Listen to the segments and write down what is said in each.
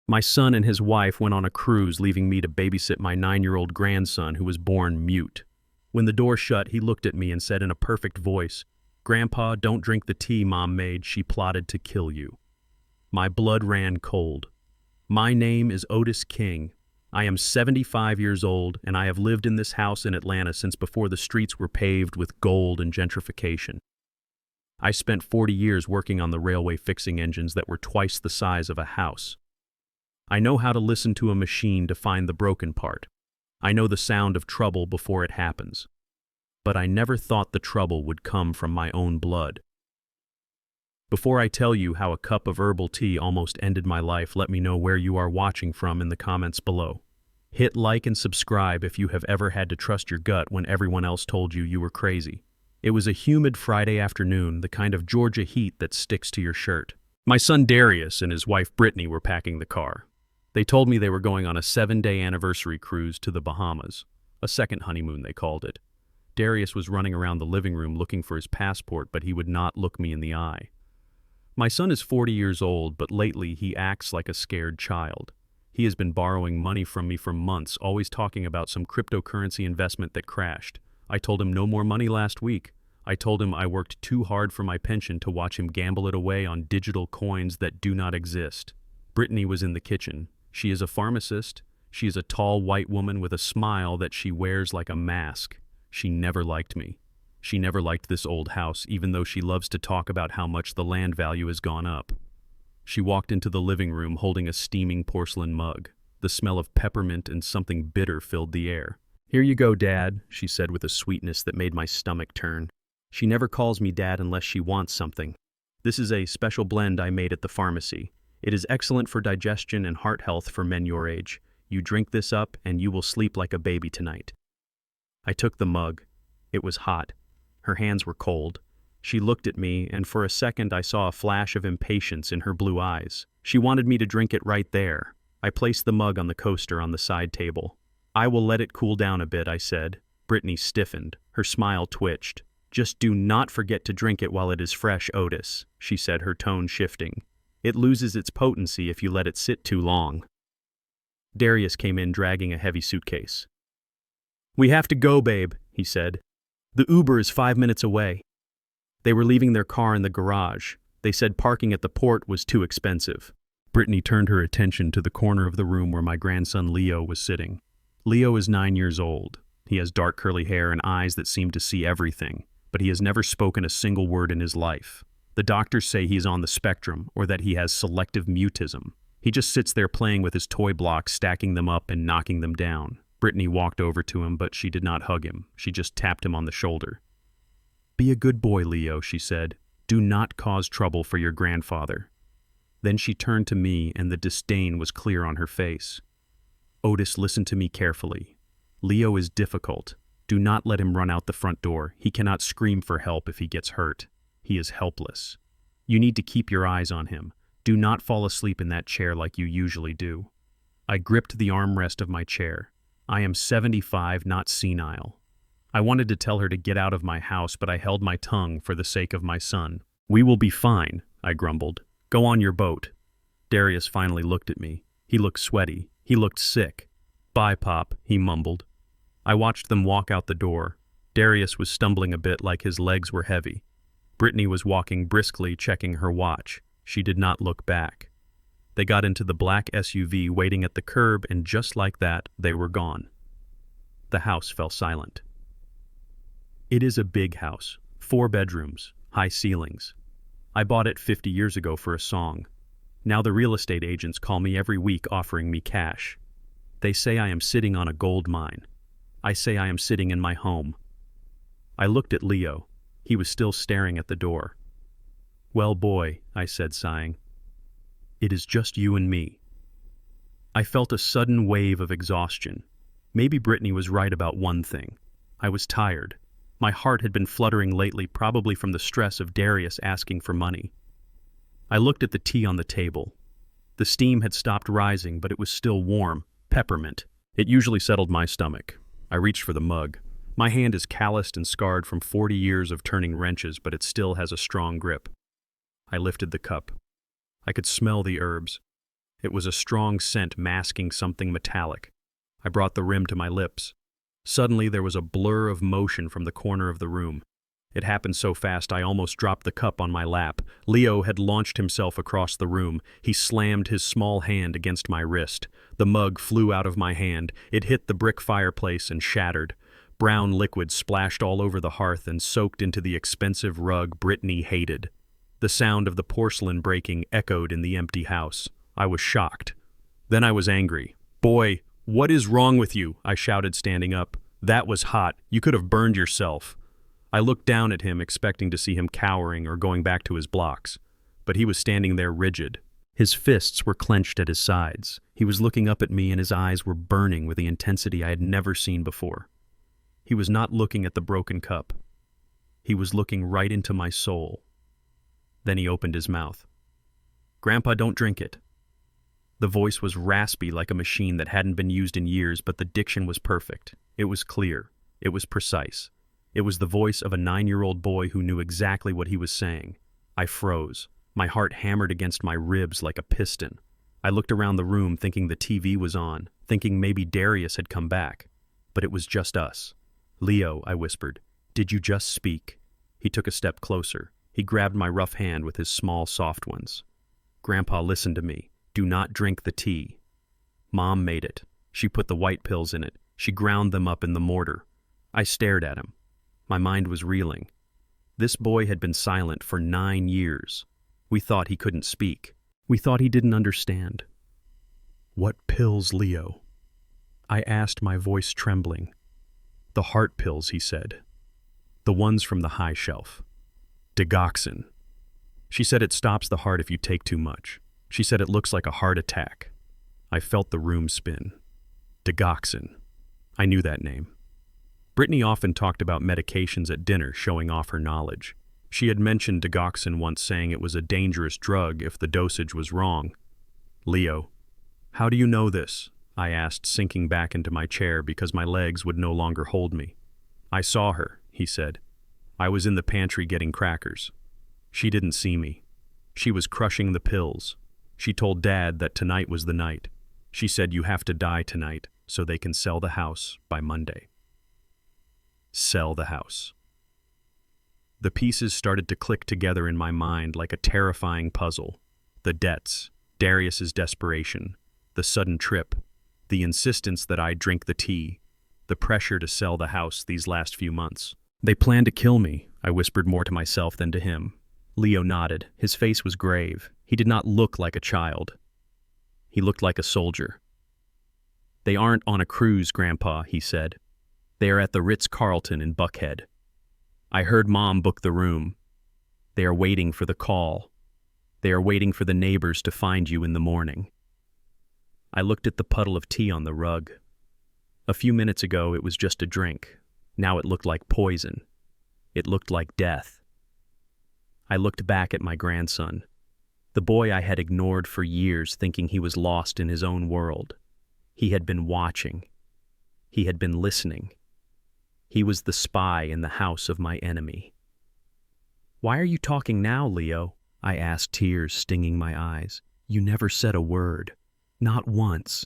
My son and his wife went on a cruise, leaving me to babysit my 9-year-old grandson who was born mute. When the door shut, he looked at me and said in a perfect voice, "Grandpa, don't drink the tea Mom made. She plotted to kill you." My blood ran cold. My name is Otis King. I am 75 years old, and I have lived in this house in Atlanta since before the streets were paved with gold and gentrification. I spent 40 years working on the railway fixing engines that were twice the size of a house. I know how to listen to a machine to find the broken part. I know the sound of trouble before it happens. But I never thought the trouble would come from my own blood. Before I tell you how a cup of herbal tea almost ended my life, let me know where you are watching from in the comments below. Hit like and subscribe if you have ever had to trust your gut when everyone else told you were crazy. It was a humid Friday afternoon, the kind of Georgia heat that sticks to your shirt. My son Darius and his wife Brittany were packing the car. They told me they were going on a 7-day anniversary cruise to the Bahamas, a second honeymoon they called it. Darius was running around the living room looking for his passport, but he would not look me in the eye. My son is 40 years old, but lately he acts like a scared child. He has been borrowing money from me for months, always talking about some cryptocurrency investment that crashed. I told him no more money last week. I told him I worked too hard for my pension to watch him gamble it away on digital coins that do not exist. Brittany was in the kitchen. She is a pharmacist. She is a tall white woman with a smile that she wears like a mask. She never liked me. She never liked this old house, even though she loves to talk about how much the land value has gone up. She walked into the living room holding a steaming porcelain mug. The smell of peppermint and something bitter filled the air. "Here you go, Dad," she said with a sweetness that made my stomach turn. She never calls me Dad unless she wants something. "This is a special blend I made at the pharmacy. It is excellent for digestion and heart health for men your age. You drink this up and you will sleep like a baby tonight." I took the mug. It was hot. Her hands were cold. She looked at me, and for a second I saw a flash of impatience in her blue eyes. She wanted me to drink it right there. I placed the mug on the coaster on the side table. "I will let it cool down a bit," I said. Brittany stiffened. Her smile twitched. "Just do not forget to drink it while it is fresh, Otis," she said, her tone shifting. "It loses its potency if you let it sit too long." Darius came in dragging a heavy suitcase. "We have to go, babe," he said. "The Uber is 5 minutes away." They were leaving their car in the garage. They said parking at the port was too expensive. Brittany turned her attention to the corner of the room where my grandson Leo was sitting. Leo is 9 years old. He has dark curly hair and eyes that seem to see everything, but he has never spoken a single word in his life. The doctors say he is on the spectrum, or that he has selective mutism. He just sits there playing with his toy blocks, stacking them up and knocking them down. Brittany walked over to him, but she did not hug him. She just tapped him on the shoulder. "Be a good boy, Leo," she said. "Do not cause trouble for your grandfather." Then she turned to me, and the disdain was clear on her face. "Otis, listen to me carefully. Leo is difficult. Do not let him run out the front door. He cannot scream for help if he gets hurt. He is helpless. You need to keep your eyes on him. Do not fall asleep in that chair like you usually do." I gripped the armrest of my chair. I am 75, not senile. I wanted to tell her to get out of my house, but I held my tongue for the sake of my son. "We will be fine," I grumbled. "Go on your boat." Darius finally looked at me. He looked sweaty. He looked sick. "Bye, Pop," he mumbled. I watched them walk out the door. Darius was stumbling a bit like his legs were heavy. Brittany was walking briskly, checking her watch. She did not look back. They got into the black SUV waiting at the curb, and just like that, they were gone. The house fell silent. It is a big house, 4 bedrooms, high ceilings. I bought it 50 years ago for a song. Now the real estate agents call me every week offering me cash. They say I am sitting on a gold mine. I say I am sitting in my home. I looked at Leo. He was still staring at the door. "Well, boy," I said, sighing. "It is just you and me." I felt a sudden wave of exhaustion. Maybe Brittany was right about one thing. I was tired. My heart had been fluttering lately, probably from the stress of Darius asking for money. I looked at the tea on the table. The steam had stopped rising, but it was still warm. Peppermint. It usually settled my stomach. I reached for the mug. My hand is calloused and scarred from 40 years of turning wrenches, but it still has a strong grip. I lifted the cup. I could smell the herbs. It was a strong scent masking something metallic. I brought the rim to my lips. Suddenly there was a blur of motion from the corner of the room. It happened so fast I almost dropped the cup on my lap. Leo had launched himself across the room. He slammed his small hand against my wrist. The mug flew out of my hand. It hit the brick fireplace and shattered. Brown liquid splashed all over the hearth and soaked into the expensive rug Brittany hated. The sound of the porcelain breaking echoed in the empty house. I was shocked. Then I was angry. "Boy, what is wrong with you?" I shouted, standing up. "That was hot. You could have burned yourself." I looked down at him, expecting to see him cowering or going back to his blocks. But he was standing there rigid. His fists were clenched at his sides. He was looking up at me and his eyes were burning with the intensity I had never seen before. He was not looking at the broken cup. He was looking right into my soul. Then he opened his mouth. "Grandpa, don't drink it." The voice was raspy like a machine that hadn't been used in years, but the diction was perfect. It was clear. It was precise. It was the voice of a 9-year-old boy who knew exactly what he was saying. I froze. My heart hammered against my ribs like a piston. I looked around the room thinking the TV was on, thinking maybe Darius had come back. But it was just us. "Leo," I whispered, "did you just speak?" He took a step closer. He grabbed my rough hand with his small, soft ones. "Grandpa, listen to me. Do not drink the tea. Mom made it. She put the white pills in it. She ground them up in the mortar." I stared at him. My mind was reeling. This boy had been silent for 9 years. We thought he couldn't speak. We thought he didn't understand. "What pills, Leo?" I asked, my voice trembling. "The heart pills," he said. "The ones from the high shelf. Digoxin. She said it stops the heart if you take too much. She said it looks like a heart attack." I felt the room spin. Digoxin. I knew that name. Brittany often talked about medications at dinner, showing off her knowledge. She had mentioned digoxin once, saying it was a dangerous drug if the dosage was wrong. "Leo, how do you know this?" I asked, sinking back into my chair because my legs would no longer hold me. "I saw her," he said. "I was in the pantry getting crackers. She didn't see me. She was crushing the pills. She told Dad that tonight was the night. She said, 'You have to die tonight so they can sell the house by Monday.'" Sell the house. The pieces started to click together in my mind like a terrifying puzzle. The debts, Darius's desperation, the sudden trip, the insistence that I drink the tea, the pressure to sell the house these last few months. "They plan to kill me," I whispered more to myself than to him. Leo nodded. His face was grave. He did not look like a child. He looked like a soldier. "They aren't on a cruise, Grandpa," he said. "They are at the Ritz-Carlton in Buckhead. I heard Mom book the room. They are waiting for the call. They are waiting for the neighbors to find you in the morning." I looked at the puddle of tea on the rug. A few minutes ago it was just a drink. Now it looked like poison. It looked like death. I looked back at my grandson, the boy I had ignored for years, thinking he was lost in his own world. He had been watching. He had been listening. He was the spy in the house of my enemy. "Why are you talking now, Leo?" I asked, tears stinging my eyes. "You never said a word. Not once."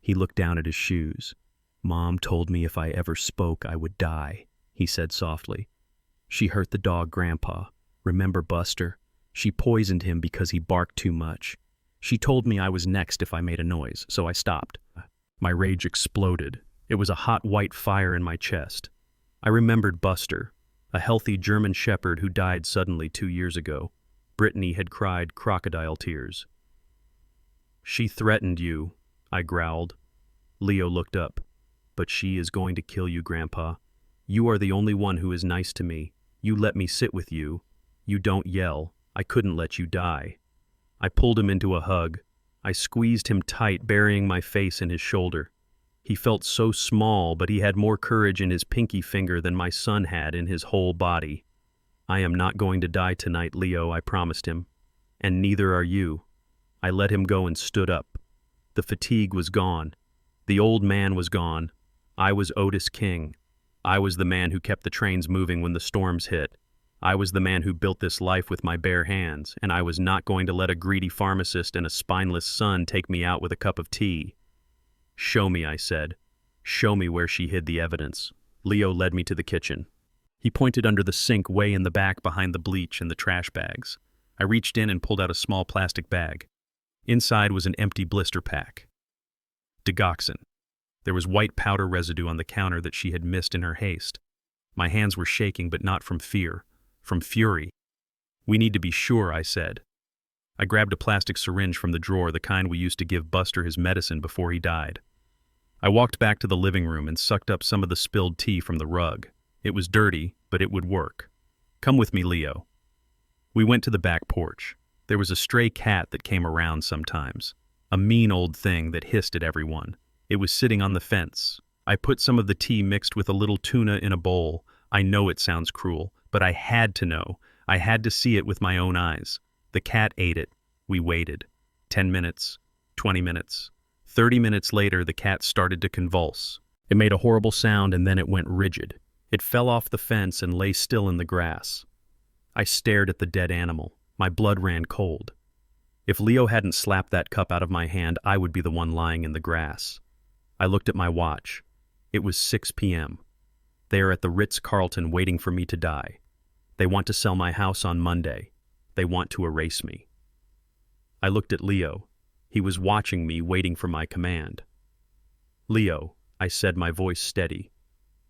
He looked down at his shoes. "Mom told me if I ever spoke, I would die," he said softly. "She hurt the dog, Grandpa. Remember Buster? She poisoned him because he barked too much. She told me I was next if I made a noise, so I stopped." My rage exploded. It was a hot white fire in my chest. I remembered Buster, a healthy German shepherd who died suddenly 2 years ago. Brittany had cried crocodile tears. "She threatened you," I growled. Leo looked up. "But she is going to kill you, Grandpa. You are the only one who is nice to me. You let me sit with you. You don't yell. I couldn't let you die." I pulled him into a hug. I squeezed him tight, burying my face in his shoulder. He felt so small, but he had more courage in his pinky finger than my son had in his whole body. "I am not going to die tonight, Leo," I promised him. "And neither are you." I let him go and stood up. The fatigue was gone. The old man was gone. I was Otis King. I was the man who kept the trains moving when the storms hit. I was the man who built this life with my bare hands, and I was not going to let a greedy pharmacist and a spineless son take me out with a cup of tea. Show me, I said. Show me where she hid the evidence. Leo led me to the kitchen. He pointed under the sink way in the back behind the bleach and the trash bags. I reached in and pulled out a small plastic bag. Inside was an empty blister pack. Digoxin. There was white powder residue on the counter that she had missed in her haste. My hands were shaking, but not from fear, from fury. We need to be sure, I said. I grabbed a plastic syringe from the drawer, the kind we used to give Buster his medicine before he died. I walked back to the living room and sucked up some of the spilled tea from the rug. It was dirty, but it would work. Come with me, Leo. We went to the back porch. There was a stray cat that came around sometimes, a mean old thing that hissed at everyone. It was sitting on the fence. I put some of the tea mixed with a little tuna in a bowl. I know it sounds cruel, but I had to know. I had to see it with my own eyes. The cat ate it. We waited. 10 minutes, 20 minutes. 30 minutes later, the cat started to convulse. It made a horrible sound and then it went rigid. It fell off the fence and lay still in the grass. I stared at the dead animal. My blood ran cold. If Leo hadn't slapped that cup out of my hand, I would be the one lying in the grass. I looked at my watch. It was 6 p.m. They are at the Ritz-Carlton waiting for me to die. They want to sell my house on Monday. They want to erase me. I looked at Leo. He was watching me, waiting for my command. Leo, I said, my voice steady.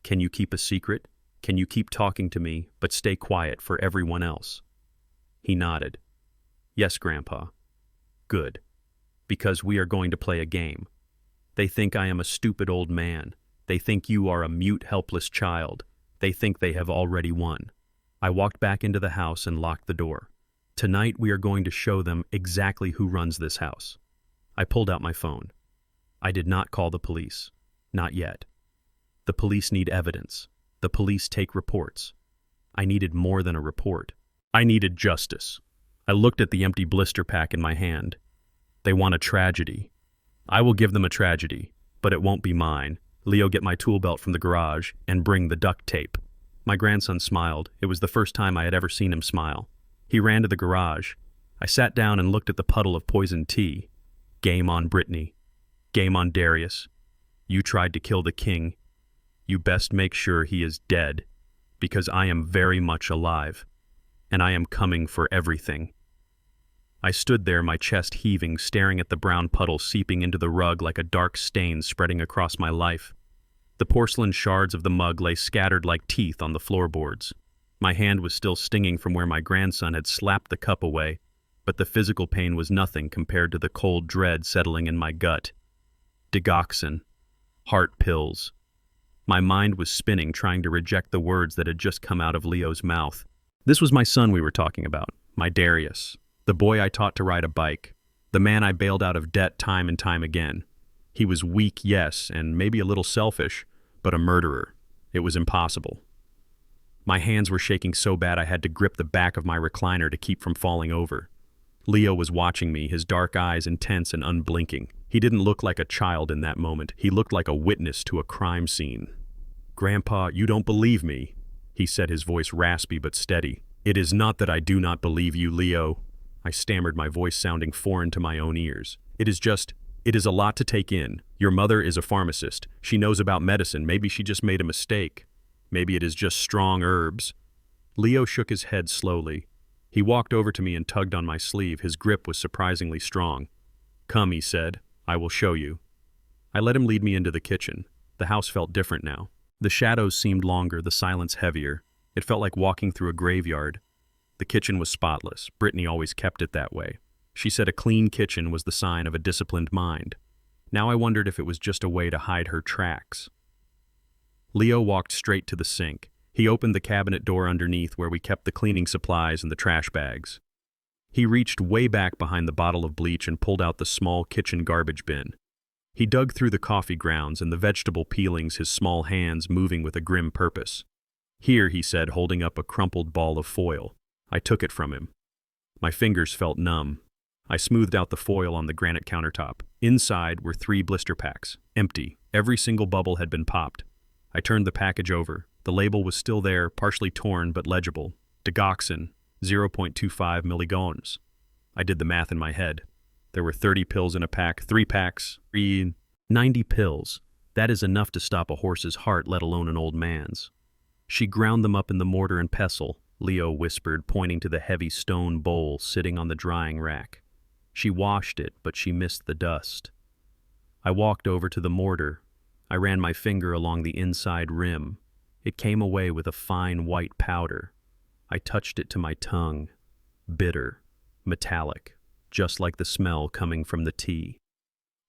Can you keep a secret? Can you keep talking to me, but stay quiet for everyone else? He nodded. Yes, Grandpa. Good. Because we are going to play a game. They think I am a stupid old man. They think you are a mute, helpless child. They think they have already won. I walked back into the house and locked the door. Tonight we are going to show them exactly who runs this house. I pulled out my phone. I did not call the police. Not yet. The police need evidence. The police take reports. I needed more than a report. I needed justice. I looked at the empty blister pack in my hand. They want a tragedy. I will give them a tragedy, but it won't be mine. Leo, get my tool belt from the garage and bring the duct tape. My grandson smiled. It was the first time I had ever seen him smile. He ran to the garage. I sat down and looked at the puddle of poisoned tea. Game on Brittany. Game on Darius. You tried to kill the king. You best make sure he is dead, because I am very much alive, and I am coming for everything. I stood there, my chest heaving, staring at the brown puddle seeping into the rug like a dark stain spreading across my life. The porcelain shards of the mug lay scattered like teeth on the floorboards. My hand was still stinging from where my grandson had slapped the cup away, but the physical pain was nothing compared to the cold dread settling in my gut. Digoxin. Heart pills. My mind was spinning, trying to reject the words that had just come out of Leo's mouth. This was my son we were talking about, my Darius, the boy I taught to ride a bike, the man I bailed out of debt time and time again. He was weak, yes, and maybe a little selfish, but a murderer. It was impossible. My hands were shaking so bad I had to grip the back of my recliner to keep from falling over. Leo was watching me, his dark eyes intense and unblinking. He didn't look like a child in that moment. He looked like a witness to a crime scene. Grandpa, you don't believe me, he said, his voice raspy but steady. It is not that I do not believe you, Leo. I stammered, my voice sounding foreign to my own ears. It is a lot to take in. Your mother is a pharmacist. She knows about medicine. Maybe she just made a mistake. Maybe it is just strong herbs. Leo shook his head slowly. He walked over to me and tugged on my sleeve. His grip was surprisingly strong. Come, he said. I will show you. I let him lead me into the kitchen. The house felt different now. The shadows seemed longer, the silence heavier. It felt like walking through a graveyard. The kitchen was spotless. Brittany always kept it that way. She said a clean kitchen was the sign of a disciplined mind. Now I wondered if it was just a way to hide her tracks. Leo walked straight to the sink. He opened the cabinet door underneath where we kept the cleaning supplies and the trash bags. He reached way back behind the bottle of bleach and pulled out the small kitchen garbage bin. He dug through the coffee grounds and the vegetable peelings, his small hands moving with a grim purpose. Here, he said, holding up a crumpled ball of foil. I took it from him. My fingers felt numb. I smoothed out the foil on the granite countertop. Inside were 3 blister packs, empty. Every single bubble had been popped. I turned the package over. The label was still there, partially torn but legible. Digoxin, 0.25 milligons. I did the math in my head. There were 30 pills in a pack, 3 packs, 90 pills. That is enough to stop a horse's heart, let alone an old man's. She ground them up in the mortar and pestle, Leo whispered, pointing to the heavy stone bowl sitting on the drying rack. She washed it, but she missed the dust. I walked over to the mortar. I ran my finger along the inside rim. It came away with a fine white powder. I touched it to my tongue. Bitter, metallic, just like the smell coming from the tea.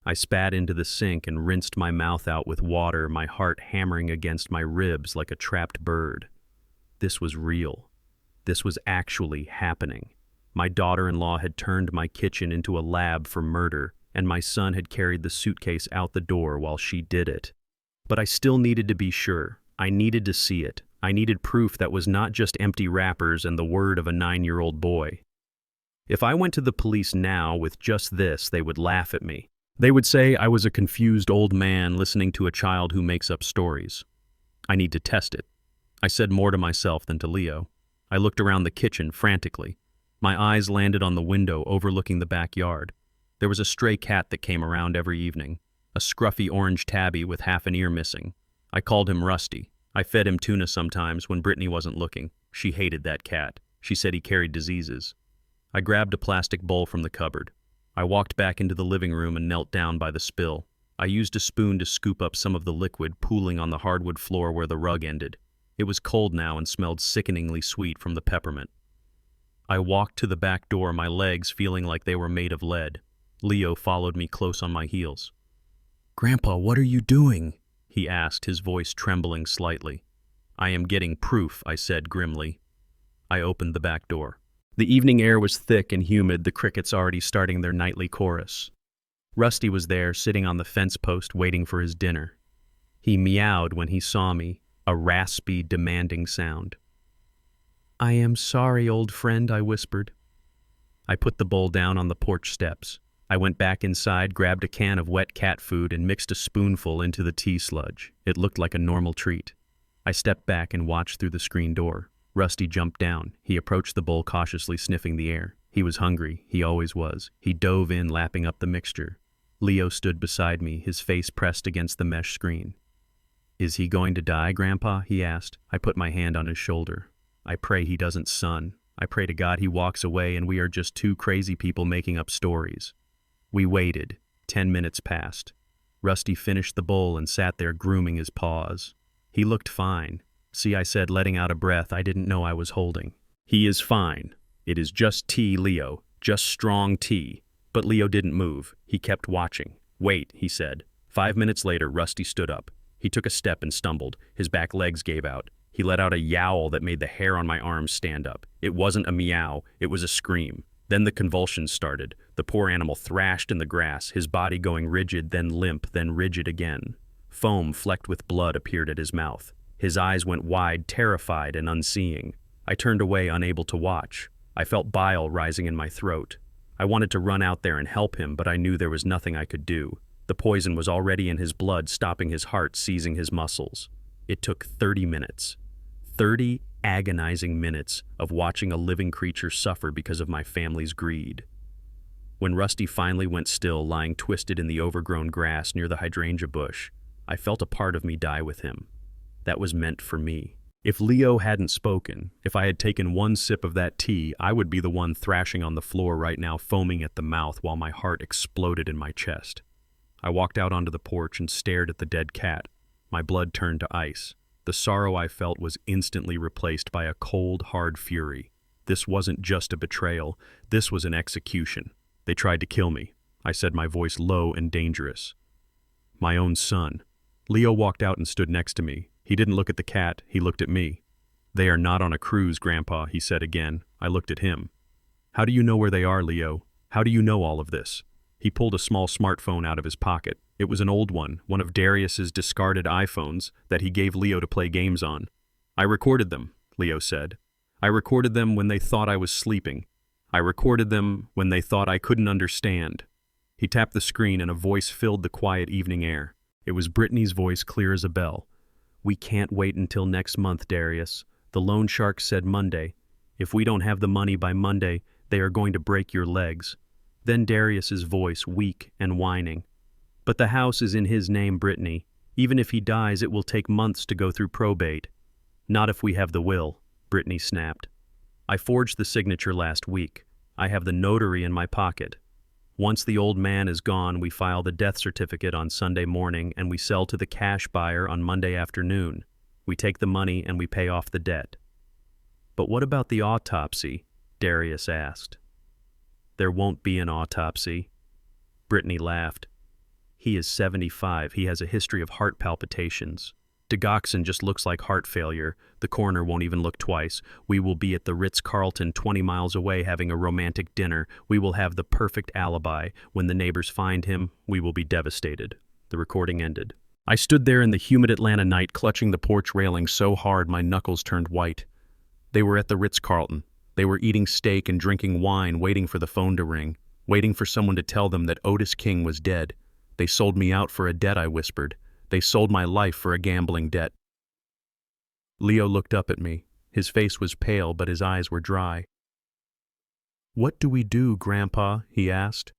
I spat into the sink and rinsed my mouth out with water, my heart hammering against my ribs like a trapped bird. This was real. This was actually happening. My daughter-in-law had turned my kitchen into a lab for murder, and my son had carried the suitcase out the door while she did it. But I still needed to be sure. I needed to see it. I needed proof that was not just empty wrappers and the word of a 9-year-old boy. If I went to the police now with just this, they would laugh at me. They would say I was a confused old man listening to a child who makes up stories. I need to test it. I said more to myself than to Leo. I looked around the kitchen frantically. My eyes landed on the window overlooking the backyard. There was a stray cat that came around every evening, a scruffy orange tabby with half an ear missing. I called him Rusty. I fed him tuna sometimes when Brittany wasn't looking. She hated that cat. She said he carried diseases. I grabbed a plastic bowl from the cupboard. I walked back into the living room and knelt down by the spill. I used a spoon to scoop up some of the liquid pooling on the hardwood floor where the rug ended. It was cold now and smelled sickeningly sweet from the peppermint. I walked to the back door, my legs feeling like they were made of lead. Leo followed me close on my heels. "Grandpa, what are you doing?" he asked, his voice trembling slightly. "I am getting proof," I said grimly. I opened the back door. The evening air was thick and humid, the crickets already starting their nightly chorus. Rusty was there, sitting on the fence post, waiting for his dinner. He meowed when he saw me, a raspy, demanding sound. "I am sorry, old friend," I whispered. I put the bowl down on the porch steps. I went back inside, grabbed a can of wet cat food, and mixed a spoonful into the tea sludge. It looked like a normal treat. I stepped back and watched through the screen door. Rusty jumped down. He approached the bowl, cautiously sniffing the air. He was hungry. He always was. He dove in, lapping up the mixture. Leo stood beside me, his face pressed against the mesh screen. "Is he going to die, Grandpa?" he asked. I put my hand on his shoulder. "I pray he doesn't, son. I pray to God he walks away and we are just two crazy people making up stories." We waited. 10 minutes passed. Rusty finished the bowl and sat there grooming his paws. He looked fine. "See," I said, letting out a breath I didn't know I was holding. "He is fine. It is just tea, Leo. Just strong tea." But Leo didn't move. He kept watching. "Wait," he said. 5 minutes later, Rusty stood up. He took a step and stumbled. His back legs gave out. He let out a yowl that made the hair on my arms stand up. It wasn't a meow. It was a scream. Then the convulsions started. The poor animal thrashed in the grass, his body going rigid, then limp, then rigid again. Foam flecked with blood appeared at his mouth. His eyes went wide, terrified and unseeing. I turned away, unable to watch. I felt bile rising in my throat. I wanted to run out there and help him, but I knew there was nothing I could do. The poison was already in his blood, stopping his heart, seizing his muscles. It took 30 minutes. 30 agonizing minutes of watching a living creature suffer because of my family's greed. When Rusty finally went still, lying twisted in the overgrown grass near the hydrangea bush, I felt a part of me die with him. That was meant for me. If Leo hadn't spoken, if I had taken one sip of that tea, I would be the one thrashing on the floor right now, foaming at the mouth while my heart exploded in my chest. I walked out onto the porch and stared at the dead cat. My blood turned to ice. The sorrow I felt was instantly replaced by a cold, hard fury. This wasn't just a betrayal. This was an execution. They tried to kill me. I said, my voice low and dangerous. My own son. Leo walked out and stood next to me. He didn't look at the cat. He looked at me. "They are not on a cruise, Grandpa," he said again. I looked at him. "How do you know where they are, Leo? How do you know all of this?" He pulled a small smartphone out of his pocket. It was an old one of Darius's discarded iPhones that he gave Leo to play games on. "I recorded them," Leo said. "I recorded them when they thought I was sleeping. I recorded them when they thought I couldn't understand." He tapped the screen and a voice filled the quiet evening air. It was Brittany's voice, clear as a bell. "We can't wait until next month, Darius. The loan shark said Monday. If we don't have the money by Monday, they are going to break your legs. Then Darius's voice, weak and whining. But the house is in his name, Brittany. Even if he dies, it will take months to go through probate. Not if we have the will, Brittany snapped. I forged the signature last week. I have the notary in my pocket. Once the old man is gone, we file the death certificate on Sunday morning and we sell to the cash buyer on Monday afternoon. We take the money and we pay off the debt. But what about the autopsy? Darius asked. There won't be an autopsy. Brittany laughed. He is 75. He has a history of heart palpitations. Digoxin just looks like heart failure. The coroner won't even look twice. We will be at the Ritz-Carlton 20 miles away having a romantic dinner. We will have the perfect alibi. When the neighbors find him, we will be devastated. The recording ended. I stood there in the humid Atlanta night clutching the porch railing so hard my knuckles turned white. They were at the Ritz-Carlton. They were eating steak and drinking wine, waiting for the phone to ring, waiting for someone to tell them that Otis King was dead. They sold me out for a debt, I whispered. They sold my life for a gambling debt. Leo looked up at me. His face was pale, but his eyes were dry. What do we do, Grandpa? He asked.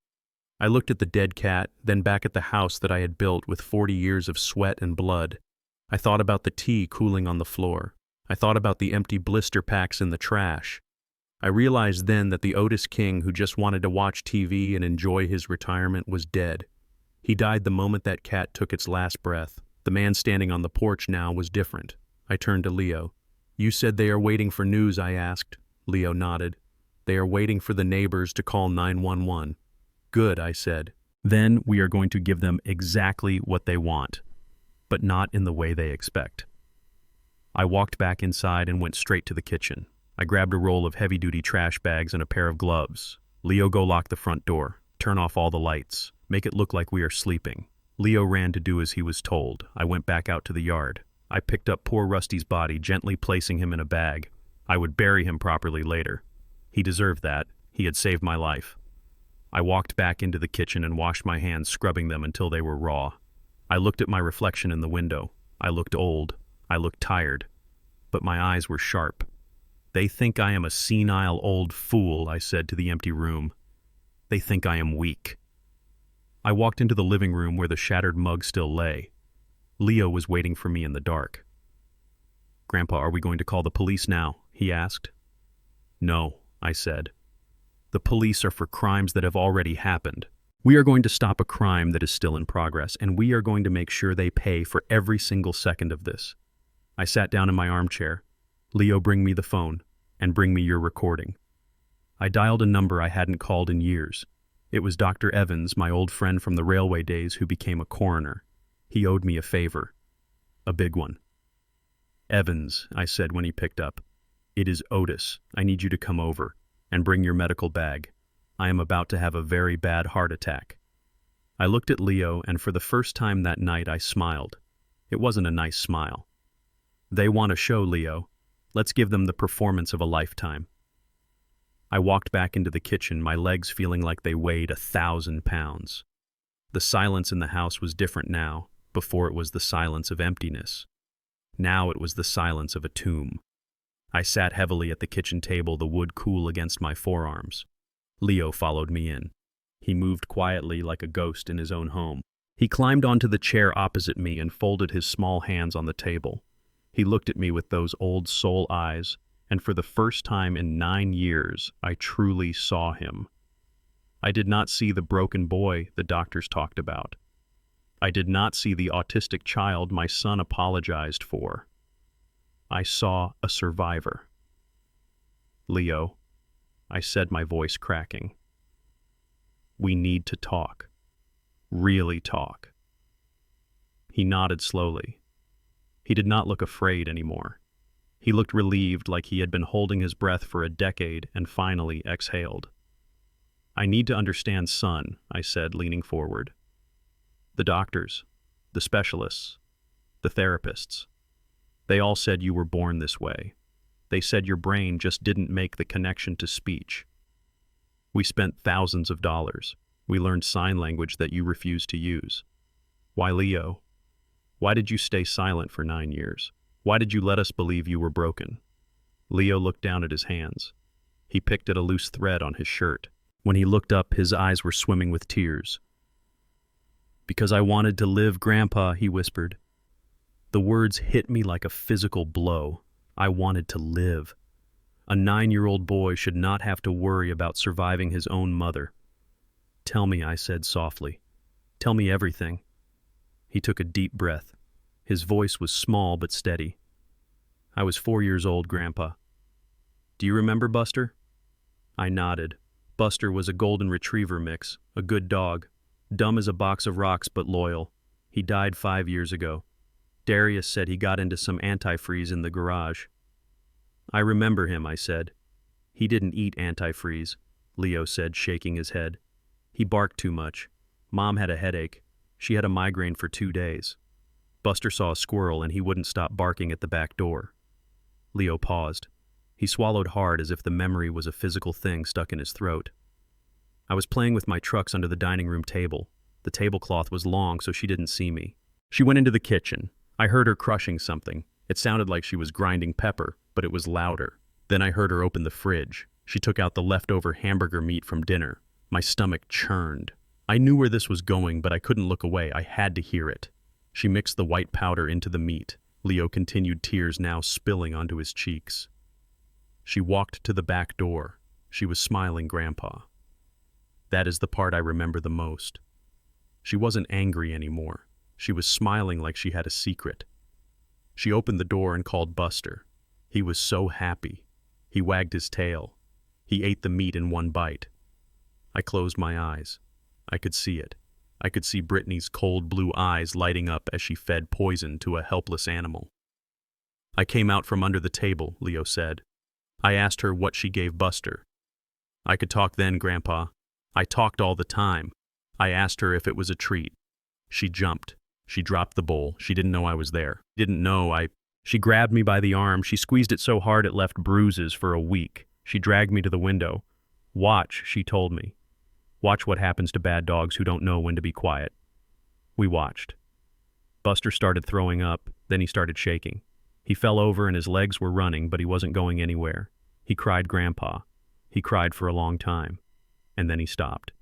I looked at the dead cat, then back at the house that I had built with 40 years of sweat and blood. I thought about the tea cooling on the floor. I thought about the empty blister packs in the trash. I realized then that the Otis King who just wanted to watch TV and enjoy his retirement was dead. He died the moment that cat took its last breath. The man standing on the porch now was different. I turned to Leo. You said they are waiting for news, I asked. Leo nodded. They are waiting for the neighbors to call 911. Good, I said. Then we are going to give them exactly what they want, but not in the way they expect. I walked back inside and went straight to the kitchen. I grabbed a roll of heavy-duty trash bags and a pair of gloves. Leo, go lock the front door. Turn off all the lights. Make it look like we are sleeping. Leo ran to do as he was told. I went back out to the yard. I picked up poor Rusty's body, gently placing him in a bag. I would bury him properly later. He deserved that. He had saved my life. I walked back into the kitchen and washed my hands, scrubbing them until they were raw. I looked at my reflection in the window. I looked old. I looked tired. But my eyes were sharp. They think I am a senile old fool, I said to the empty room. They think I am weak. I walked into the living room where the shattered mug still lay. Leo was waiting for me in the dark. Grandpa, are we going to call the police now? He asked. No, I said. The police are for crimes that have already happened. We are going to stop a crime that is still in progress, and we are going to make sure they pay for every single second of this. I sat down in my armchair. Leo, bring me the phone, and bring me your recording. I dialed a number I hadn't called in years. It was Dr. Evans, my old friend from the railway days who became a coroner. He owed me a favor. A big one. Evans, I said when he picked up. It is Otis. I need you to come over and bring your medical bag. I am about to have a very bad heart attack. I looked at Leo, and for the first time that night I smiled. It wasn't a nice smile. They want a show, Leo. Let's give them the performance of a lifetime. I walked back into the kitchen, my legs feeling like they weighed 1,000 pounds. The silence in the house was different now. Before it was the silence of emptiness. Now it was the silence of a tomb. I sat heavily at the kitchen table, the wood cool against my forearms. Leo followed me in. He moved quietly like a ghost in his own home. He climbed onto the chair opposite me and folded his small hands on the table. He looked at me with those old soul eyes, and for the first time in 9 years, I truly saw him. I did not see the broken boy the doctors talked about. I did not see the autistic child my son apologized for. I saw a survivor. Leo, I said, my voice cracking. We need to talk. Really talk. He nodded slowly. He did not look afraid anymore. He looked relieved, like he had been holding his breath for a decade and finally exhaled. I need to understand, son, I said, leaning forward. The doctors, the specialists, the therapists, they all said you were born this way. They said your brain just didn't make the connection to speech. We spent thousands of dollars. We learned sign language that you refused to use. Why, Leo? Why did you stay silent for 9 years? Why did you let us believe you were broken? Leo looked down at his hands. He picked at a loose thread on his shirt. When he looked up, his eyes were swimming with tears. "Because I wanted to live, Grandpa," he whispered. The words hit me like a physical blow. I wanted to live. A 9-year-old boy should not have to worry about surviving his own mother. "Tell me," I said softly. "Tell me everything." He took a deep breath. His voice was small but steady. "I was 4 years old, Grandpa." "Do you remember Buster?" I nodded. Buster was a golden retriever mix, a good dog. Dumb as a box of rocks but loyal. He died 5 years ago. Darius said he got into some antifreeze in the garage. "I remember him," I said. "He didn't eat antifreeze," Leo said, shaking his head. "He barked too much. Mom had a headache. She had a migraine for 2 days. Buster saw a squirrel and he wouldn't stop barking at the back door." Leo paused. He swallowed hard as if the memory was a physical thing stuck in his throat. "I was playing with my trucks under the dining room table. The tablecloth was long so she didn't see me. She went into the kitchen. I heard her crushing something. It sounded like she was grinding pepper, but it was louder. Then I heard her open the fridge. She took out the leftover hamburger meat from dinner. My stomach churned. I knew where this was going, but I couldn't look away. I had to hear it. She mixed the white powder into the meat." Leo continued, tears now spilling onto his cheeks. "She walked to the back door. She was smiling, Grandpa. That is the part I remember the most. She wasn't angry anymore. She was smiling like she had a secret. She opened the door and called Buster. He was so happy. He wagged his tail. He ate the meat in one bite. I closed my eyes. I could see it. I could see Brittany's cold blue eyes lighting up as she fed poison to a helpless animal. I came out from under the table," Leo said. "I asked her what she gave Buster. I could talk then, Grandpa. I talked all the time. I asked her if it was a treat. She jumped. She dropped the bowl. She didn't know I was there. She grabbed me by the arm. She squeezed it so hard it left bruises for a week. She dragged me to the window. 'Watch,' she told me. 'Watch what happens to bad dogs who don't know when to be quiet.' We watched. Buster started throwing up, then he started shaking. He fell over and his legs were running, but he wasn't going anywhere. He cried, Grandpa. He cried for a long time, and then he stopped.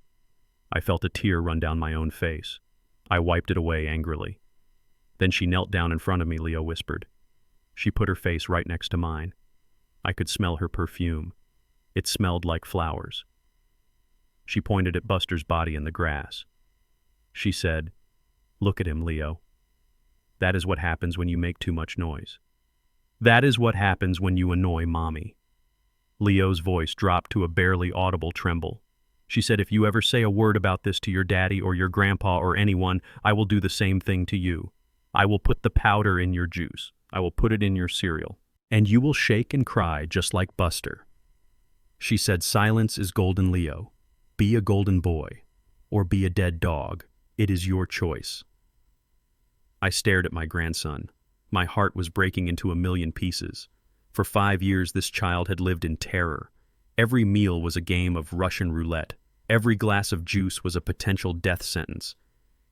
I felt a tear run down my own face. I wiped it away angrily. Then she knelt down in front of me, Leo whispered. She put her face right next to mine. I could smell her perfume. It smelled like flowers. She pointed at Buster's body in the grass. She said, "Look at him, Leo. That is what happens when you make too much noise. That is what happens when you annoy Mommy." Leo's voice dropped to a barely audible tremble. She said, "If you ever say a word about this to your daddy or your grandpa or anyone, I will do the same thing to you. I will put the powder in your juice. I will put it in your cereal. And you will shake and cry just like Buster." She said, "Silence is golden, Leo. Be a golden boy, or be a dead dog. It is your choice." I stared at my grandson. My heart was breaking into a million pieces. For 5 years, this child had lived in terror. Every meal was a game of Russian roulette. Every glass of juice was a potential death sentence.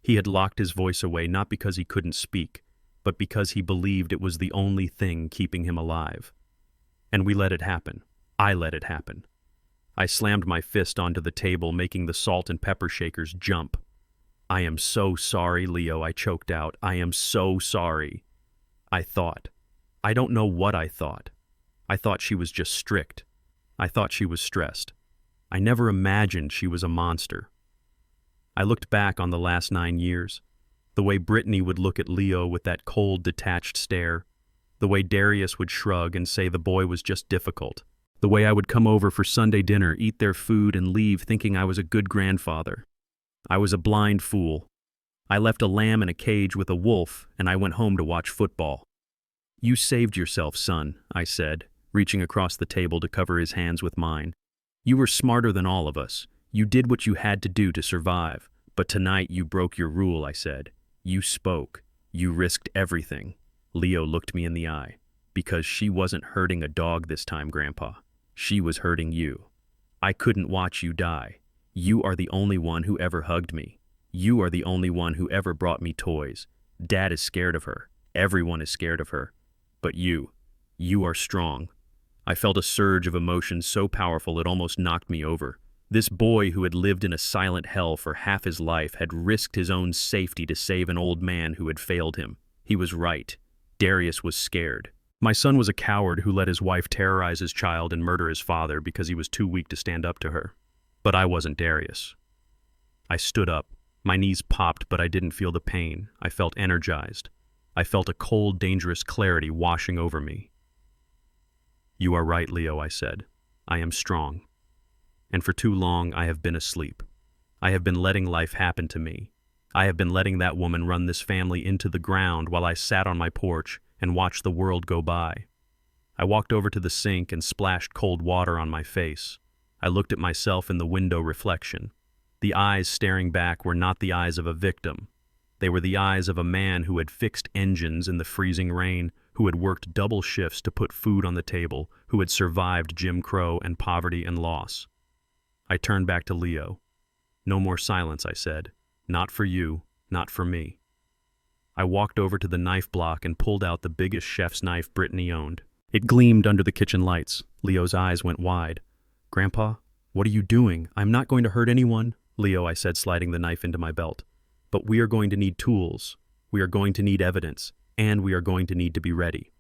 He had locked his voice away not because he couldn't speak, but because he believed it was the only thing keeping him alive. And we let it happen. I let it happen. I slammed my fist onto the table, making the salt and pepper shakers jump. "I am so sorry, Leo," I choked out. "I am so sorry." I thought. I don't know what I thought. I thought she was just strict. I thought she was stressed. I never imagined she was a monster. I looked back on the last 9 years. The way Brittany would look at Leo with that cold, detached stare. The way Darius would shrug and say the boy was just difficult. The way I would come over for Sunday dinner, eat their food, and leave thinking I was a good grandfather. I was a blind fool. I left a lamb in a cage with a wolf, and I went home to watch football. "You saved yourself, son," I said, reaching across the table to cover his hands with mine. "You were smarter than all of us. You did what you had to do to survive. But tonight you broke your rule," I said. "You spoke. You risked everything." Leo looked me in the eye. "Because she wasn't hurting a dog this time, Grandpa. She was hurting you. I couldn't watch you die. You are the only one who ever hugged me. You are the only one who ever brought me toys. Dad is scared of her. Everyone is scared of her. But you are strong. I felt a surge of emotion so powerful it almost knocked me over. This boy who had lived in a silent hell for half his life had risked his own safety to save an old man who had failed him. He was right. Darius was scared. My son was a coward who let his wife terrorize his child and murder his father because he was too weak to stand up to her. But I wasn't Darius. I stood up. My knees popped, but I didn't feel the pain. I felt energized. I felt a cold, dangerous clarity washing over me. "You are right, Leo," I said. "I am strong. And for too long I have been asleep. I have been letting life happen to me. I have been letting that woman run this family into the ground while I sat on my porch and watched the world go by." I walked over to the sink and splashed cold water on my face. I looked at myself in the window reflection. The eyes staring back were not the eyes of a victim. They were the eyes of a man who had fixed engines in the freezing rain, who had worked double shifts to put food on the table, who had survived Jim Crow and poverty and loss. I turned back to Leo. "No more silence," I said. "Not for you, not for me." I walked over to the knife block and pulled out the biggest chef's knife Brittany owned. It gleamed under the kitchen lights. Leo's eyes went wide. "Grandpa, what are you doing? I'm not going to hurt anyone." "Leo," I said, sliding the knife into my belt. "But we are going to need tools. We are going to need evidence. And we are going to need to be ready."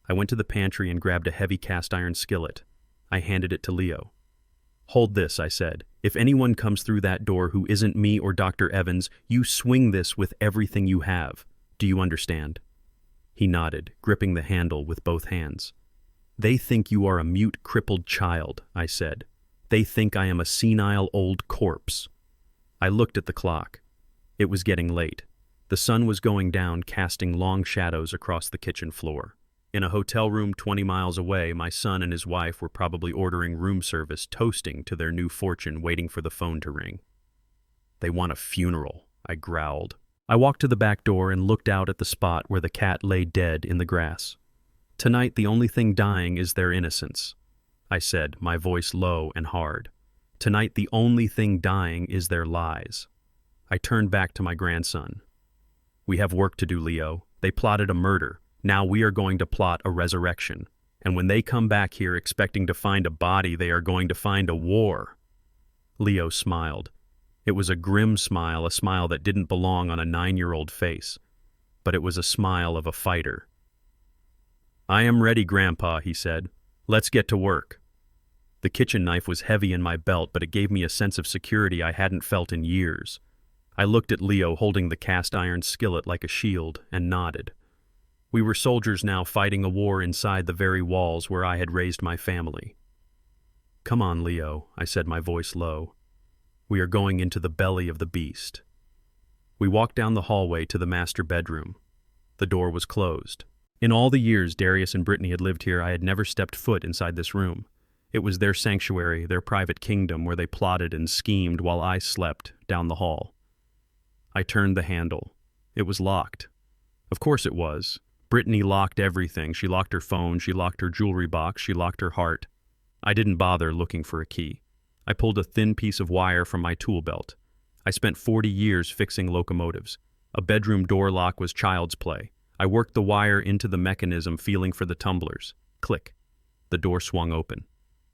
I went to the pantry and grabbed a heavy cast iron skillet. I handed it to Leo. "Hold this," I said. "If anyone comes through that door who isn't me or Dr. Evans, you swing this with everything you have. Do you understand?" He nodded, gripping the handle with both hands. "They think you are a mute, crippled child," I said. "They think I am a senile old corpse." I looked at the clock. It was getting late. The sun was going down, casting long shadows across the kitchen floor. In a hotel room 20 miles away, my son and his wife were probably ordering room service, toasting to their new fortune, waiting for the phone to ring. "They want a funeral," I growled. I walked to the back door and looked out at the spot where the cat lay dead in the grass. "Tonight, the only thing dying is their innocence," I said, my voice low and hard. "Tonight, the only thing dying is their lies." I turned back to my grandson. "We have work to do, Leo. They plotted a murder. Now we are going to plot a resurrection. And when they come back here expecting to find a body, they are going to find a war." Leo smiled. It was a grim smile, a smile that didn't belong on a 9-year-old face. But it was a smile of a fighter. "I am ready, Grandpa," he said. "Let's get to work." The kitchen knife was heavy in my belt, but it gave me a sense of security I hadn't felt in years. I looked at Leo holding the cast iron skillet like a shield and nodded. We were soldiers now, fighting a war inside the very walls where I had raised my family. "Come on, Leo," I said, my voice low. "We are going into the belly of the beast." We walked down the hallway to the master bedroom. The door was closed. In all the years Darius and Brittany had lived here, I had never stepped foot inside this room. It was their sanctuary, their private kingdom, where they plotted and schemed while I slept down the hall. I turned the handle. It was locked. Of course it was. Brittany locked everything. She locked her phone, she locked her jewelry box, she locked her heart. I didn't bother looking for a key. I pulled a thin piece of wire from my tool belt. I spent 40 years fixing locomotives. A bedroom door lock was child's play. I worked the wire into the mechanism, feeling for the tumblers. Click. The door swung open.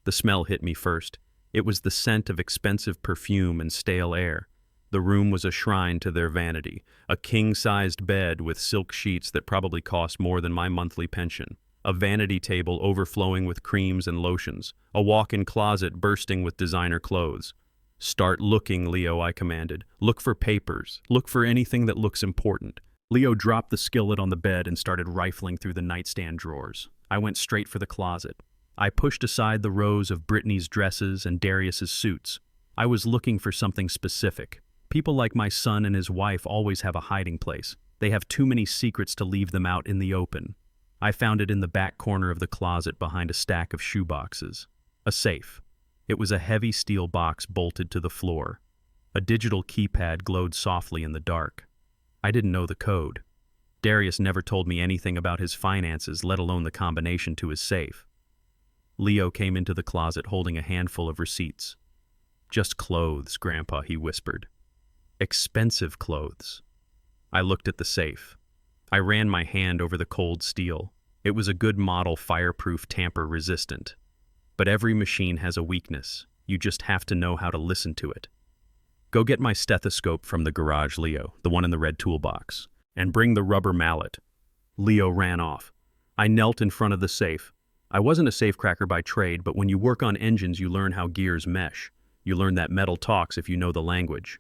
The smell hit me first. It was the scent of expensive perfume and stale air. The room was a shrine to their vanity, a king-sized bed with silk sheets that probably cost more than my monthly pension, a vanity table overflowing with creams and lotions, a walk-in closet bursting with designer clothes. "Start looking, Leo," I commanded. "Look for papers. Look for anything that looks important." Leo dropped the skillet on the bed and started rifling through the nightstand drawers. I went straight for the closet. I pushed aside the rows of Brittany's dresses and Darius's suits. I was looking for something specific. People like my son and his wife always have a hiding place. They have too many secrets to leave them out in the open. I found it in the back corner of the closet behind a stack of shoeboxes. A safe. It was a heavy steel box bolted to the floor. A digital keypad glowed softly in the dark. I didn't know the code. Darius never told me anything about his finances, let alone the combination to his safe. Leo came into the closet holding a handful of receipts. "Just clothes, Grandpa," he whispered. "Expensive clothes." I looked at the safe. I ran my hand over the cold steel. It was a good model, fireproof, tamper-resistant. But every machine has a weakness. You just have to know how to listen to it. Go get my stethoscope from the garage, Leo, the one in the red toolbox, and bring the rubber mallet. Leo ran off. I knelt in front of the safe. I wasn't a safecracker by trade, but when you work on engines, you learn how gears mesh. You learn that metal talks if you know the language.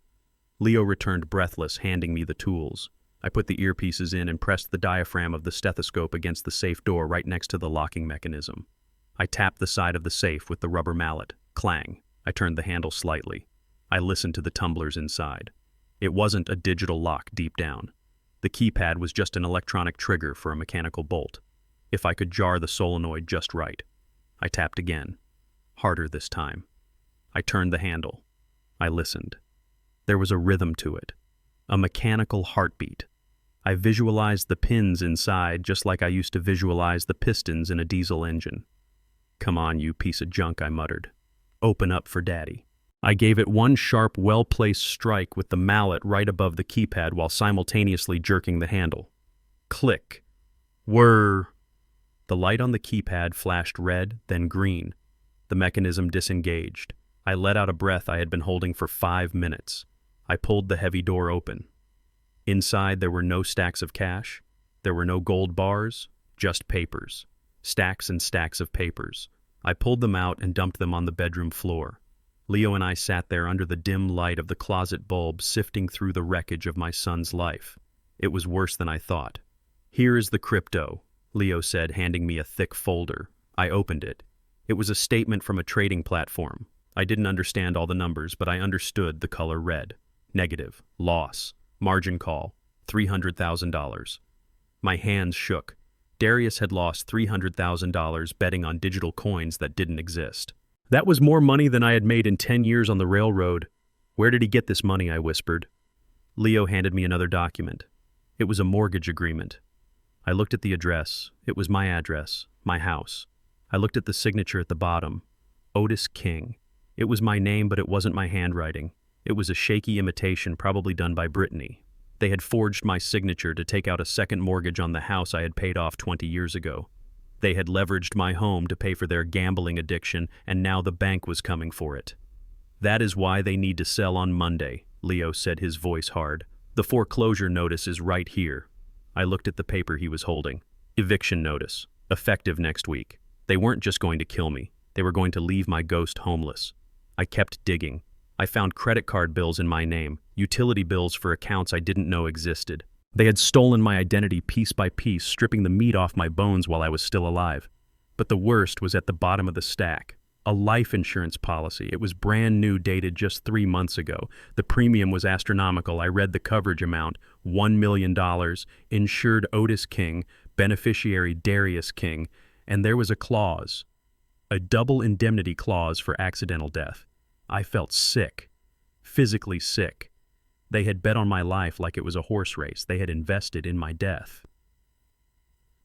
Leo returned breathless, handing me the tools. I put the earpieces in and pressed the diaphragm of the stethoscope against the safe door right next to the locking mechanism. I tapped the side of the safe with the rubber mallet. Clang. I turned the handle slightly. I listened to the tumblers inside. It wasn't a digital lock deep down. The keypad was just an electronic trigger for a mechanical bolt. If I could jar the solenoid just right. I tapped again. Harder this time. I turned the handle. I listened. There was a rhythm to it. A mechanical heartbeat. I visualized the pins inside just like I used to visualize the pistons in a diesel engine. "Come on, you piece of junk," I muttered. "Open up for Daddy." I gave it one sharp, well-placed strike with the mallet right above the keypad while simultaneously jerking the handle. Click. Whir. The light on the keypad flashed red, then green. The mechanism disengaged. I let out a breath I had been holding for 5 minutes. I pulled the heavy door open. Inside, there were no stacks of cash. There were no gold bars, just papers. Stacks and stacks of papers. I pulled them out and dumped them on the bedroom floor. Leo and I sat there under the dim light of the closet bulb, sifting through the wreckage of my son's life. It was worse than I thought. "Here is the crypto," Leo said, handing me a thick folder. I opened it. It was a statement from a trading platform. I didn't understand all the numbers, but I understood the color red. Negative. Loss. Margin call. $300,000. My hands shook. Darius had lost $300,000 betting on digital coins that didn't exist. That was more money than I had made in 10 years on the railroad. "Where did he get this money?" I whispered. Leo handed me another document. It was a mortgage agreement. I looked at the address. It was my address, my house. I looked at the signature at the bottom. Otis King. It was my name, but it wasn't my handwriting. It was a shaky imitation, probably done by Brittany. They had forged my signature to take out a second mortgage on the house I had paid off 20 years ago. They had leveraged my home to pay for their gambling addiction, and now the bank was coming for it. "That is why they need to sell on Monday," Leo said, his voice hard. "The foreclosure notice is right here." I looked at the paper he was holding. Eviction notice. Effective next week. They weren't just going to kill me. They were going to leave my ghost homeless. I kept digging. I found credit card bills in my name, utility bills for accounts I didn't know existed. They had stolen my identity piece by piece, stripping the meat off my bones while I was still alive. But the worst was at the bottom of the stack. A life insurance policy. It was brand new, dated just 3 months ago. The premium was astronomical. I read the coverage amount, $1 million, insured Otis King, beneficiary Darius King, and there was a clause, a double indemnity clause for accidental death. I felt sick, physically sick. They had bet on my life like it was a horse race. They had invested in my death.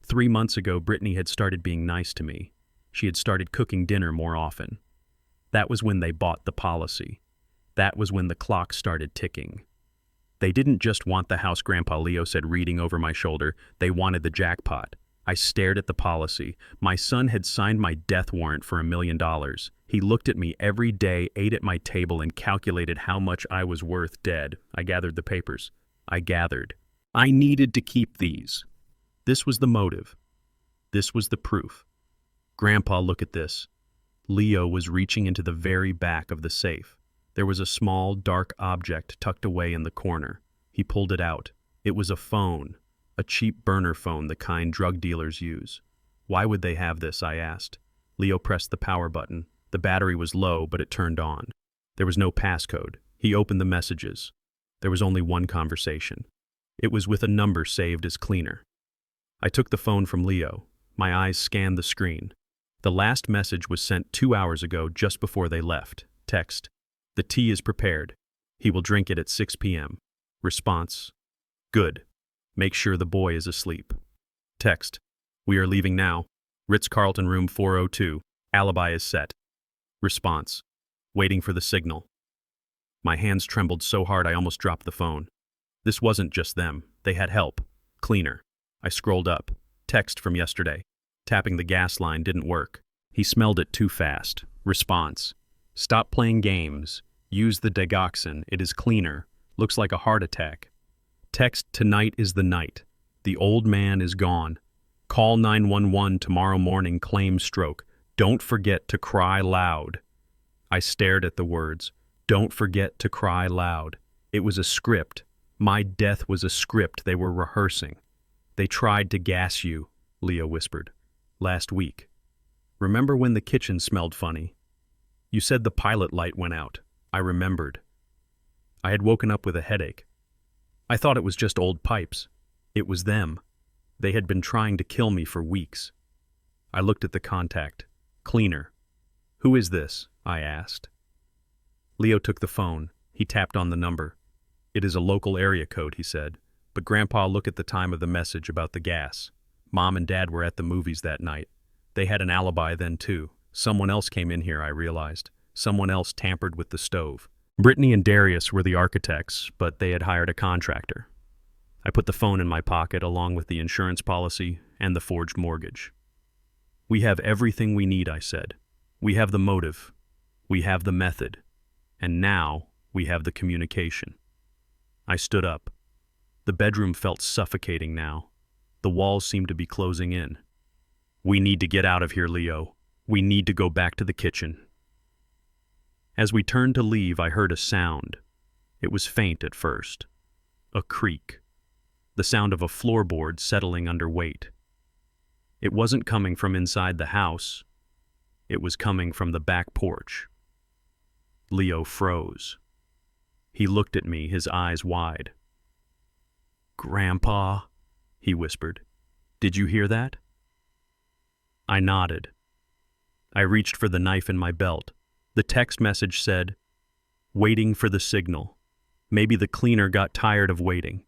3 months ago, Brittany had started being nice to me. She had started cooking dinner more often. That was when they bought the policy. That was when the clock started ticking. They didn't just want the house, Grandpa Leo said, reading over my shoulder. They wanted the jackpot. I stared at the policy. My son had signed my death warrant for $1 million. He looked at me every day, ate at my table, and calculated how much I was worth dead. I gathered the papers. I needed to keep these. This was the motive. This was the proof. Grandpa, look at this. Leo was reaching into the very back of the safe. There was a small, dark object tucked away in the corner. He pulled it out. It was a phone. A cheap burner phone, the kind drug dealers use. "Why would they have this?" I asked. Leo pressed the power button. The battery was low, but it turned on. There was no passcode. He opened the messages. There was only one conversation. It was with a number saved as cleaner. I took the phone from Leo. My eyes scanned the screen. The last message was sent 2 hours ago, just before they left. Text: "The tea is prepared. He will drink it at 6 p.m. Response: "Good. Make sure the boy is asleep." Text: "We are leaving now. Ritz-Carlton room 402. Alibi is set." Response: "Waiting for the signal." My hands trembled so hard I almost dropped the phone. This wasn't just them. They had help. Cleaner. I scrolled up. Text from yesterday. Tapping the gas line didn't work. He smelled it too fast. Response: stop playing games. Use the digoxin. It is cleaner. Looks like a heart attack. Text: tonight is the night. The old man is gone. Call 911 tomorrow morning. Claim stroke. Don't forget to cry loud. I stared at the words. Don't forget to cry loud. It was a script. My death was a script they were rehearsing. They tried to gas you, Leo whispered. Last week. Remember when the kitchen smelled funny? You said the pilot light went out. I remembered. I had woken up with a headache. I thought it was just old pipes. It was them. They had been trying to kill me for weeks. I looked at the contact. Cleaner. Who is this? I asked. Leo took the phone. He tapped on the number. It is a local area code, he said. But Grandpa, look at the time of the message about the gas. Mom and Dad were at the movies that night. They had an alibi then too. Someone else came in here, I realized. Someone else tampered with the stove. Brittany and Darius were the architects, but they had hired a contractor. I put the phone in my pocket along with the insurance policy and the forged mortgage. We have everything we need, I said. We have the motive. We have the method. And now we have the communication. I stood up. The bedroom felt suffocating now. The walls seemed to be closing in. We need to get out of here, Leo. We need to go back to the kitchen. As we turned to leave, I heard a sound. It was faint at first. A creak. The sound of a floorboard settling under weight. It wasn't coming from inside the house. It was coming from the back porch. Leo froze. He looked at me, his eyes wide. Grandpa, he whispered. Did you hear that? I nodded. I reached for the knife in my belt. The text message said, waiting for the signal. Maybe the cleaner got tired of waiting.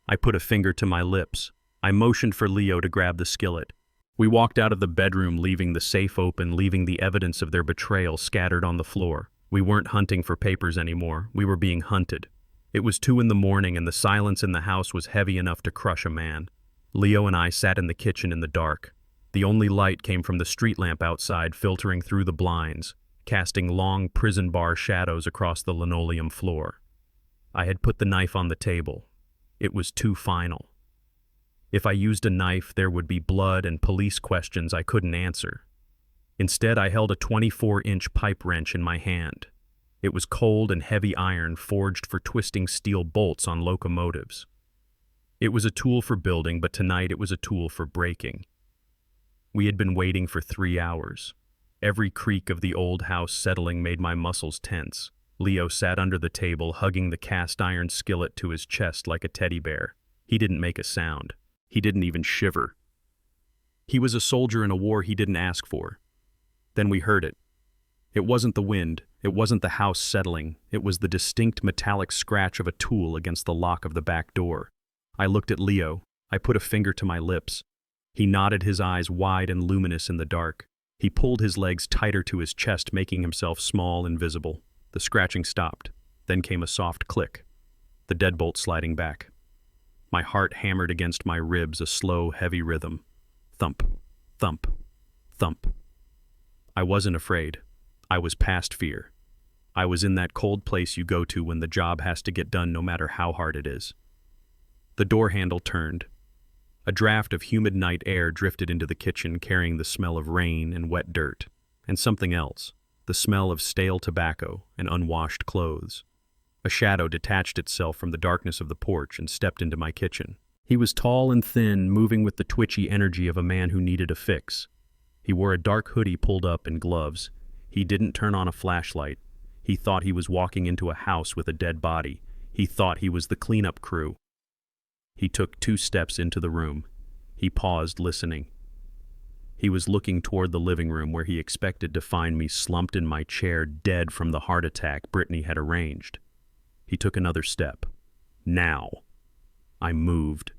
I put a finger to my lips. I motioned for Leo to grab the skillet. We walked out of the bedroom, leaving the safe open, leaving the evidence of their betrayal scattered on the floor. We weren't hunting for papers anymore. We were being hunted. It was 2 a.m, and the silence in the house was heavy enough to crush a man. Leo and I sat in the kitchen in the dark. The only light came from the street lamp outside, filtering through the blinds, casting long prison bar shadows across the linoleum floor. I had put the knife on the table. It was too final. If I used a knife, there would be blood and police questions I couldn't answer. Instead, I held a 24-inch pipe wrench in my hand. It was cold and heavy iron forged for twisting steel bolts on locomotives. It was a tool for building, but tonight it was a tool for breaking. We had been waiting for 3 hours. Every creak of the old house settling made my muscles tense. Leo sat under the table, hugging the cast iron skillet to his chest like a teddy bear. He didn't make a sound. He didn't even shiver. He was a soldier in a war he didn't ask for. Then we heard it. It wasn't the wind. It wasn't the house settling. It was the distinct metallic scratch of a tool against the lock of the back door. I looked at Leo. I put a finger to my lips. He nodded, his eyes wide and luminous in the dark. He pulled his legs tighter to his chest, making himself small and visible. The scratching stopped. Then came a soft click. The deadbolt sliding back. My heart hammered against my ribs, a slow, heavy rhythm. Thump, thump, thump. I wasn't afraid. I was past fear. I was in that cold place you go to when the job has to get done no matter how hard it is. The door handle turned. A draft of humid night air drifted into the kitchen, carrying the smell of rain and wet dirt, and something else, the smell of stale tobacco and unwashed clothes. A shadow detached itself from the darkness of the porch and stepped into my kitchen. He was tall and thin, moving with the twitchy energy of a man who needed a fix. He wore a dark hoodie pulled up and gloves. He didn't turn on a flashlight. He thought he was walking into a house with a dead body. He thought he was the cleanup crew. He took 2 steps into the room. He paused, listening. He was looking toward the living room where he expected to find me slumped in my chair, dead from the heart attack Brittany had arranged. He took another step. Now. I moved.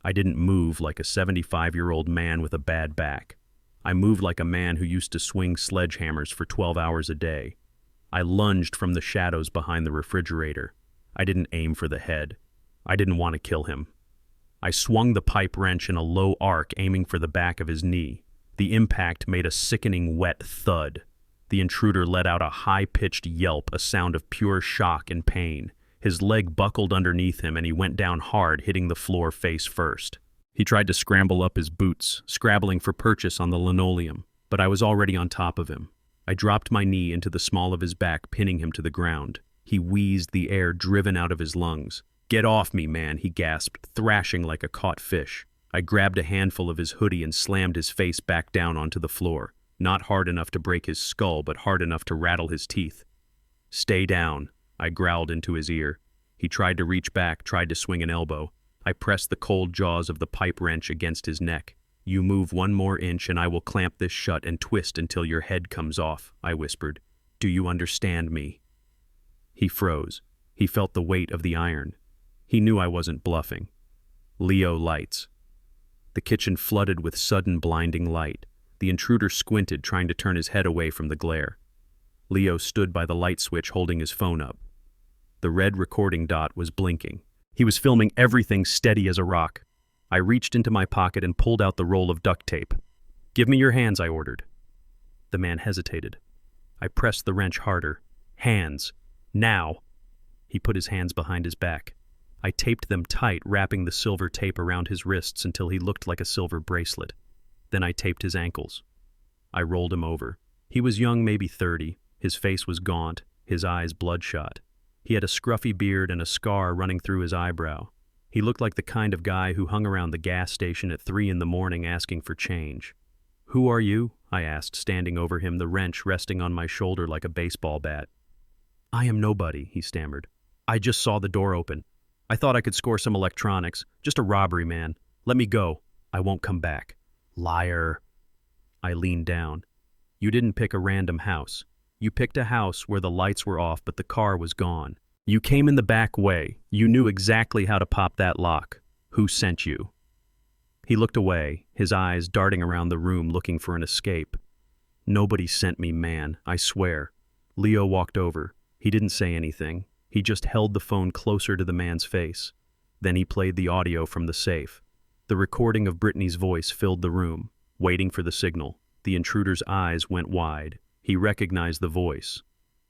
I didn't move like a 75-year-old man with a bad back. I moved like a man who used to swing sledgehammers for 12 hours a day. I lunged from the shadows behind the refrigerator. I didn't aim for the head. I didn't want to kill him. I swung the pipe wrench in a low arc, aiming for the back of his knee. The impact made a sickening wet thud. The intruder let out a high-pitched yelp, a sound of pure shock and pain. His leg buckled underneath him and he went down hard, hitting the floor face first. He tried to scramble up his boots, scrabbling for purchase on the linoleum, but I was already on top of him. I dropped my knee into the small of his back, pinning him to the ground. He wheezed, the air driven out of his lungs. "Get off me, man," he gasped, thrashing like a caught fish. I grabbed a handful of his hoodie and slammed his face back down onto the floor. Not hard enough to break his skull, but hard enough to rattle his teeth. "Stay down," I growled into his ear. He tried to reach back, tried to swing an elbow. I pressed the cold jaws of the pipe wrench against his neck. "You move one more inch and I will clamp this shut and twist until your head comes off," I whispered. "Do you understand me?" He froze. He felt the weight of the iron. He knew I wasn't bluffing. Leo lights. The kitchen flooded with sudden blinding light. The intruder squinted, trying to turn his head away from the glare. Leo stood by the light switch holding his phone up. The red recording dot was blinking. He was filming everything steady as a rock. I reached into my pocket and pulled out the roll of duct tape. "Give me your hands," I ordered. The man hesitated. I pressed the wrench harder. "Hands. Now." He put his hands behind his back. I taped them tight, wrapping the silver tape around his wrists until he looked like a silver bracelet. Then I taped his ankles. I rolled him over. He was young, maybe 30. His face was gaunt, his eyes bloodshot. He had a scruffy beard and a scar running through his eyebrow. He looked like the kind of guy who hung around the gas station at 3 a.m. asking for change. "Who are you?" I asked, standing over him, the wrench resting on my shoulder like a baseball bat. "I am nobody," he stammered. "I just saw the door open. I thought I could score some electronics. Just a robbery, man. Let me go. I won't come back." "Liar." I leaned down. "You didn't pick a random house. You picked a house where the lights were off but the car was gone. You came in the back way. You knew exactly how to pop that lock. Who sent you?" He looked away, his eyes darting around the room looking for an escape. "Nobody sent me, man, I swear." Leo walked over. He didn't say anything. He just held the phone closer to the man's face. Then he played the audio from the safe. The recording of Brittany's voice filled the room, waiting for the signal. The intruder's eyes went wide. He recognized the voice.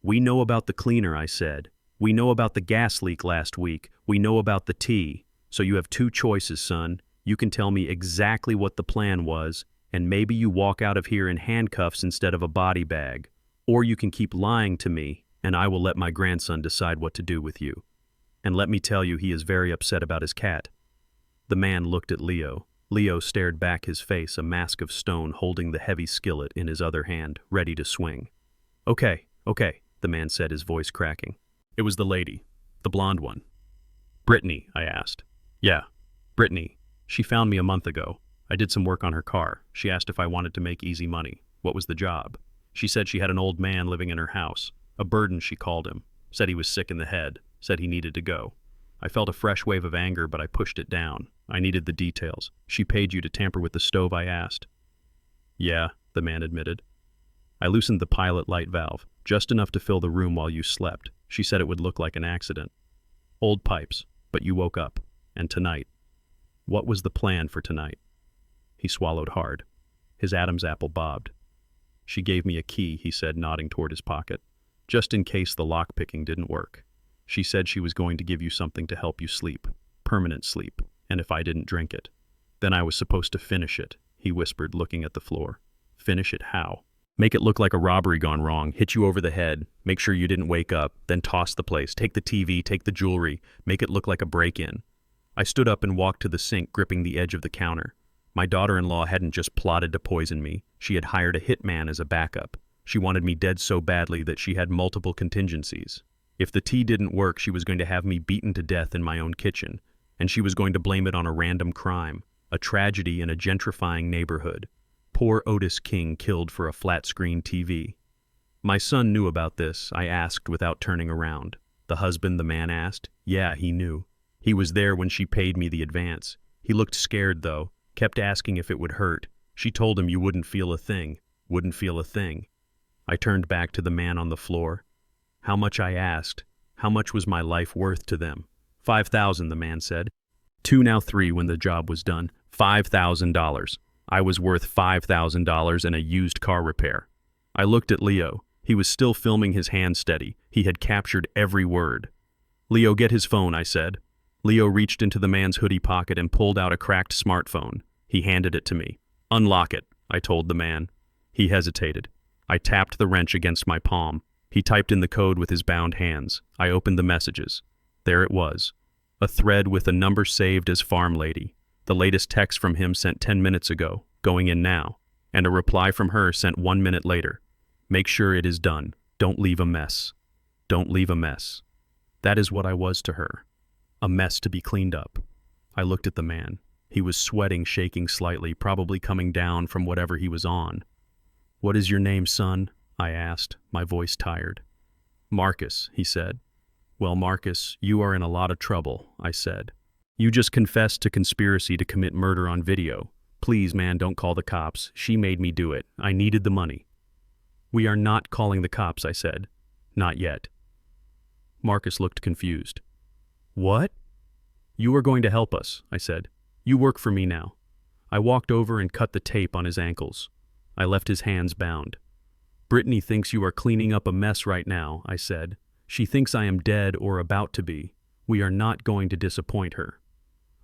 "We know about the cleaner," I said. "We know about the gas leak last week. We know about the tea. So you have 2 choices, son. You can tell me exactly what the plan was, and maybe you walk out of here in handcuffs instead of a body bag. Or you can keep lying to me, and I will let my grandson decide what to do with you. And let me tell you, he is very upset about his cat." The man looked at Leo. Leo stared back, his face a mask of stone, holding the heavy skillet in his other hand, ready to swing. Okay, the man said, his voice cracking. "It was the lady, the blonde one." "Brittany?" I asked. "Yeah, Brittany. She found me a month ago. I did some work on her car. She asked if I wanted to make easy money. What was the job? She said she had an old man living in her house. A burden, she called him. Said he was sick in the head. Said he needed to go. I felt a fresh wave of anger, but I pushed it down. I needed the details. She paid you to tamper with the stove, I asked. "Yeah," the man admitted. "I loosened the pilot light valve, just enough to fill the room while you slept. She said it would look like an accident. Old pipes, but you woke up. And tonight." "What was the plan for tonight?" He swallowed hard. His Adam's apple bobbed. "She gave me a key," he said, nodding toward his pocket. "Just in case the lock-picking didn't work. She said she was going to give you something to help you sleep. Permanent sleep. And if I didn't drink it. Then I was supposed to finish it," he whispered, looking at the floor. "Finish it how?" "Make it look like a robbery gone wrong, hit you over the head, make sure you didn't wake up, then toss the place, take the TV, take the jewelry, make it look like a break-in." I stood up and walked to the sink, gripping the edge of the counter. My daughter-in-law hadn't just plotted to poison me. She had hired a hitman as a backup. She wanted me dead so badly that she had multiple contingencies. If the tea didn't work, she was going to have me beaten to death in my own kitchen, and she was going to blame it on a random crime, a tragedy in a gentrifying neighborhood. Poor Otis King killed for a flat-screen TV. "My son knew about this," I asked without turning around. "The husband?" the man asked. "Yeah, he knew. He was there when she paid me the advance. He looked scared, though, kept asking if it would hurt. She told him you wouldn't feel a thing. Wouldn't feel a thing." I turned back to the man on the floor. "How much?" I asked. "How much was my life worth to them?" 5,000, the man said. 2, now 3 when the job was done. $5,000. I was worth $5,000 and a used car repair. I looked at Leo. He was still filming his hand steady. He had captured every word. Leo, get his phone, I said. Leo reached into the man's hoodie pocket and pulled out a cracked smartphone. He handed it to me. Unlock it, I told the man. He hesitated. I tapped the wrench against my palm. He typed in the code with his bound hands. I opened the messages. There it was. A thread with a number saved as Farm Lady. The latest text from him sent 10 minutes ago, going in now. And a reply from her sent 1 minute later. Make sure it is done. Don't leave a mess. Don't leave a mess. That is what I was to her. A mess to be cleaned up. I looked at the man. He was sweating, shaking slightly, probably coming down from whatever he was on. What is your name, son? I asked, my voice tired. Marcus, he said. Well, Marcus, you are in a lot of trouble, I said. You just confessed to conspiracy to commit murder on video. Please, man, don't call the cops. She made me do it. I needed the money. We are not calling the cops, I said. Not yet. Marcus looked confused. What? You are going to help us, I said. You work for me now. I walked over and cut the tape on his ankles. I left his hands bound. Brittany thinks you are cleaning up a mess right now, I said. She thinks I am dead or about to be. We are not going to disappoint her.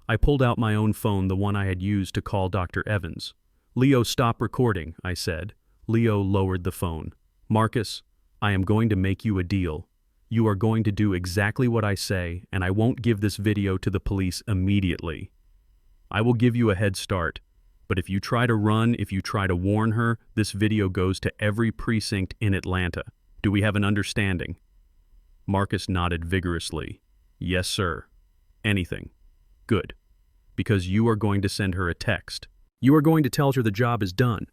I pulled out my own phone, the one I had used to call Dr. Evans. Leo, stop recording, I said. Leo lowered the phone. Marcus, I am going to make you a deal. You are going to do exactly what I say, and I won't give this video to the police immediately. I will give you a head start, but if you try to run, if you try to warn her, this video goes to every precinct in Atlanta. Do we have an understanding? Marcus nodded vigorously. Yes, sir. Anything. Good. Because you are going to send her a text. You are going to tell her the job is done.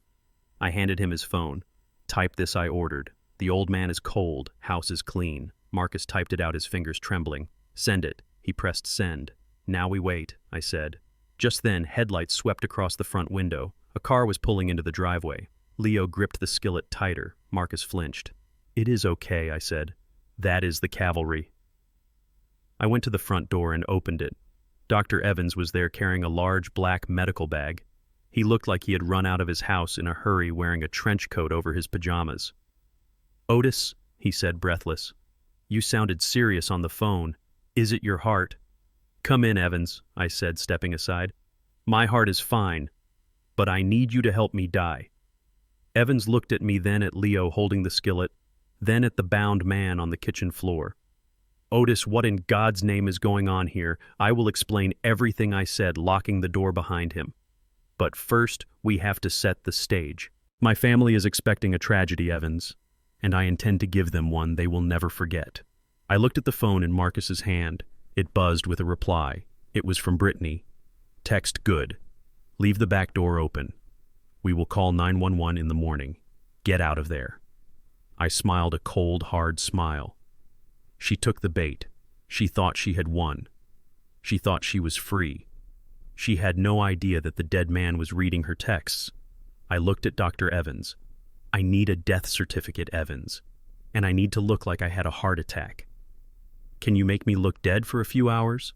I handed him his phone. Type this, I ordered. The old man is cold, house is clean. Marcus typed it out, his fingers trembling. Send it. He pressed send. Now we wait, I said. Just then, headlights swept across the front window. A car was pulling into the driveway. Leo gripped the skillet tighter. Marcus flinched. It is okay, I said. That is the cavalry. I went to the front door and opened it. Dr. Evans was there carrying a large black medical bag. He looked like he had run out of his house in a hurry, wearing a trench coat over his pajamas. Otis, he said, breathless. You sounded serious on the phone. Is it your heart? Come in, Evans, I said, stepping aside. My heart is fine, but I need you to help me die. Evans looked at me, then at Leo holding the skillet, then at the bound man on the kitchen floor. Otis, what in God's name is going on here? I will explain everything, I said, locking the door behind him. But first, we have to set the stage. My family is expecting a tragedy, Evans, and I intend to give them one they will never forget. I looked at the phone in Marcus's hand. It buzzed with a reply. It was from Brittany. Text good. Leave the back door open. We will call 911 in the morning. Get out of there. I smiled a cold, hard smile. She took the bait. She thought she had won. She thought she was free. She had no idea that the dead man was reading her texts. I looked at Dr. Evans. I need a death certificate, Evans, and I need to look like I had a heart attack. Can you make me look dead for a few hours?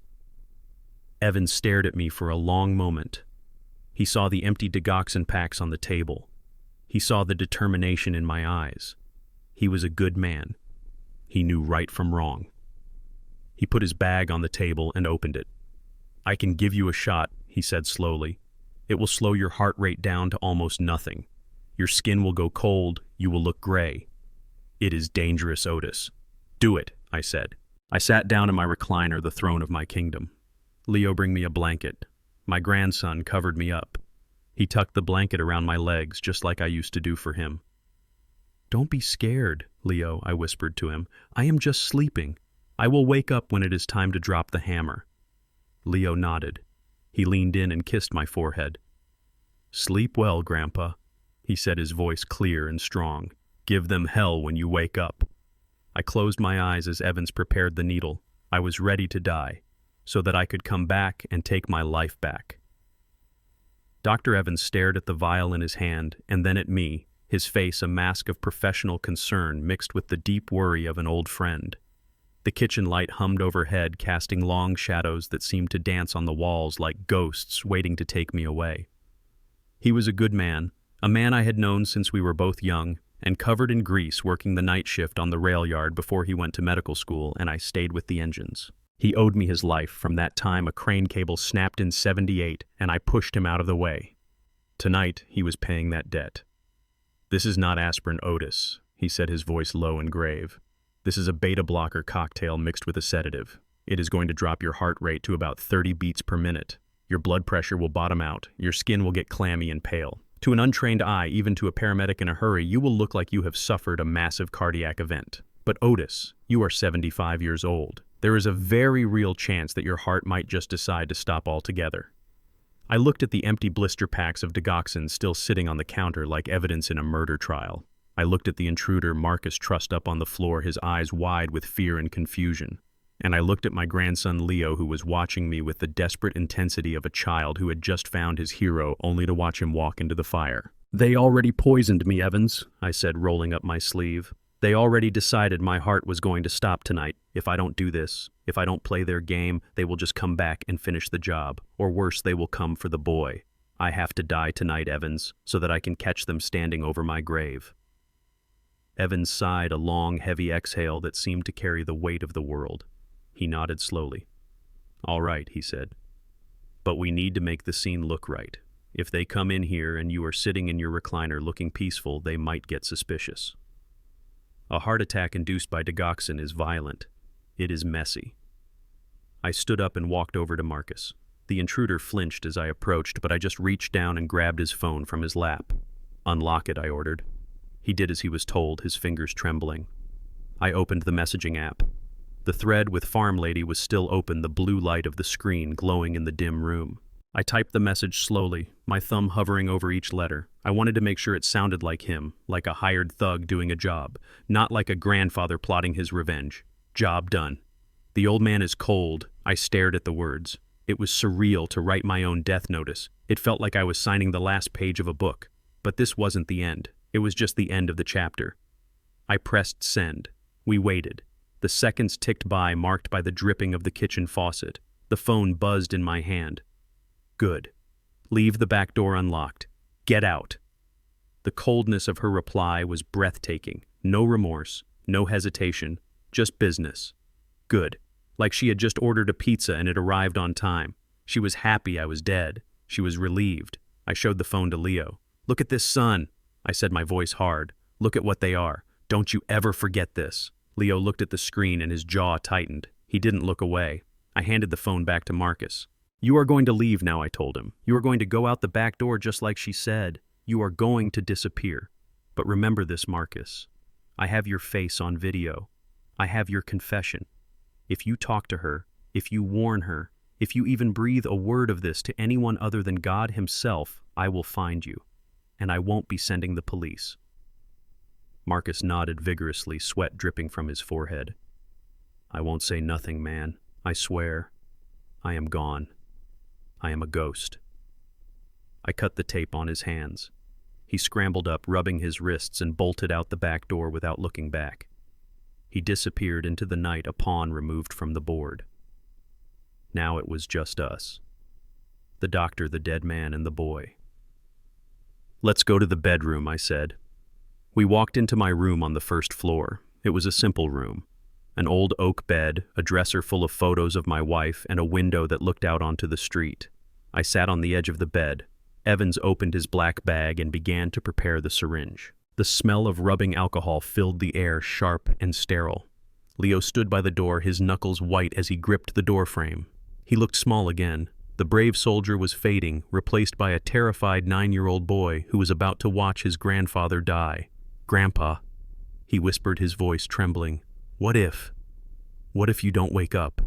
Evans stared at me for a long moment. He saw the empty digoxin packs on the table. He saw the determination in my eyes. He was a good man. He knew right from wrong. He put his bag on the table and opened it. I can give you a shot, he said slowly. It will slow your heart rate down to almost nothing. Your skin will go cold, you will look gray. It is dangerous, Otis. Do it, I said. I sat down in my recliner, the throne of my kingdom. Leo, bring me a blanket. My grandson covered me up. He tucked the blanket around my legs, just like I used to do for him. Don't be scared, Leo, I whispered to him. I am just sleeping. I will wake up when it is time to drop the hammer. Leo nodded. He leaned in and kissed my forehead. Sleep well, Grandpa, he said, his voice clear and strong. Give them hell when you wake up. I closed my eyes as Evans prepared the needle. I was ready to die, so that I could come back and take my life back. Dr. Evans stared at the vial in his hand and then at me, his face a mask of professional concern mixed with the deep worry of an old friend. The kitchen light hummed overhead, casting long shadows that seemed to dance on the walls like ghosts waiting to take me away. He was a good man, a man I had known since we were both young, and covered in grease working the night shift on the rail yard before he went to medical school and I stayed with the engines. He owed me his life from that time a crane cable snapped in '78 and I pushed him out of the way. Tonight, he was paying that debt. "This is not aspirin, Otis," he said, his voice low and grave. "This is a beta blocker cocktail mixed with a sedative. It is going to drop your heart rate to about 30 beats per minute. Your blood pressure will bottom out, your skin will get clammy and pale. To an untrained eye, even to a paramedic in a hurry, you will look like you have suffered a massive cardiac event. But Otis, you are 75 years old. There is a very real chance that your heart might just decide to stop altogether." I looked at the empty blister packs of digoxin still sitting on the counter like evidence in a murder trial. I looked at the intruder, Marcus, trussed up on the floor, his eyes wide with fear and confusion. And I looked at my grandson Leo, who was watching me with the desperate intensity of a child who had just found his hero only to watch him walk into the fire. "They already poisoned me, Evans," I said, rolling up my sleeve. "They already decided my heart was going to stop tonight. If I don't do this, if I don't play their game, they will just come back and finish the job. Or worse, they will come for the boy. I have to die tonight, Evans, so that I can catch them standing over my grave." Evans sighed a long, heavy exhale that seemed to carry the weight of the world. He nodded slowly. "All right," he said. "But we need to make the scene look right. If they come in here and you are sitting in your recliner looking peaceful, they might get suspicious. A heart attack induced by digoxin is violent. It is messy." I stood up and walked over to Marcus. The intruder flinched as I approached, but I just reached down and grabbed his phone from his lap. "Unlock it," I ordered. He did as he was told, his fingers trembling. I opened the messaging app. The thread with Farm Lady was still open, the blue light of the screen glowing in the dim room. I typed the message slowly, my thumb hovering over each letter. I wanted to make sure it sounded like him, like a hired thug doing a job, not like a grandfather plotting his revenge. Job done. "The old man is cold." I stared at the words. It was surreal to write my own death notice. It felt like I was signing the last page of a book. But this wasn't the end. It was just the end of the chapter. I pressed send. We waited. The seconds ticked by, marked by the dripping of the kitchen faucet. The phone buzzed in my hand. "Good. Leave the back door unlocked. Get out." The coldness of her reply was breathtaking. No remorse, no hesitation, just business. Good. Like she had just ordered a pizza and it arrived on time. She was happy I was dead. She was relieved. I showed the phone to Leo. "Look at this, son," I said, my voice hard. "Look at what they are. Don't you ever forget this." Leo looked at the screen and his jaw tightened. He didn't look away. I handed the phone back to Marcus. "You are going to leave now," I told him. "You are going to go out the back door just like she said. You are going to disappear. But remember this, Marcus. I have your face on video. I have your confession. If you talk to her, if you warn her, if you even breathe a word of this to anyone other than God himself, I will find you. And I won't be sending the police." Marcus nodded vigorously, sweat dripping from his forehead. "I won't say nothing, man. I swear. I am gone. I am a ghost." I cut the tape on his hands. He scrambled up, rubbing his wrists, and bolted out the back door without looking back. He disappeared into the night, a pawn removed from the board. Now it was just us. The doctor, the dead man, and the boy. "Let's go to the bedroom," I said. We walked into my room on the first floor. It was a simple room. An old oak bed, a dresser full of photos of my wife, and a window that looked out onto the street. I sat on the edge of the bed. Evans opened his black bag and began to prepare the syringe. The smell of rubbing alcohol filled the air, sharp and sterile. Leo stood by the door, his knuckles white as he gripped the doorframe. He looked small again. The brave soldier was fading, replaced by a terrified 9-year-old boy who was about to watch his grandfather die. "Grandpa," he whispered, his voice trembling. What if you don't wake up?"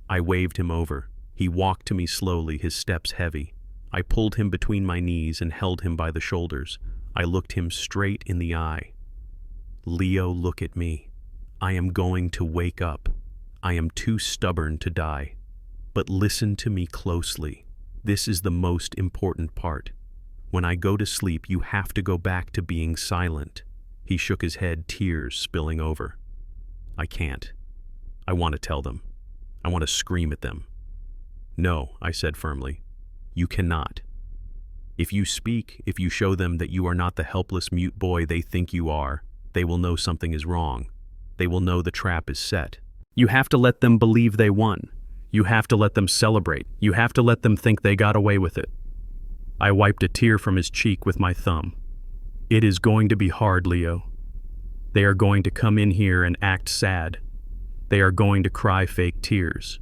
I waved him over. He walked to me slowly, his steps heavy. I pulled him between my knees and held him by the shoulders. I looked him straight in the eye. "Leo, look at me. I am going to wake up. I am too stubborn to die. But listen to me closely. This is the most important part. When I go to sleep, you have to go back to being silent." He shook his head, tears spilling over. "I can't. I want to tell them. I want to scream at them. No, I said firmly. You cannot. If you speak, if you show them that you are not the helpless mute boy they think you are, they will know something is wrong. They will know the trap is set. You have to let them believe they won. You have to let them celebrate. You have to let them think they got away with it. I wiped a tear from his cheek with my thumb. It is going to be hard, Leo. They are going to come in here and act sad. They are going to cry fake tears.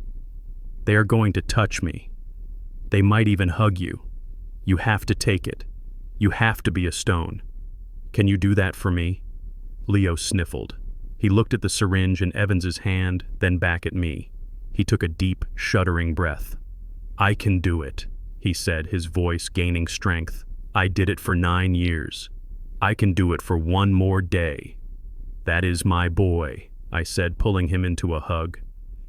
They are going to touch me. They might even hug you. You have to take it. You have to be a stone. Can you do that for me? Leo sniffled. He looked at the syringe in Evans's hand, then back at me. He took a deep, shuddering breath. I can do it, he said, his voice gaining strength. I did it for 9 years. I can do it for 1 more day. That is my boy, I said, pulling him into a hug.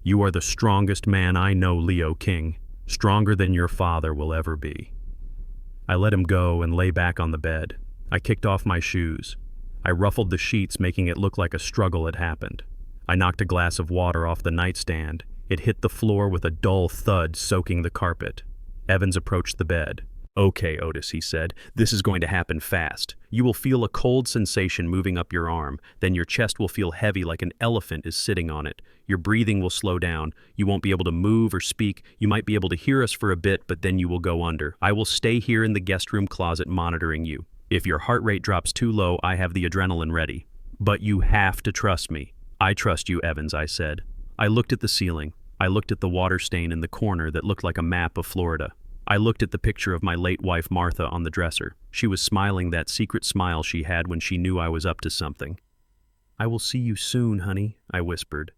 You are the strongest man I know, Leo King, stronger than your father will ever be. I let him go and lay back on the bed. I kicked off my shoes. I ruffled the sheets, making it look like a struggle had happened. I knocked a glass of water off the nightstand. It hit the floor with a dull thud, soaking the carpet. Evans approached the bed. Okay, Otis, he said, this is going to happen fast. You will feel a cold sensation moving up your arm. Then your chest will feel heavy like an elephant is sitting on it. Your breathing will slow down. You won't be able to move or speak. You might be able to hear us for a bit, but then you will go under. I will stay here in the guest room closet monitoring you. If your heart rate drops too low, I have the adrenaline ready. But you have to trust me. I trust you, Evans, I said. I looked at the ceiling. I looked at the water stain in the corner that looked like a map of Florida. I looked at the picture of my late wife Martha on the dresser. She was smiling that secret smile she had when she knew I was up to something. I will see you soon, honey, I whispered.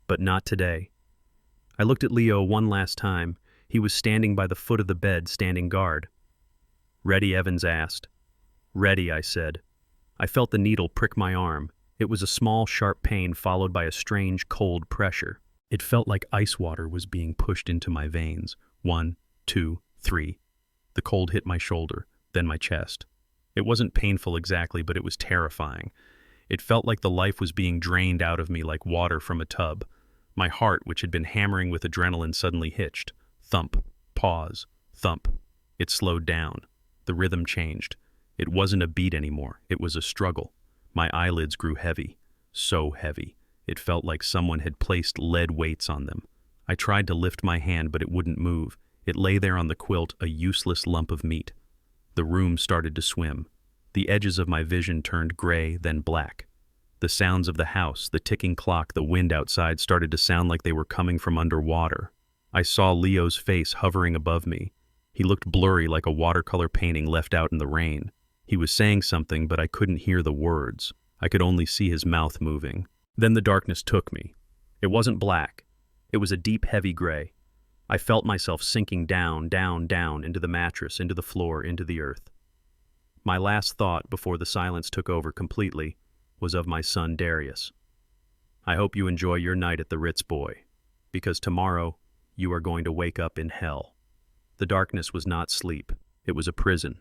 But not today. I looked at Leo one last time. He was standing by the foot of the bed, standing guard. Ready, Evans asked. Ready, I said. I felt the needle prick my arm. It was a small, sharp pain followed by a strange, cold pressure. It felt like ice water was being pushed into my veins. 1, 2, 3. The cold hit my shoulder, then my chest. It wasn't painful exactly, but it was terrifying. It felt like the life was being drained out of me like water from a tub. My heart, which had been hammering with adrenaline, suddenly hitched. Thump, pause, thump. It slowed down. The rhythm changed. It wasn't a beat anymore. It was a struggle. My eyelids grew heavy. So heavy. It felt like someone had placed lead weights on them. I tried to lift my hand, but it wouldn't move. It lay there on the quilt, a useless lump of meat. The room started to swim. The edges of my vision turned gray, then black. The sounds of the house, the ticking clock, the wind outside started to sound like they were coming from underwater. I saw Leo's face hovering above me. He looked blurry like a watercolor painting left out in the rain. He was saying something, but I couldn't hear the words. I could only see his mouth moving. Then the darkness took me. It wasn't black. It was a deep, heavy gray. I felt myself sinking down, down, down, into the mattress, into the floor, into the earth. My last thought, before the silence took over completely, was of my son Darius. I hope you enjoy your night at the Ritz, boy, because tomorrow you are going to wake up in hell. The darkness was not sleep. It was a prison.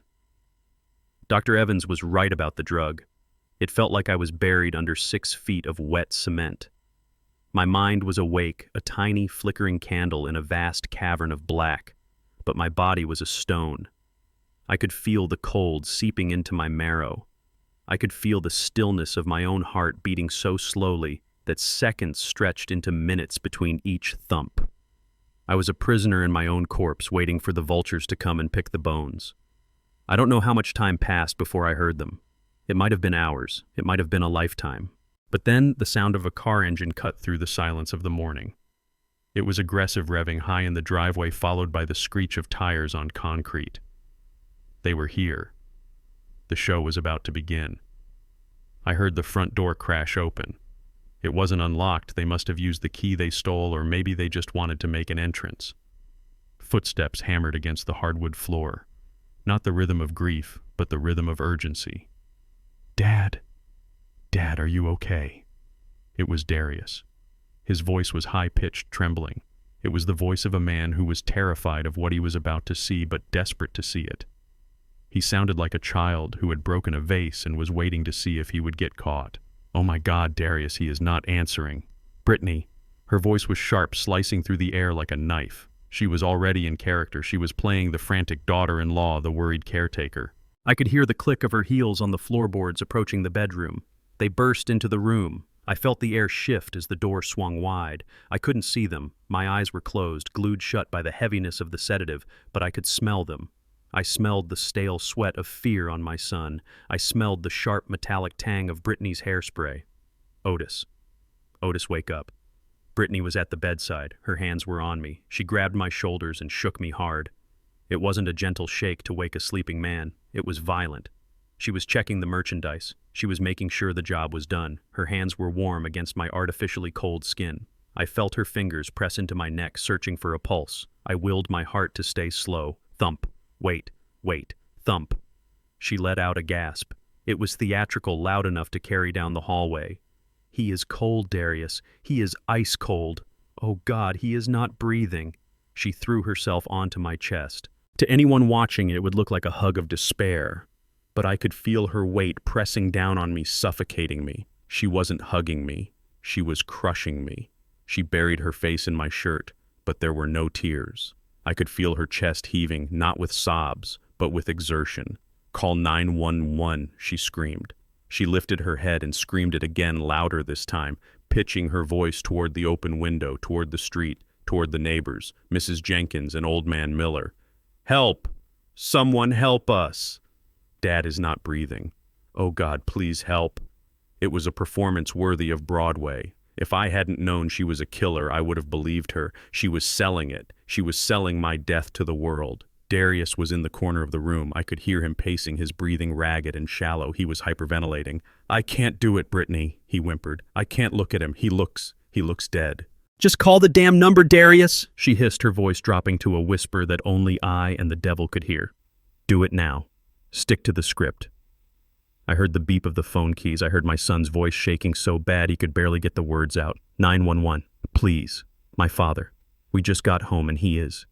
Dr. Evans was right about the drug. It felt like I was buried under 6 feet of wet cement. My mind was awake, a tiny, flickering candle in a vast cavern of black, but my body was a stone. I could feel the cold seeping into my marrow. I could feel the stillness of my own heart beating so slowly that seconds stretched into minutes between each thump. I was a prisoner in my own corpse, waiting for the vultures to come and pick the bones. I don't know how much time passed before I heard them. It might have been hours. It might have been a lifetime. But then the sound of a car engine cut through the silence of the morning. It was aggressive revving high in the driveway, followed by the screech of tires on concrete. They were here. The show was about to begin. I heard the front door crash open. It wasn't unlocked. They must have used the key they stole, or maybe they just wanted to make an entrance. Footsteps hammered against the hardwood floor. Not the rhythm of grief, but the rhythm of urgency. Dad! Dad, are you okay? It was Darius. His voice was high-pitched, trembling. It was the voice of a man who was terrified of what he was about to see, but desperate to see it. He sounded like a child who had broken a vase and was waiting to see if he would get caught. Oh my God, Darius, he is not answering. Brittany, Her voice was sharp, slicing through the air like a knife. She was already in character. She was playing the frantic daughter-in-law, the worried caretaker. I could hear the click of her heels on the floorboards approaching the bedroom. They burst into the room. I felt the air shift as the door swung wide. I couldn't see them. My eyes were closed, glued shut by the heaviness of the sedative, but I could smell them. I smelled the stale sweat of fear on my son. I smelled the sharp metallic tang of Brittany's hairspray. Otis. Otis, wake up. Brittany was at the bedside. Her hands were on me. She grabbed my shoulders and shook me hard. It wasn't a gentle shake to wake a sleeping man. It was violent. She was checking the merchandise. She was making sure the job was done. Her hands were warm against my artificially cold skin. I felt her fingers press into my neck, searching for a pulse. I willed my heart to stay slow. Thump. Wait. Thump. She let out a gasp. It was theatrical, loud enough to carry down the hallway. He is cold, Darius. He is ice cold. Oh God, he is not breathing. She threw herself onto my chest. To anyone watching, it would look like a hug of despair. But I could feel her weight pressing down on me, suffocating me. She wasn't hugging me. She was crushing me. She buried her face in my shirt, but there were no tears. I could feel her chest heaving, not with sobs, but with exertion. Call 911, she screamed. She lifted her head and screamed it again, louder this time, pitching her voice toward the open window, toward the street, toward the neighbors, Mrs. Jenkins and Old Man Miller. Help! Someone help us! Dad is not breathing. Oh God, please help. It was a performance worthy of Broadway. If I hadn't known she was a killer, I would have believed her. She was selling it. She was selling my death to the world. Darius was in the corner of the room. I could hear him pacing, his breathing ragged and shallow. He was hyperventilating. I can't do it, Brittany, he whimpered. I can't look at him. He looks dead. Just call the damn number, Darius, she hissed, her voice dropping to a whisper that only I and the devil could hear. Do it now. Stick to the script. I heard the beep of the phone keys. I heard my son's voice shaking so bad he could barely get the words out. 911. Please. My father. We just got home and he is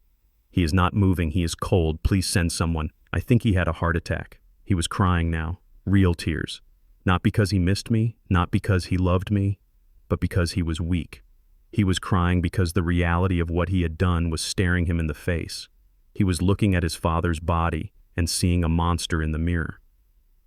not moving. He is cold. Please send someone. I think he had a heart attack. He was crying now. Real tears. Not because he missed me, not because he loved me, but because he was weak. He was crying because the reality of what he had done was staring him in the face. He was looking at his father's body and seeing a monster in the mirror.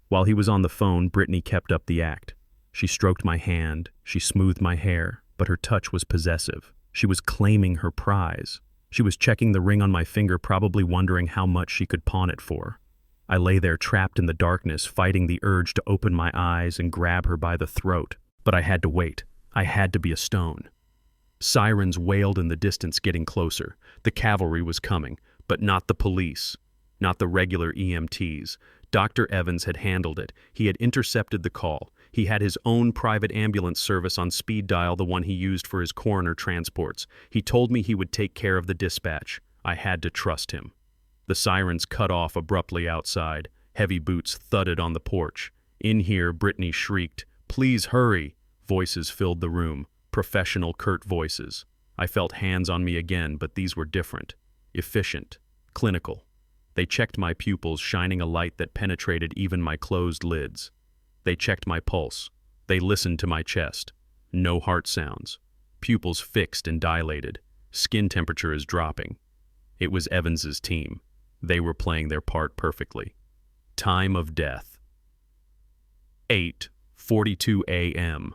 While he was on the phone, Brittany kept up the act. She stroked my hand, she smoothed my hair, but her touch was possessive. She was claiming her prize. She was checking the ring on my finger, probably wondering how much she could pawn it for. I lay there trapped in the darkness, fighting the urge to open my eyes and grab her by the throat. But I had to wait. I had to be a stone. Sirens wailed in the distance, getting closer. The cavalry was coming, but not the police. Not the regular EMTs. Dr. Evans had handled it. He had intercepted the call. He had his own private ambulance service on speed dial, the one he used for his coroner transports. He told me he would take care of the dispatch. I had to trust him. The sirens cut off abruptly outside. Heavy boots thudded on the porch. In here, Brittany shrieked, "Please hurry!" Voices filled the room. Professional, curt voices. I felt hands on me again, but these were different. Efficient. Clinical. They checked my pupils, shining a light that penetrated even my closed lids. They checked my pulse. They listened to my chest. No heart sounds. Pupils fixed and dilated. Skin temperature is dropping. It was Evans's team. They were playing their part perfectly. Time of death. 8:42 a.m.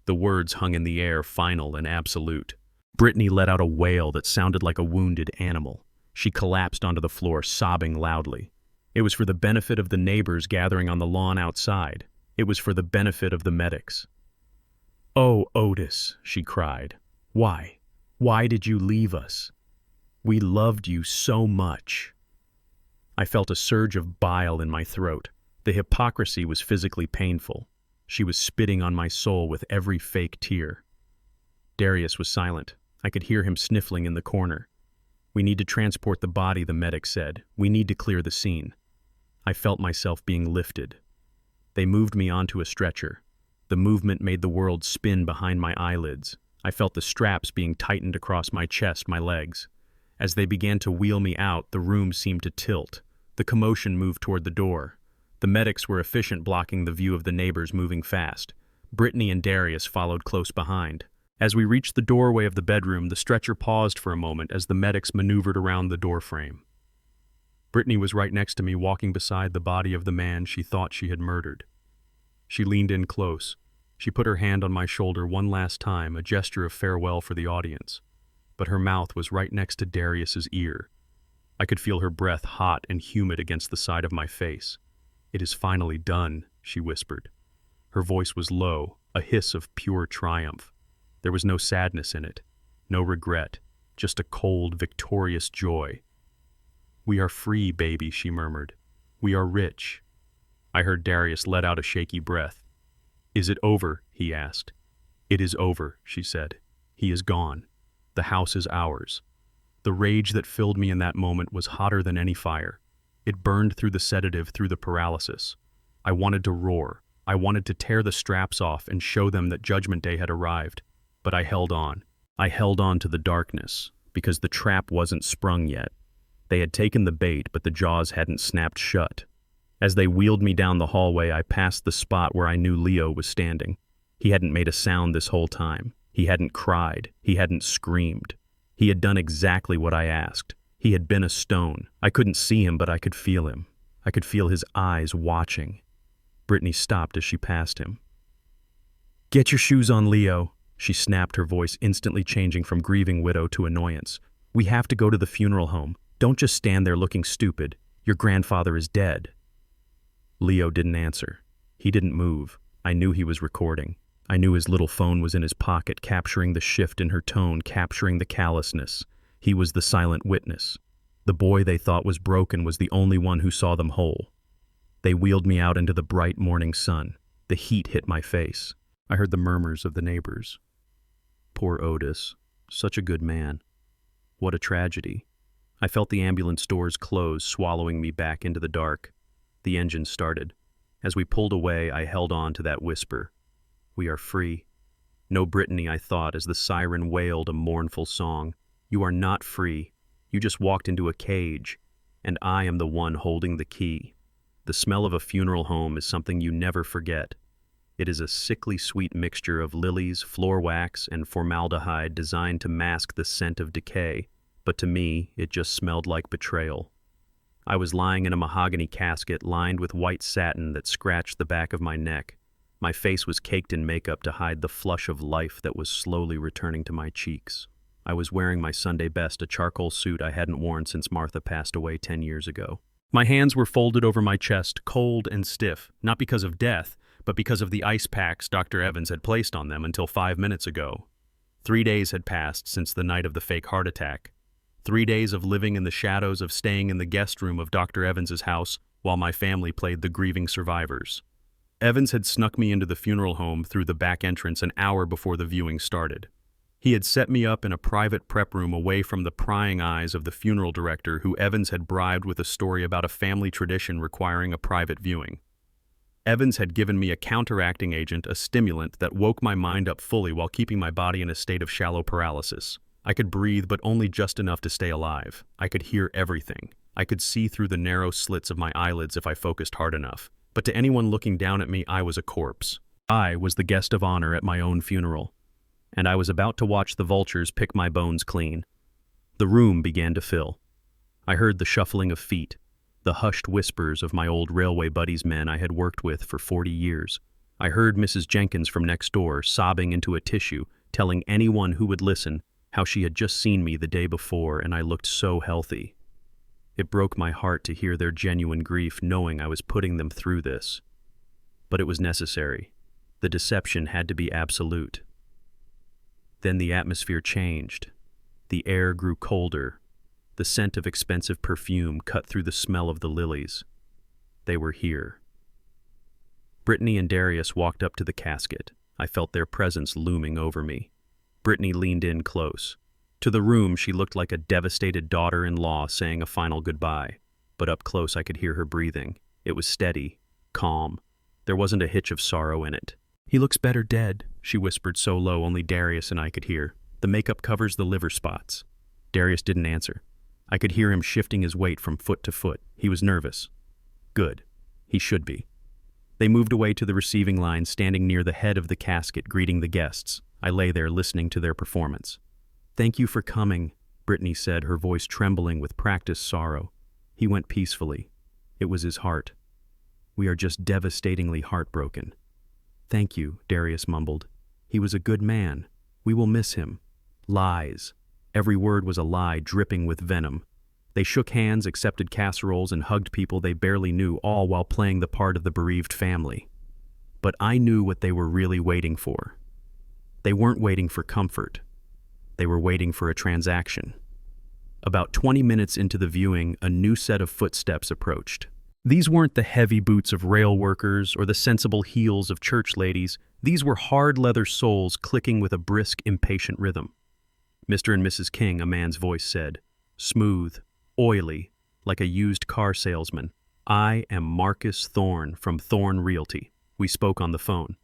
The words hung in the air, final and absolute. Brittany let out a wail that sounded like a wounded animal. She collapsed onto the floor, sobbing loudly. It was for the benefit of the neighbors gathering on the lawn outside. It was for the benefit of the medics. "Oh, Otis," she cried. "Why? Why did you leave us? We loved you so much." I felt a surge of bile in my throat. The hypocrisy was physically painful. She was spitting on my soul with every fake tear. Darius was silent. I could hear him sniffling in the corner. "We need to transport the body," the medic said. "We need to clear the scene." I felt myself being lifted. They moved me onto a stretcher. The movement made the world spin behind my eyelids. I felt the straps being tightened across my chest, my legs. As they began to wheel me out, the room seemed to tilt. The commotion moved toward the door. The medics were efficient, blocking the view of the neighbors moving fast. Brittany and Darius followed close behind. As we reached the doorway of the bedroom, the stretcher paused for a moment as the medics maneuvered around the doorframe. Brittany was right next to me, walking beside the body of the man she thought she had murdered. She leaned in close. She put her hand on my shoulder one last time, a gesture of farewell for the audience. But her mouth was right next to Darius's ear. I could feel her breath hot and humid against the side of my face. "It is finally done," she whispered. Her voice was low, a hiss of pure triumph. There was no sadness in it, no regret, just a cold, victorious joy. "We are free, baby," she murmured. "We are rich." I heard Darius let out a shaky breath. "Is it over?" he asked. "It is over," she said. "He is gone. The house is ours." The rage that filled me in that moment was hotter than any fire. It burned through the sedative, through the paralysis. I wanted to roar. I wanted to tear the straps off and show them that Judgment Day had arrived. But I held on. I held on to the darkness, because the trap wasn't sprung yet. They had taken the bait, but the jaws hadn't snapped shut. As they wheeled me down the hallway, I passed the spot where I knew Leo was standing. He hadn't made a sound this whole time. He hadn't cried. He hadn't screamed. He had done exactly what I asked. He had been a stone. I couldn't see him, but I could feel him. I could feel his eyes watching. Brittany stopped as she passed him. "Get your shoes on, Leo," she snapped, her voice instantly changing from grieving widow to annoyance. "We have to go to the funeral home. Don't just stand there looking stupid. Your grandfather is dead." Leo didn't answer. He didn't move. I knew he was recording. I knew his little phone was in his pocket, capturing the shift in her tone, capturing the callousness. He was the silent witness. The boy they thought was broken was the only one who saw them whole. They wheeled me out into the bright morning sun. The heat hit my face. I heard the murmurs of the neighbors. "Poor Otis. Such a good man. What a tragedy." I felt the ambulance doors close, swallowing me back into the dark. The engine started. As we pulled away, I held on to that whisper. "We are free." No Brittany, I thought, as the siren wailed a mournful song. "You are not free. You just walked into a cage, and I am the one holding the key." The smell of a funeral home is something you never forget. It is a sickly sweet mixture of lilies, floor wax, and formaldehyde designed to mask the scent of decay, but to me, it just smelled like betrayal. I was lying in a mahogany casket lined with white satin that scratched the back of my neck. My face was caked in makeup to hide the flush of life that was slowly returning to my cheeks. I was wearing my Sunday best, a charcoal suit I hadn't worn since Martha passed away 10 years ago. My hands were folded over my chest, cold and stiff, not because of death, but because of the ice packs Dr. Evans had placed on them until 5 minutes ago. 3 days had passed since the night of the fake heart attack. 3 days of living in the shadows, of staying in the guest room of Dr. Evans's house while my family played the grieving survivors. Evans had snuck me into the funeral home through the back entrance an hour before the viewing started. He had set me up in a private prep room away from the prying eyes of the funeral director, who Evans had bribed with a story about a family tradition requiring a private viewing. Evans had given me a counteracting agent, a stimulant that woke my mind up fully while keeping my body in a state of shallow paralysis. I could breathe, but only just enough to stay alive. I could hear everything. I could see through the narrow slits of my eyelids if I focused hard enough. But to anyone looking down at me, I was a corpse. I was the guest of honor at my own funeral, and I was about to watch the vultures pick my bones clean. The room began to fill. I heard the shuffling of feet, the hushed whispers of my old railway buddies, men I had worked with for 40 years. I heard Mrs. Jenkins from next door sobbing into a tissue, telling anyone who would listen how she had just seen me the day before and I looked so healthy. It broke my heart to hear their genuine grief, knowing I was putting them through this. But it was necessary. The deception had to be absolute. Then the atmosphere changed. The air grew colder. The scent of expensive perfume cut through the smell of the lilies. They were here. Brittany and Darius walked up to the casket. I felt their presence looming over me. Brittany leaned in close. To the room, she looked like a devastated daughter-in-law saying a final goodbye. But up close, I could hear her breathing. It was steady, calm. There wasn't a hitch of sorrow in it. "He looks better dead," she whispered so low only Darius and I could hear. "The makeup covers the liver spots." Darius didn't answer. I could hear him shifting his weight from foot to foot. He was nervous. Good. He should be. They moved away to the receiving line, standing near the head of the casket, greeting the guests. I lay there listening to their performance. "Thank you for coming," Brittany said, her voice trembling with practiced sorrow. He went peacefully. It was his heart. "We are just devastatingly heartbroken." "Thank you," Darius mumbled. "He was a good man. We will miss him." Lies. Every word was a lie, dripping with venom. They shook hands, accepted casseroles, and hugged people they barely knew, all while playing the part of the bereaved family. But I knew what they were really waiting for. They weren't waiting for comfort. They were waiting for a transaction. About 20 minutes into the viewing, a new set of footsteps approached. These weren't the heavy boots of rail workers or the sensible heels of church ladies. These were hard leather soles clicking with a brisk, impatient rhythm. "Mr. and Mrs. King," a man's voice said, smooth, oily, like a used car salesman. "I am Marcus Thorne from Thorne Realty." We spoke on the phone.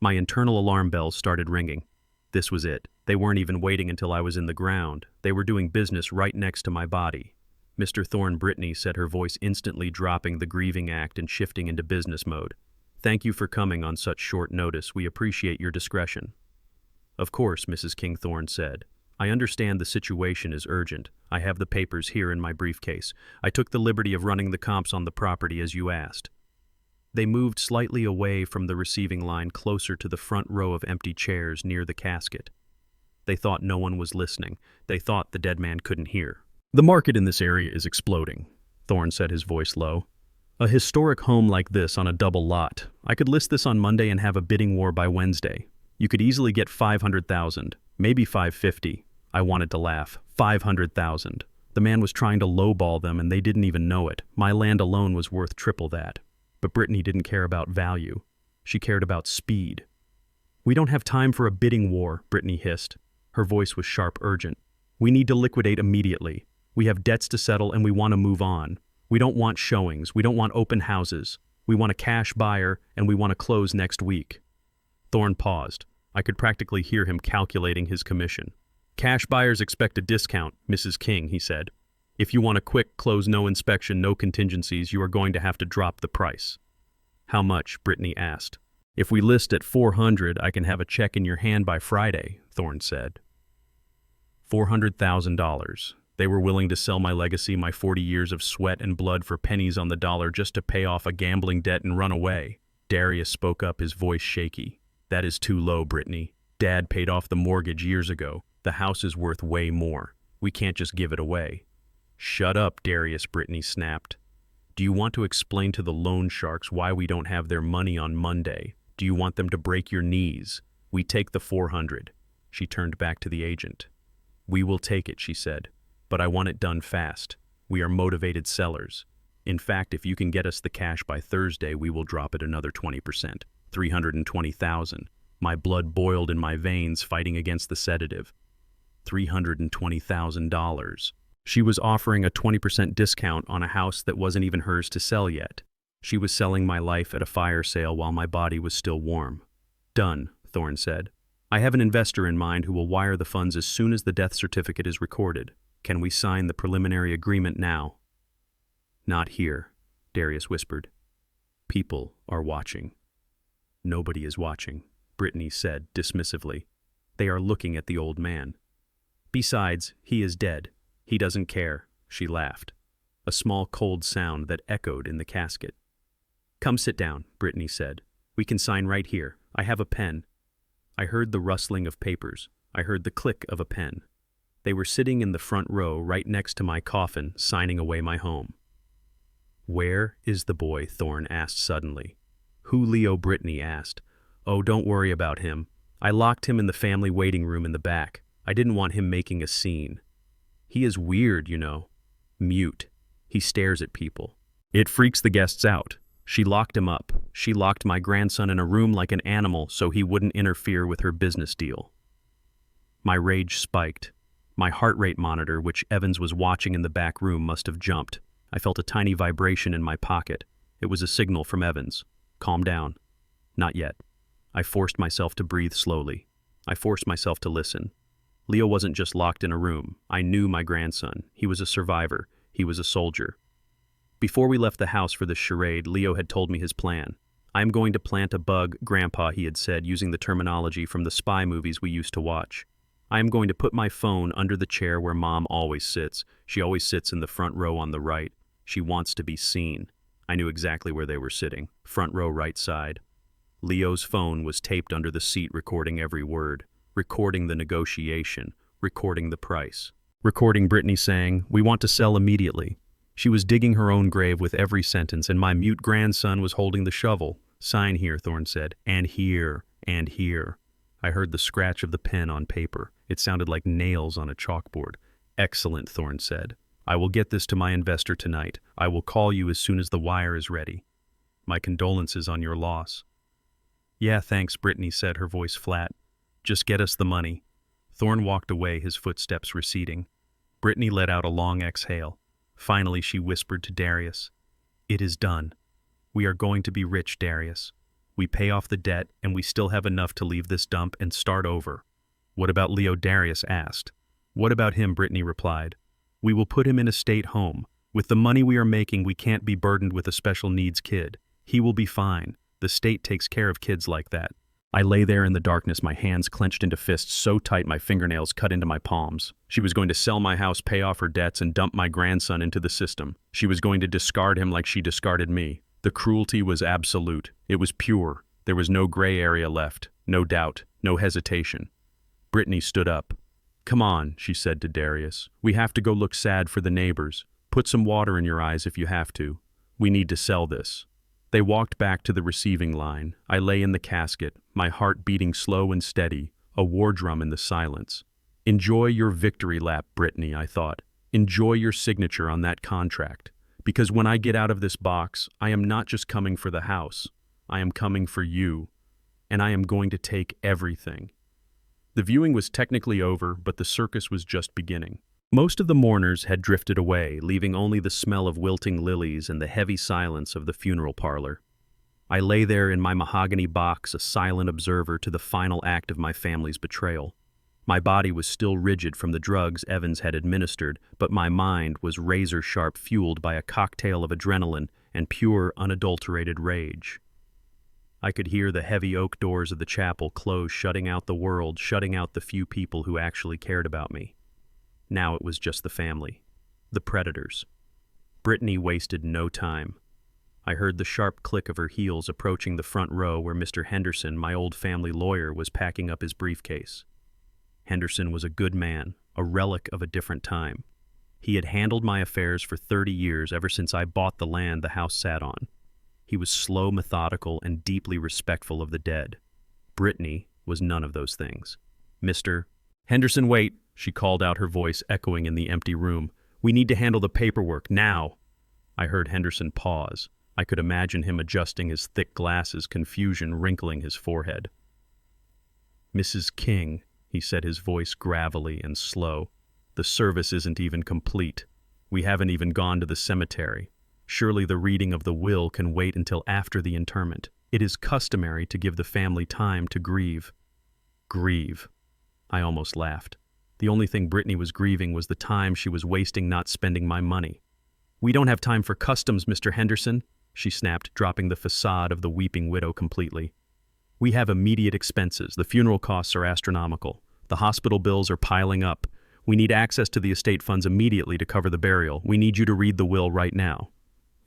My internal alarm bells started ringing. This was it. They weren't even waiting until I was in the ground. They were doing business right next to my body. "Mr. Thorne," Brittany said, her voice instantly dropping the grieving act and shifting into business mode. "Thank you for coming on such short notice. We appreciate your discretion." "Of course," Mrs. King Thorne said. "I understand the situation is urgent. I have the papers here in my briefcase. I took the liberty of running the comps on the property as you asked." They moved slightly away from the receiving line, closer to the front row of empty chairs near the casket. They thought no one was listening. They thought the dead man couldn't hear. "The market in this area is exploding," Thorne said, his voice low. "A historic home like this on a double lot. I could list this on Monday and have a bidding war by Wednesday. You could easily get 500,000, maybe 550. I wanted to laugh. 500,000. The man was trying to lowball them and they didn't even know it. My land alone was worth triple that. But Brittany didn't care about value. She cared about speed. "We don't have time for a bidding war," Brittany hissed. Her voice was sharp, urgent. "We need to liquidate immediately. We have debts to settle and we want to move on. We don't want showings. We don't want open houses. We want a cash buyer and we want to close next week." Thorne paused. I could practically hear him calculating his commission. "Cash buyers expect a discount, Mrs. King," he said. "If you want a quick close, no inspection, no contingencies, you are going to have to drop the price." "How much?" Brittany asked. "If we list at 400, I can have a check in your hand by Friday," Thorne said. $400,000. They were willing to sell my legacy, my 40 years of sweat and blood for pennies on the dollar just to pay off a gambling debt and run away. Darius spoke up, his voice shaky. "That is too low, Brittany. Dad paid off the mortgage years ago. The house is worth way more. We can't just give it away." "Shut up, Darius," Brittany snapped. "Do you want to explain to the loan sharks why we don't have their money on Monday? Do you want them to break your knees? We take the 400. She turned back to the agent. "We will take it," she said. "But I want it done fast. We are motivated sellers. In fact, if you can get us the cash by Thursday, we will drop it another 20%. 320,000. My blood boiled in my veins fighting against the sedative. $320,000. She was offering a 20% discount on a house that wasn't even hers to sell yet. She was selling my life at a fire sale while my body was still warm. "Done," Thorne said. "I have an investor in mind who will wire the funds as soon as the death certificate is recorded. Can we sign the preliminary agreement now?" "Not here," Darius whispered. "People are watching." "Nobody is watching," Brittany said dismissively. "They are looking at the old man. Besides, he is dead. He doesn't care," she laughed. A small cold sound that echoed in the casket. "Come sit down," Brittany said. "We can sign right here. I have a pen." I heard the rustling of papers. I heard the click of a pen. They were sitting in the front row right next to my coffin, signing away my home. "Where is the boy?" Thorne asked suddenly. "Who?" Leo, Brittany asked. "Oh, don't worry about him. I locked him in the family waiting room in the back. I didn't want him making a scene. He is weird, you know. Mute. He stares at people. It freaks the guests out. She locked him up. She locked my grandson in a room like an animal so he wouldn't interfere with her business deal." My rage spiked. My heart rate monitor, which Evans was watching in the back room, must have jumped. I felt a tiny vibration in my pocket. It was a signal from Evans. "Calm down." Not yet. I forced myself to breathe slowly. I forced myself to listen. Leo wasn't just locked in a room. I knew my grandson. He was a survivor. He was a soldier. Before we left the house for this charade, Leo had told me his plan. "I'm going to plant a bug, Grandpa," he had said, using the terminology from the spy movies we used to watch. "I am going to put my phone under the chair where Mom always sits. She always sits in the front row on the right. She wants to be seen." I knew exactly where they were sitting, front row right side. Leo's phone was taped under the seat, recording every word, recording the negotiation, recording the price, recording Brittany saying, "We want to sell immediately." She was digging her own grave with every sentence, and my mute grandson was holding the shovel. "Sign here," Thorne said, "and here, and here." I heard the scratch of the pen on paper. It sounded like nails on a chalkboard. "Excellent," Thorne said. "I will get this to my investor tonight. I will call you as soon as the wire is ready. My condolences on your loss." "Yeah, thanks," Brittany said, her voice flat. "Just get us the money." Thorne walked away, his footsteps receding. Brittany let out a long exhale. Finally, she whispered to Darius, "It is done. We are going to be rich, Darius. We pay off the debt, and we still have enough to leave this dump and start over." "What about Leo?" Darius asked. "What about him?" Brittany replied. "We will put him in a state home. With the money we are making, we can't be burdened with a special needs kid. He will be fine. The state takes care of kids like that." I lay there in the darkness, my hands clenched into fists so tight my fingernails cut into my palms. She was going to sell my house, pay off her debts, and dump my grandson into the system. She was going to discard him like she discarded me. The cruelty was absolute. It was pure. There was no gray area left, no doubt, no hesitation. Brittany stood up. "Come on," she said to Darius. "We have to go look sad for the neighbors. Put some water in your eyes if you have to. We need to sell this." They walked back to the receiving line. I lay in the casket, my heart beating slow and steady, a war drum in the silence. "Enjoy your victory lap, Brittany," I thought. "Enjoy your signature on that contract. Because when I get out of this box, I am not just coming for the house. I am coming for you. And I am going to take everything." The viewing was technically over, but the circus was just beginning. Most of the mourners had drifted away, leaving only the smell of wilting lilies and the heavy silence of the funeral parlor. I lay there in my mahogany box, a silent observer to the final act of my family's betrayal. My body was still rigid from the drugs Evans had administered, but my mind was razor-sharp, fueled by a cocktail of adrenaline and pure, unadulterated rage. I could hear the heavy oak doors of the chapel close, shutting out the world, shutting out the few people who actually cared about me. Now it was just the family, the predators. Brittany wasted no time. I heard the sharp click of her heels approaching the front row where Mr. Henderson, my old family lawyer, was packing up his briefcase. Henderson was a good man, a relic of a different time. He had handled my affairs for 30 years, ever since I bought the land the house sat on. He was slow, methodical, and deeply respectful of the dead. Brittany was none of those things. "Mr. Henderson, wait," she called out, her voice echoing in the empty room. "We need to handle the paperwork, now." I heard Henderson pause. I could imagine him adjusting his thick glasses, confusion wrinkling his forehead. "Mrs. King," he said, his voice gravelly and slow, "the service isn't even complete. We haven't even gone to the cemetery. Surely the reading of the will can wait until after the interment. It is customary to give the family time to grieve." Grieve. I almost laughed. The only thing Brittany was grieving was the time she was wasting not spending my money. "We don't have time for customs, Mr. Henderson," she snapped, dropping the facade of the weeping widow completely. "We have immediate expenses. The funeral costs are astronomical. The hospital bills are piling up. We need access to the estate funds immediately to cover the burial. We need you to read the will right now."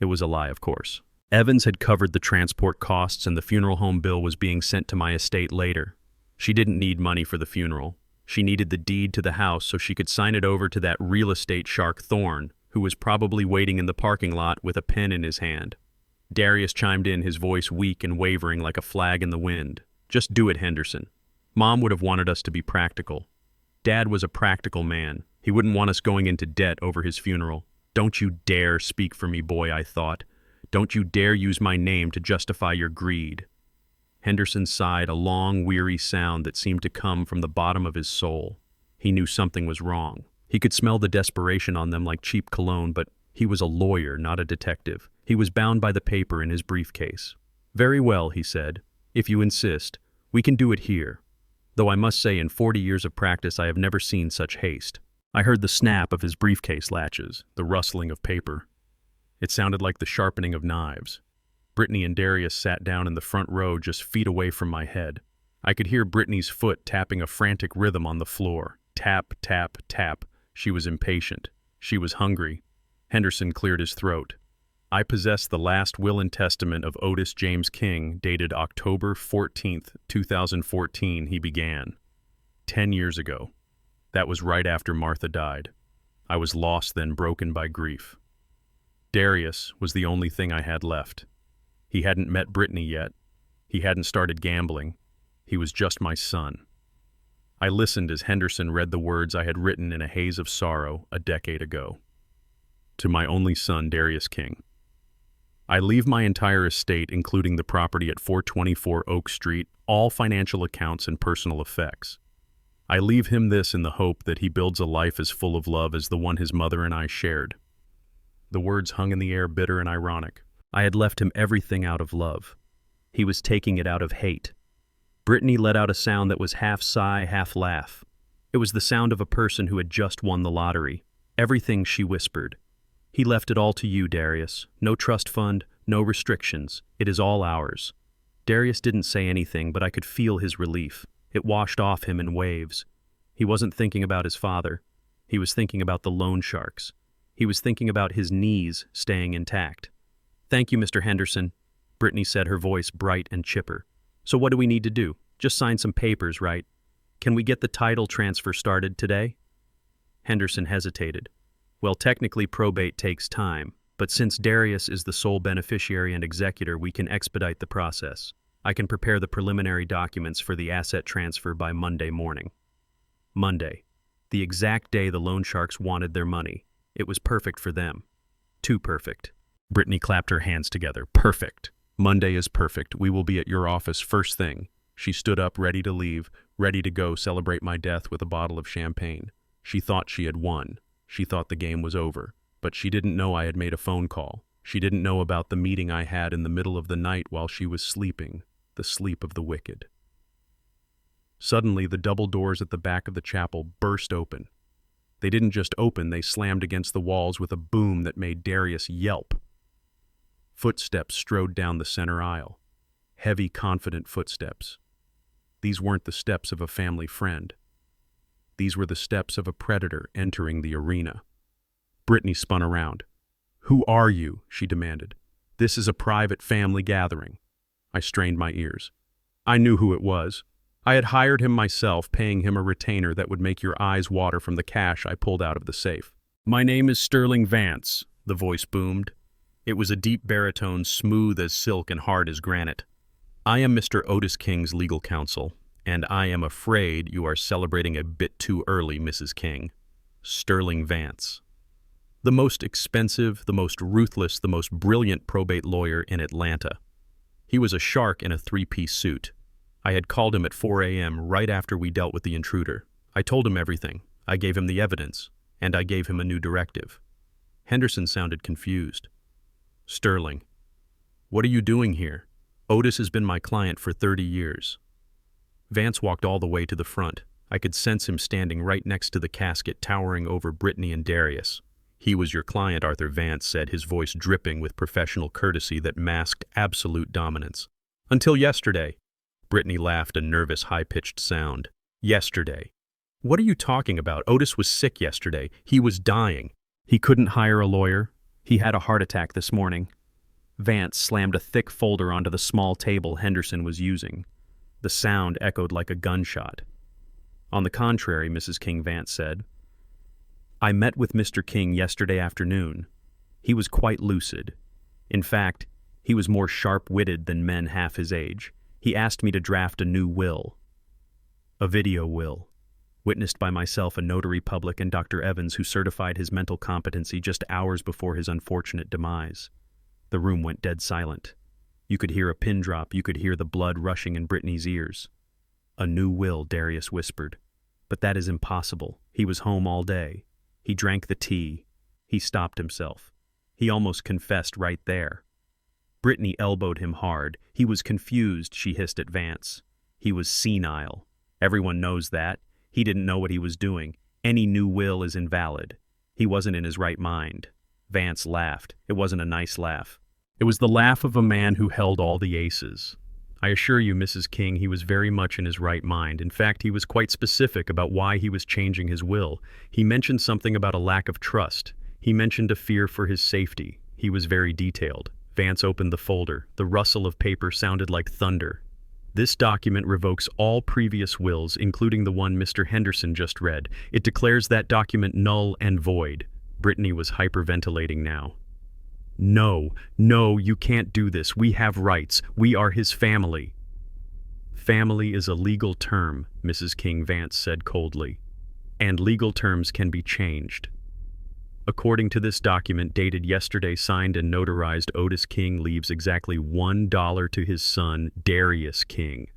It was a lie, of course. Evans had covered the transport costs, and the funeral home bill was being sent to my estate later. She didn't need money for the funeral. She needed the deed to the house so she could sign it over to that real estate shark Thorne, who was probably waiting in the parking lot with a pen in his hand. Darius chimed in, his voice weak and wavering like a flag in the wind. "Just do it, Henderson. Mom would have wanted us to be practical. Dad was a practical man. He wouldn't want us going into debt over his funeral. Don't you dare speak for me, boy," I thought. "Don't you dare use my name to justify your greed." Henderson sighed, a long, weary sound that seemed to come from the bottom of his soul. He knew something was wrong. He could smell the desperation on them like cheap cologne, but he was a lawyer, not a detective. He was bound by the paper in his briefcase. "Very well," he said. "If you insist, we can do it here. Though I must say, in 40 years of practice, I have never seen such haste." I heard the snap of his briefcase latches, the rustling of paper. It sounded like the sharpening of knives. Brittany and Darius sat down in the front row just feet away from my head. I could hear Brittany's foot tapping a frantic rhythm on the floor. Tap, tap, tap. She was impatient. She was hungry. Henderson cleared his throat. I possess the last will and testament of Otis James King, dated October 14th, 2014, he began. 10 years ago. That was right after Martha died. I was lost then, broken by grief. Darius was the only thing I had left. He hadn't met Brittany yet. He hadn't started gambling. He was just my son. I listened as Henderson read the words I had written in a haze of sorrow a decade ago. To my only son, Darius King. I leave my entire estate, including the property at 424 Oak Street, all financial accounts and personal effects. I leave him this in the hope that he builds a life as full of love as the one his mother and I shared. The words hung in the air, bitter and ironic. I had left him everything out of love. He was taking it out of hate. Brittany let out a sound that was half sigh, half laugh. It was the sound of a person who had just won the lottery. Everything, she whispered. He left it all to you, Darius. No trust fund, no restrictions. It is all ours. Darius didn't say anything, but I could feel his relief. It washed off him in waves. He wasn't thinking about his father. He was thinking about the loan sharks. He was thinking about his knees staying intact. Thank you, Mr. Henderson, Brittany said, her voice bright and chipper. So what do we need to do? Just sign some papers, right? Can we get the title transfer started today? Henderson hesitated. Well, technically probate takes time, but since Darius is the sole beneficiary and executor, we can expedite the process. I can prepare the preliminary documents for the asset transfer by Monday morning. Monday. The exact day the loan sharks wanted their money. It was perfect for them. Too perfect. Brittany clapped her hands together. Perfect. Monday is perfect. We will be at your office first thing. She stood up, ready to leave, ready to go celebrate my death with a bottle of champagne. She thought she had won. She thought the game was over. But she didn't know I had made a phone call. She didn't know about the meeting I had in the middle of the night while she was sleeping, the sleep of the wicked. Suddenly, the double doors at the back of the chapel burst open. They didn't just open, they slammed against the walls with a boom that made Darius yelp. Footsteps strode down the center aisle. Heavy, confident footsteps. These weren't the steps of a family friend. These were the steps of a predator entering the arena. Brittany spun around. Who are you? She demanded. This is a private family gathering. I strained my ears. I knew who it was. I had hired him myself, paying him a retainer that would make your eyes water from the cash I pulled out of the safe. My name is Sterling Vance, the voice boomed. It was a deep baritone, smooth as silk and hard as granite. I am Mr. Otis King's legal counsel, and I am afraid you are celebrating a bit too early, Mrs. King. Sterling Vance. The most expensive, the most ruthless, the most brilliant probate lawyer in Atlanta. He was a shark in a three-piece suit. I had called him at 4 a.m. right after we dealt with the intruder. I told him everything. I gave him the evidence, and I gave him a new directive. Henderson sounded confused. Sterling, what are you doing here? Otis has been my client for 30 years. Vance walked all the way to the front. I could sense him standing right next to the casket, towering over Brittany and Darius. He was your client, Arthur Vance said, his voice dripping with professional courtesy that masked absolute dominance. Until yesterday. Brittany laughed, a nervous, high-pitched sound. Yesterday. What are you talking about? Otis was sick yesterday. He was dying. He couldn't hire a lawyer. He had a heart attack this morning. Vance slammed a thick folder onto the small table Henderson was using. The sound echoed like a gunshot. On the contrary, Mrs. King, Vance said, I met with Mr. King yesterday afternoon. He was quite lucid. In fact, he was more sharp-witted than men half his age. He asked me to draft a new will. A video will, witnessed by myself, a notary public, and Dr. Evans, who certified his mental competency just hours before his unfortunate demise. The room went dead silent. You could hear a pin drop. You could hear the blood rushing in Brittany's ears. A new will, Darius whispered. But that is impossible. He was home all day. He drank the tea. He stopped himself. He almost confessed right there. Brittany elbowed him hard. He was confused, she hissed at Vance. He was senile. Everyone knows that. He didn't know what he was doing. Any new will is invalid. He wasn't in his right mind. Vance laughed. It wasn't a nice laugh. It was the laugh of a man who held all the aces. I assure you, Mrs. King, he was very much in his right mind. In fact, he was quite specific about why he was changing his will. He mentioned something about a lack of trust. He mentioned a fear for his safety. He was very detailed. Vance opened the folder. The rustle of paper sounded like thunder. This document revokes all previous wills, including the one Mr. Henderson just read. It declares that document null and void. Brittany was hyperventilating now. No, no, you can't do this. We have rights. We are his family. Family is a legal term, Mrs. King Vance said coldly, and legal terms can be changed. According to this document dated yesterday, signed and notarized, Otis King leaves exactly $1 to his son, Darius King.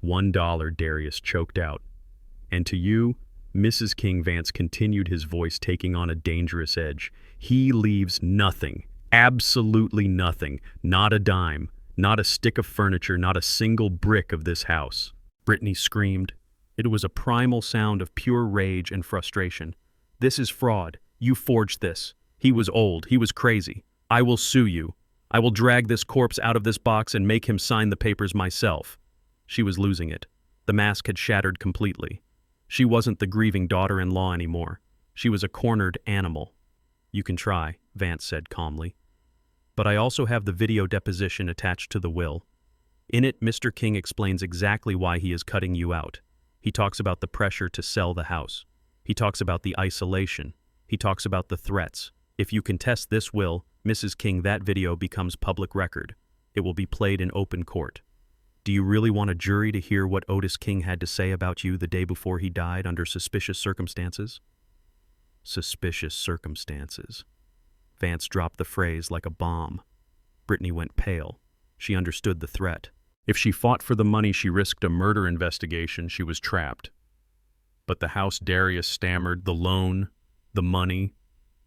$1, Darius choked out. And to you, Mrs. King Vance continued, his voice taking on a dangerous edge. He leaves nothing. Absolutely nothing. Not a dime. Not a stick of furniture. Not a single brick of this house. Brittany screamed. It was a primal sound of pure rage and frustration. This is fraud. You forged this. He was old. He was crazy. I will sue you. I will drag this corpse out of this box and make him sign the papers myself. She was losing it. The mask had shattered completely. She wasn't the grieving daughter-in-law anymore. She was a cornered animal. You can try, Vance said calmly. But I also have the video deposition attached to the will. In it, Mr. King explains exactly why he is cutting you out. He talks about the pressure to sell the house. He talks about the isolation. He talks about the threats. If you contest this will, Mrs. King, that video becomes public record. It will be played in open court. Do you really want a jury to hear what Otis King had to say about you the day before he died under suspicious circumstances? Suspicious circumstances. Vance dropped the phrase like a bomb. Brittany went pale. She understood the threat. If she fought for the money, she risked a murder investigation. She was trapped. But the house, Darius stammered, the loan, the money.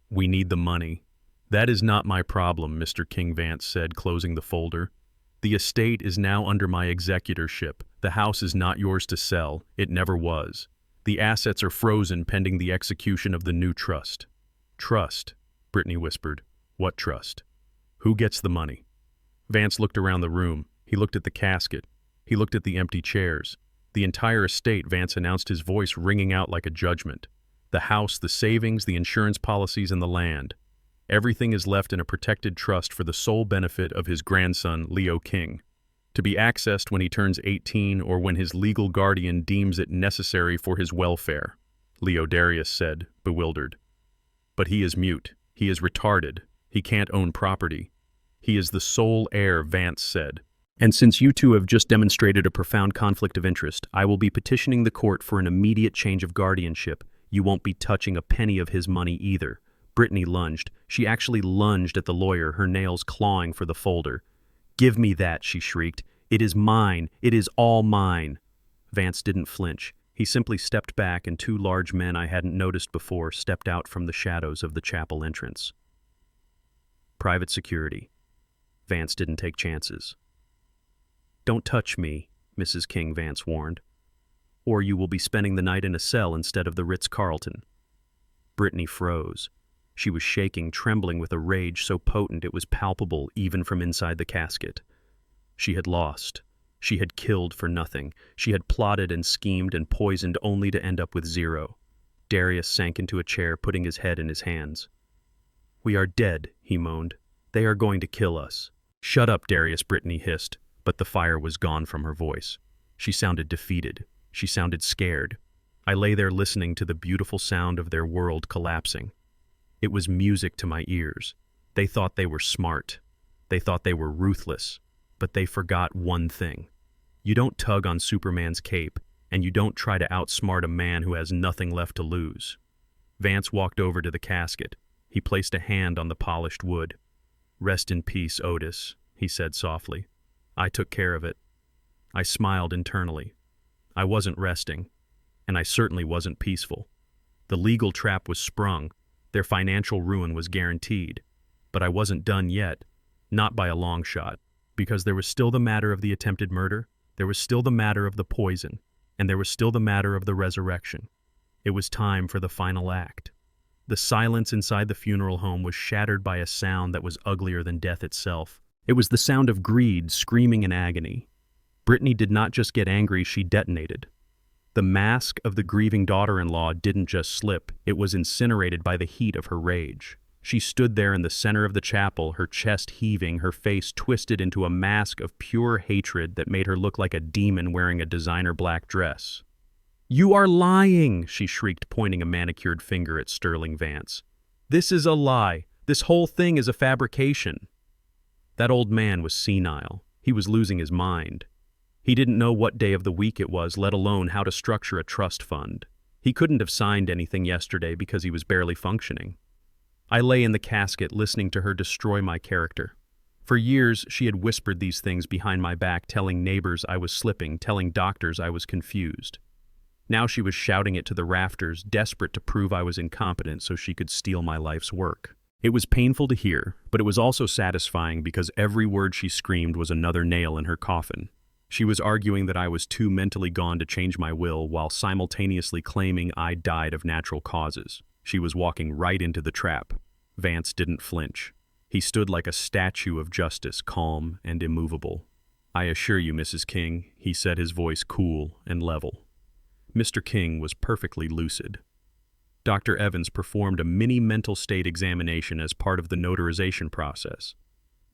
We need the money. That is not my problem, Mr. King Vance said, closing the folder. The estate is now under my executorship. The house is not yours to sell. It never was. The assets are frozen pending the execution of the new trust. Trust, Brittany whispered. What trust? Who gets the money? Vance looked around the room. He looked at the casket. He looked at the empty chairs. The entire estate, Vance announced, his voice ringing out like a judgment. The house, the savings, the insurance policies, and the land. Everything is left in a protected trust for the sole benefit of his grandson, Leo King, to be accessed when he turns 18 or when his legal guardian deems it necessary for his welfare, Leo Darius said, bewildered. But he is mute. He is retarded. He can't own property. He is the sole heir, Vance said. And since you two have just demonstrated a profound conflict of interest, I will be petitioning the court for an immediate change of guardianship. You won't be touching a penny of his money either. Brittany lunged. She actually lunged at the lawyer, her nails clawing for the folder. Give me that, she shrieked. It is mine. It is all mine. Vance didn't flinch. He simply stepped back, and two large men I hadn't noticed before stepped out from the shadows of the chapel entrance. Private security. Vance didn't take chances. Don't touch me, Mrs. King Vance warned, or you will be spending the night in a cell instead of the Ritz-Carlton. Brittany froze. She was shaking, trembling with a rage so potent it was palpable even from inside the casket. She had lost. She had killed for nothing. She had plotted and schemed and poisoned only to end up with zero. Darius sank into a chair, putting his head in his hands. We are dead, he moaned. They are going to kill us. Shut up, Darius, Brittany hissed, but the fire was gone from her voice. She sounded defeated. She sounded scared. I lay there listening to the beautiful sound of their world collapsing. It was music to my ears. They thought they were smart. They thought they were ruthless. But they forgot one thing. You don't tug on Superman's cape, and you don't try to outsmart a man who has nothing left to lose. Vance walked over to the casket. He placed a hand on the polished wood. Rest in peace, Otis, he said softly. I took care of it. I smiled internally. I wasn't resting, and I certainly wasn't peaceful. The legal trap was sprung. Their financial ruin was guaranteed. But I wasn't done yet, not by a long shot, because there was still the matter of the attempted murder, there was still the matter of the poison, and there was still the matter of the resurrection. It was time for the final act. The silence inside the funeral home was shattered by a sound that was uglier than death itself. It was the sound of greed screaming in agony. Brittany did not just get angry, she detonated. The mask of the grieving daughter-in-law didn't just slip, it was incinerated by the heat of her rage. She stood there in the center of the chapel, her chest heaving, her face twisted into a mask of pure hatred that made her look like a demon wearing a designer black dress. "You are lying!" she shrieked, pointing a manicured finger at Sterling Vance. "This is a lie. This whole thing is a fabrication." That old man was senile. He was losing his mind. He didn't know what day of the week it was, let alone how to structure a trust fund. He couldn't have signed anything yesterday because he was barely functioning. I lay in the casket listening to her destroy my character. For years, she had whispered these things behind my back, telling neighbors I was slipping, telling doctors I was confused. Now she was shouting it to the rafters, desperate to prove I was incompetent so she could steal my life's work. It was painful to hear, but it was also satisfying because every word she screamed was another nail in her coffin. She was arguing that I was too mentally gone to change my will while simultaneously claiming I died of natural causes. She was walking right into the trap. Vance didn't flinch. He stood like a statue of justice, calm and immovable. "I assure you, Mrs. King," he said, his voice cool and level. Mr. King was perfectly lucid. Dr. Evans performed a mini mental state examination as part of the notarization process.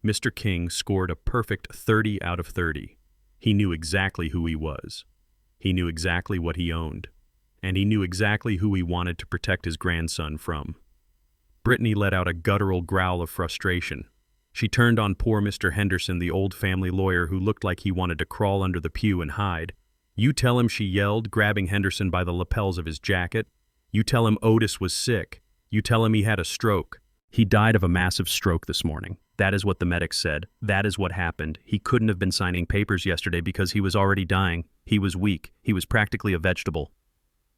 Mr. King scored a perfect 30 out of 30. He knew exactly who he was. He knew exactly what he owned. And he knew exactly who he wanted to protect his grandson from. Brittany let out a guttural growl of frustration. She turned on poor Mr. Henderson, the old family lawyer who looked like he wanted to crawl under the pew and hide. "You tell him," she yelled, grabbing Henderson by the lapels of his jacket. "You tell him Otis was sick. You tell him he had a stroke. He died of a massive stroke this morning. That is what the medics said. That is what happened. He couldn't have been signing papers yesterday because he was already dying. He was weak. He was practically a vegetable."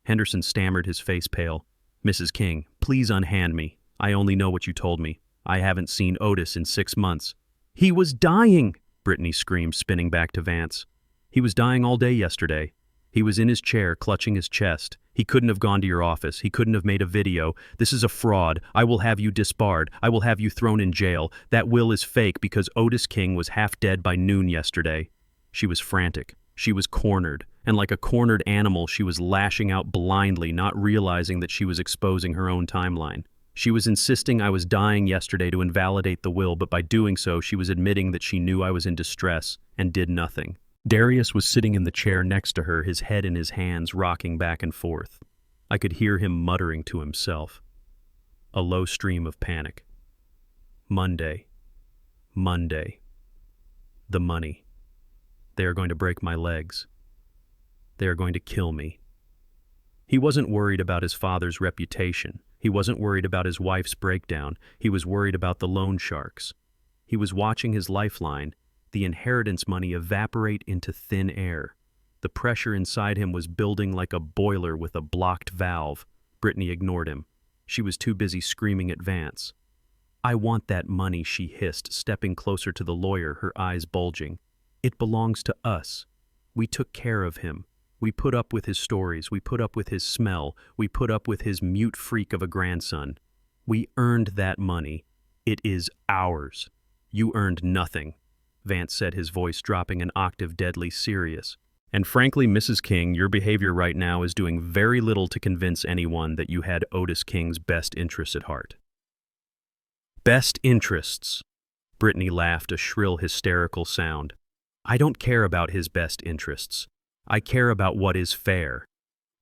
Henderson stammered, his face pale. "Mrs. King, please unhand me. I only know what you told me. I haven't seen Otis in 6 months." "He was dying!" Brittany screamed, spinning back to Vance. "He was dying all day yesterday. He was in his chair, clutching his chest. He couldn't have gone to your office. He couldn't have made a video. This is a fraud. I will have you disbarred. I will have you thrown in jail. That will is fake because Otis King was half dead by noon yesterday." She was frantic. She was cornered. And like a cornered animal, she was lashing out blindly, not realizing that she was exposing her own timeline. She was insisting I was dying yesterday to invalidate the will, but by doing so, she was admitting that she knew I was in distress and did nothing. Darius was sitting in the chair next to her, his head in his hands, rocking back and forth. I could hear him muttering to himself. A low stream of panic. Monday. Monday. The money. They are going to break my legs. They are going to kill me. He wasn't worried about his father's reputation. He wasn't worried about his wife's breakdown. He was worried about the loan sharks. He was watching his lifeline, the inheritance money, evaporate into thin air. The pressure inside him was building like a boiler with a blocked valve. Brittany ignored him. She was too busy screaming at Vance. "I want that money," she hissed, stepping closer to the lawyer, her eyes bulging. "It belongs to us. We took care of him. We put up with his stories. We put up with his smell. We put up with his mute freak of a grandson. We earned that money. It is ours. You earned nothing," Vance said, his voice dropping an octave, deadly serious. "And frankly, Mrs. King, your behavior right now is doing very little to convince anyone that you had Otis King's best interests at heart." "Best interests," Brittany laughed, a shrill, hysterical sound. "I don't care about his best interests. I care about what is fair.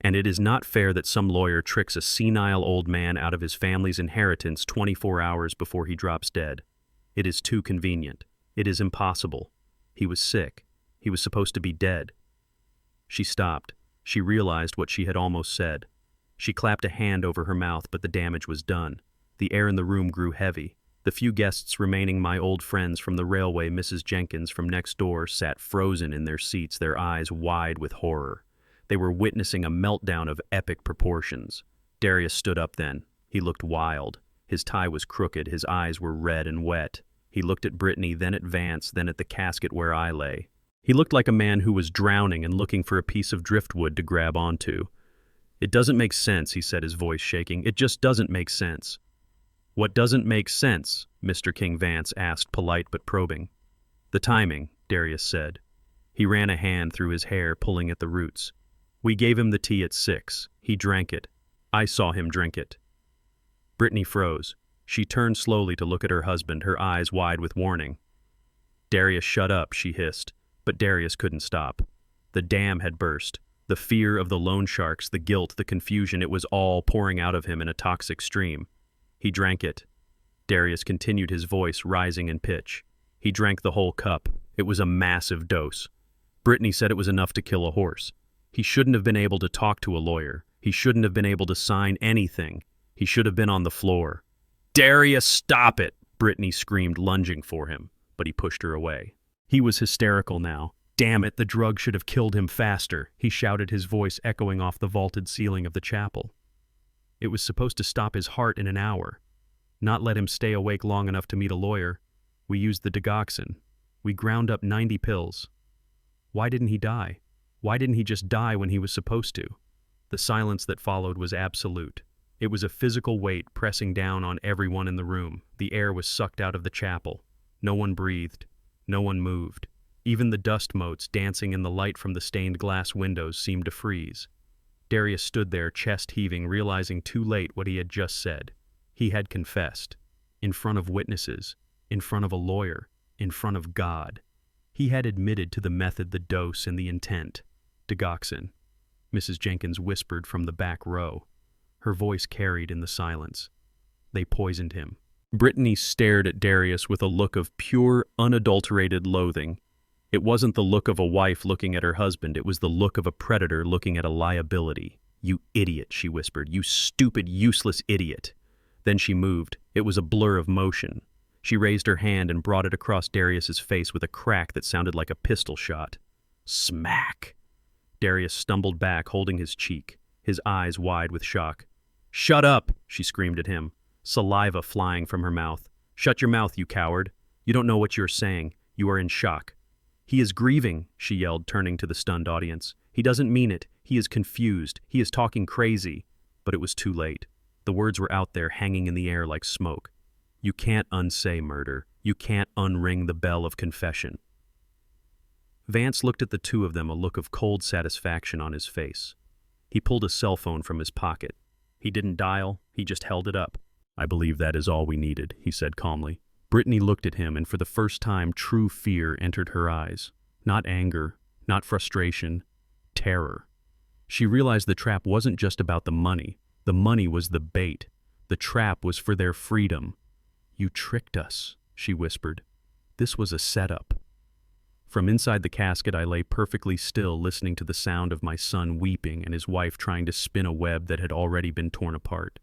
And it is not fair that some lawyer tricks a senile old man out of his family's inheritance 24 hours before he drops dead. It is too convenient. It is impossible. He was sick. He was supposed to be dead." She stopped. She realized what she had almost said. She clapped a hand over her mouth, but the damage was done. The air in the room grew heavy. The few guests remaining, my old friends from the railway, Mrs. Jenkins from next door, sat frozen in their seats, their eyes wide with horror. They were witnessing a meltdown of epic proportions. Darius stood up then. He looked wild. His tie was crooked. His eyes were red and wet. He looked at Brittany, then at Vance, then at the casket where I lay. He looked like a man who was drowning and looking for a piece of driftwood to grab onto. "It doesn't make sense," he said, his voice shaking. "It just doesn't make sense." "What doesn't make sense?" Mr. King Vance asked, polite but probing. The timing, Darius said. He ran a hand through his hair, pulling at the roots. We gave him the tea at 6. He drank it. I saw him drink it. Brittany froze. She turned slowly to look at her husband, her eyes wide with warning. Darius, shut up, she hissed, but Darius couldn't stop. The dam had burst. The fear of the loan sharks, the guilt, the confusion, it was all pouring out of him in a toxic stream. He drank it. Darius continued, his voice rising in pitch. He drank the whole cup. It was a massive dose. Brittany said it was enough to kill a horse. He shouldn't have been able to talk to a lawyer. He shouldn't have been able to sign anything. He should have been on the floor. Darius, stop it! Brittany screamed, lunging for him, but he pushed her away. He was hysterical now. Damn it, the drug should have killed him faster, he shouted, his voice echoing off the vaulted ceiling of the chapel. It was supposed to stop his heart in an hour, not let him stay awake long enough to meet a lawyer. We used the digoxin. We ground up 90 pills. Why didn't he die? Why didn't he just die when he was supposed to? The silence that followed was absolute. It was a physical weight pressing down on everyone in the room. The air was sucked out of the chapel. No one breathed. No one moved. Even the dust motes dancing in the light from the stained glass windows seemed to freeze. Darius stood there, chest heaving, realizing too late what he had just said. He had confessed. In front of witnesses. In front of a lawyer. In front of God. He had admitted to the method, the dose, and the intent. Digoxin, Mrs. Jenkins whispered from the back row. Her voice carried in the silence. They poisoned him. Brittany stared at Darius with a look of pure, unadulterated loathing. It wasn't the look of a wife looking at her husband, it was the look of a predator looking at a liability. You idiot, she whispered. You stupid, useless idiot. Then she moved. It was a blur of motion. She raised her hand and brought it across Darius's face with a crack that sounded like a pistol shot. Smack! Darius stumbled back, holding his cheek, his eyes wide with shock. Shut up, she screamed at him, saliva flying from her mouth. Shut your mouth, you coward. You don't know what you're saying. You are in shock. He is grieving, she yelled, turning to the stunned audience. He doesn't mean it. He is confused. He is talking crazy. But it was too late. The words were out there, hanging in the air like smoke. You can't unsay murder. You can't unring the bell of confession. Vance looked at the two of them, a look of cold satisfaction on his face. He pulled a cell phone from his pocket. He didn't dial, he just held it up. I believe that is all we needed, he said calmly. Brittany looked at him, and for the first time true fear entered her eyes. Not anger, not frustration, terror. She realized the trap wasn't just about the money. The money was the bait. The trap was for their freedom. You tricked us, she whispered. This was a setup. From inside the casket I lay perfectly still, listening to the sound of my son weeping and his wife trying to spin a web that had already been torn apart.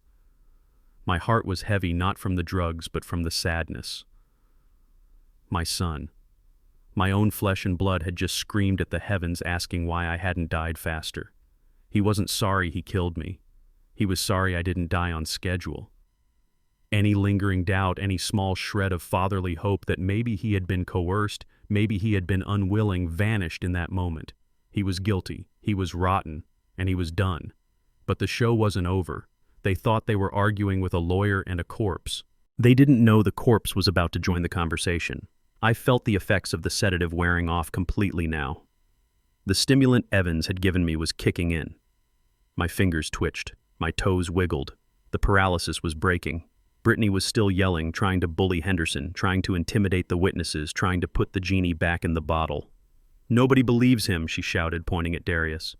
My heart was heavy, not from the drugs, but from the sadness. My son, my own flesh and blood, had just screamed at the heavens, asking why I hadn't died faster. He wasn't sorry he killed me. He was sorry I didn't die on schedule. Any lingering doubt, any small shred of fatherly hope that maybe he had been coerced, maybe he had been unwilling, vanished in that moment. He was guilty, he was rotten, and he was done. But the show wasn't over. They thought they were arguing with a lawyer and a corpse. They didn't know the corpse was about to join the conversation. I felt the effects of the sedative wearing off completely now. The stimulant Evans had given me was kicking in. My fingers twitched, my toes wiggled. The paralysis was breaking. Brittany was still yelling, trying to bully Henderson, trying to intimidate the witnesses, trying to put the genie back in the bottle. Nobody believes him, she shouted, pointing at Darius.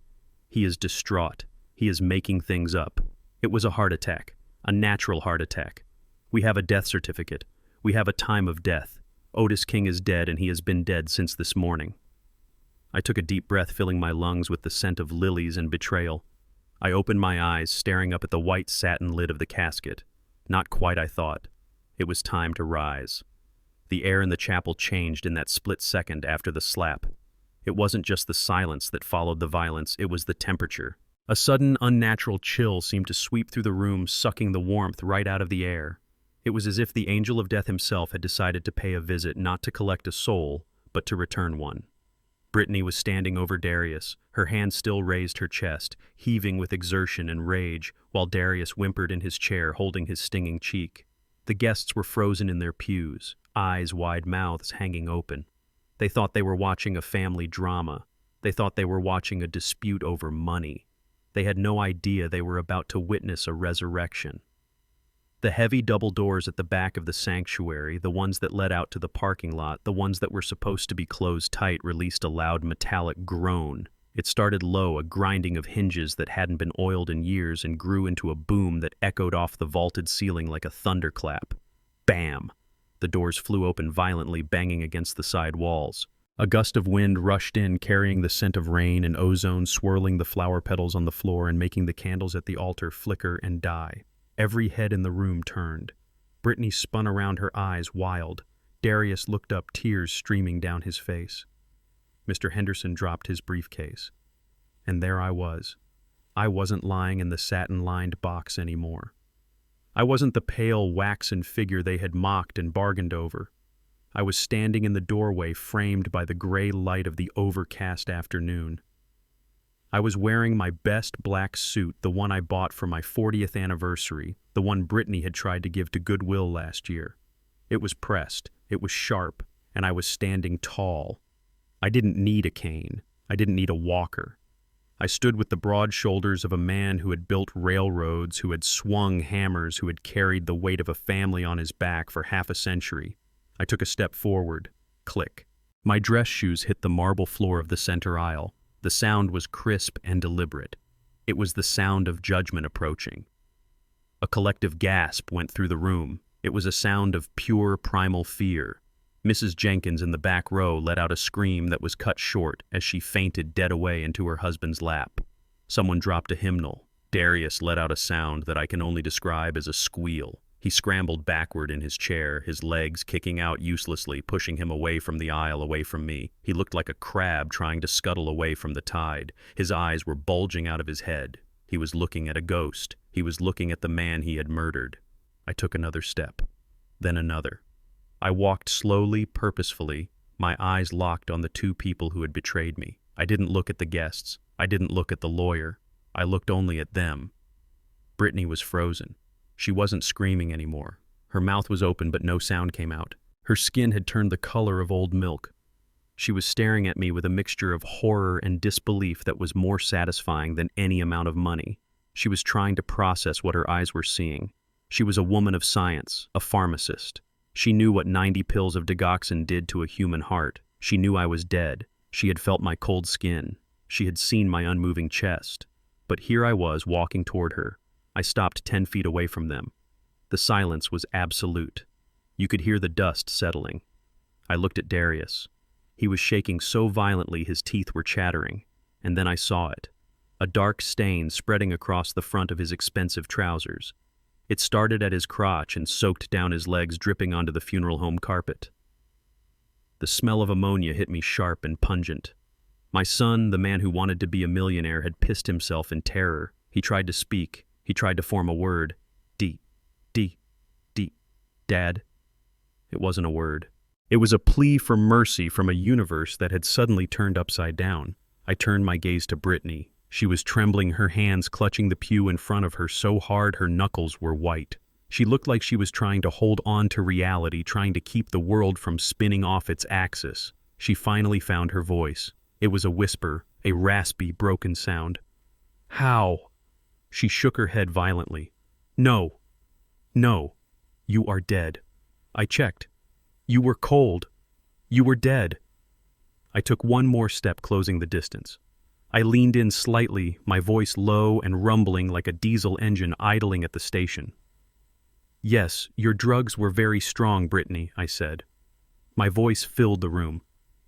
He is distraught. He is making things up. It was a heart attack, a natural heart attack. We have a death certificate. We have a time of death. Otis King is dead, and he has been dead since this morning. I took a deep breath, filling my lungs with the scent of lilies and betrayal. I opened my eyes, staring up at the white satin lid of the casket. Not quite, I thought. It was time to rise. The air in the chapel changed in that split second after the slap. It wasn't just the silence that followed the violence, it was the temperature. A sudden, unnatural chill seemed to sweep through the room, sucking the warmth right out of the air. It was as if the angel of death himself had decided to pay a visit, not to collect a soul, but to return one. Brittany was standing over Darius, her hand still raised her chest, heaving with exertion and rage, while Darius whimpered in his chair, holding his stinging cheek. The guests were frozen in their pews, eyes wide, mouths hanging open. They thought they were watching a family drama. They thought they were watching a dispute over money. They had no idea they were about to witness a resurrection. The heavy double doors at the back of the sanctuary, the ones that led out to the parking lot, the ones that were supposed to be closed tight, released a loud metallic groan. It started low, a grinding of hinges that hadn't been oiled in years, and grew into a boom that echoed off the vaulted ceiling like a thunderclap. Bam! The doors flew open violently, banging against the side walls. A gust of wind rushed in, carrying the scent of rain and ozone, swirling the flower petals on the floor and making the candles at the altar flicker and die. Every head in the room turned. Brittany spun around, her eyes wild. Darius looked up, tears streaming down his face. Mr. Henderson dropped his briefcase. And there I was. I wasn't lying in the satin-lined box anymore. I wasn't the pale, waxen figure they had mocked and bargained over. I was standing in the doorway, framed by the gray light of the overcast afternoon. I was wearing my best black suit, the one I bought for my 40th anniversary, the one Brittany had tried to give to Goodwill last year. It was pressed, it was sharp, and I was standing tall. I didn't need a cane. I didn't need a walker. I stood with the broad shoulders of a man who had built railroads, who had swung hammers, who had carried the weight of a family on his back for half a century. I took a step forward. Click. My dress shoes hit the marble floor of the center aisle. The sound was crisp and deliberate. It was the sound of judgment approaching. A collective gasp went through the room. It was a sound of pure primal fear. Mrs. Jenkins in the back row let out a scream that was cut short as she fainted dead away into her husband's lap. Someone dropped a hymnal. Darius let out a sound that I can only describe as a squeal. He scrambled backward in his chair, his legs kicking out uselessly, pushing him away from the aisle, away from me. He looked like a crab trying to scuttle away from the tide. His eyes were bulging out of his head. He was looking at a ghost. He was looking at the man he had murdered. I took another step, then another. I walked slowly, purposefully, my eyes locked on the two people who had betrayed me. I didn't look at the guests. I didn't look at the lawyer. I looked only at them. Brittany was frozen. She wasn't screaming anymore. Her mouth was open, but no sound came out. Her skin had turned the color of old milk. She was staring at me with a mixture of horror and disbelief that was more satisfying than any amount of money. She was trying to process what her eyes were seeing. She was a woman of science, a pharmacist. She knew what 90 pills of digoxin did to a human heart. She knew I was dead. She had felt my cold skin. She had seen my unmoving chest. But here I was, walking toward her. I stopped 10 feet away from them. The silence was absolute. You could hear the dust settling. I looked at Darius. He was shaking so violently his teeth were chattering. And then I saw it. A dark stain spreading across the front of his expensive trousers. It started at his crotch and soaked down his legs, dripping onto the funeral home carpet. The smell of ammonia hit me sharp and pungent. My son, the man who wanted to be a millionaire, had pissed himself in terror. He tried to speak. He tried to form a word. Dad. It wasn't a word. It was a plea for mercy from a universe that had suddenly turned upside down. I turned my gaze to Brittany. She was trembling, her hands clutching the pew in front of her so hard her knuckles were white. She looked like she was trying to hold on to reality, trying to keep the world from spinning off its axis. She finally found her voice. It was a whisper, a raspy, broken sound. How? She shook her head violently. No. You are dead. I checked. You were cold. You were dead. I took one more step, closing the distance. I leaned in slightly, my voice low and rumbling like a diesel engine idling at the station. Yes, your drugs were very strong, Brittany, I said. My voice filled the room.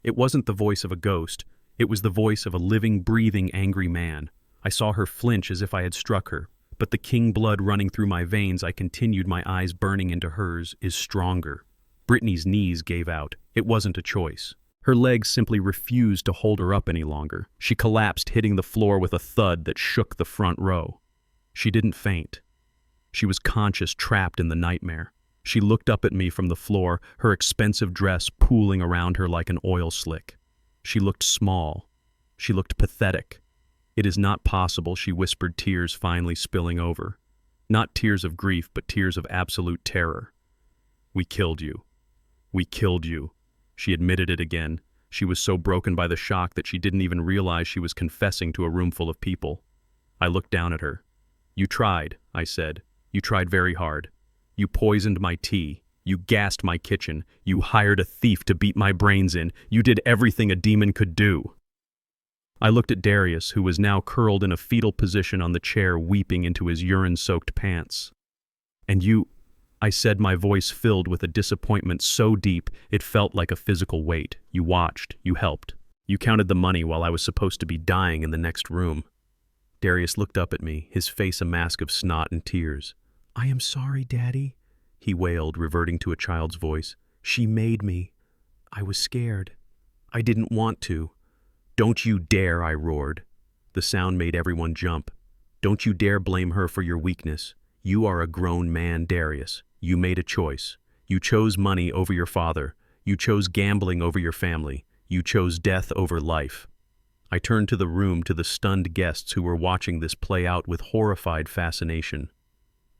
It wasn't the voice of a ghost. It was the voice of a living, breathing, angry man. I saw her flinch as if I had struck her, but the king blood running through my veins, I continued, my eyes burning into hers, is stronger. Brittany's knees gave out. It wasn't a choice. Her legs simply refused to hold her up any longer. She collapsed, hitting the floor with a thud that shook the front row. She didn't faint. She was conscious, trapped in the nightmare. She looked up at me from the floor, her expensive dress pooling around her like an oil slick. She looked small. She looked pathetic. It is not possible, she whispered, tears finally spilling over. Not tears of grief, but tears of absolute terror. We killed you. We killed you. She admitted it again. She was so broken by the shock that she didn't even realize she was confessing to a room full of people. I looked down at her. "You tried," I said. "You tried very hard. You poisoned my tea. You gassed my kitchen. You hired a thief to beat my brains in. You did everything a demon could do." I looked at Darius, who was now curled in a fetal position on the chair, weeping into his urine-soaked pants. "And you," I said, my voice filled with a disappointment so deep it felt like a physical weight. "You watched. You helped. You counted the money while I was supposed to be dying in the next room." Darius looked up at me, his face a mask of snot and tears. "I am sorry, Daddy," he wailed, reverting to a child's voice. "She made me. I was scared. I didn't want to." "Don't you dare," I roared. The sound made everyone jump. "Don't you dare blame her for your weakness. You are a grown man, Darius. You made a choice. You chose money over your father. You chose gambling over your family. You chose death over life." I turned to the room, to the stunned guests who were watching this play out with horrified fascination.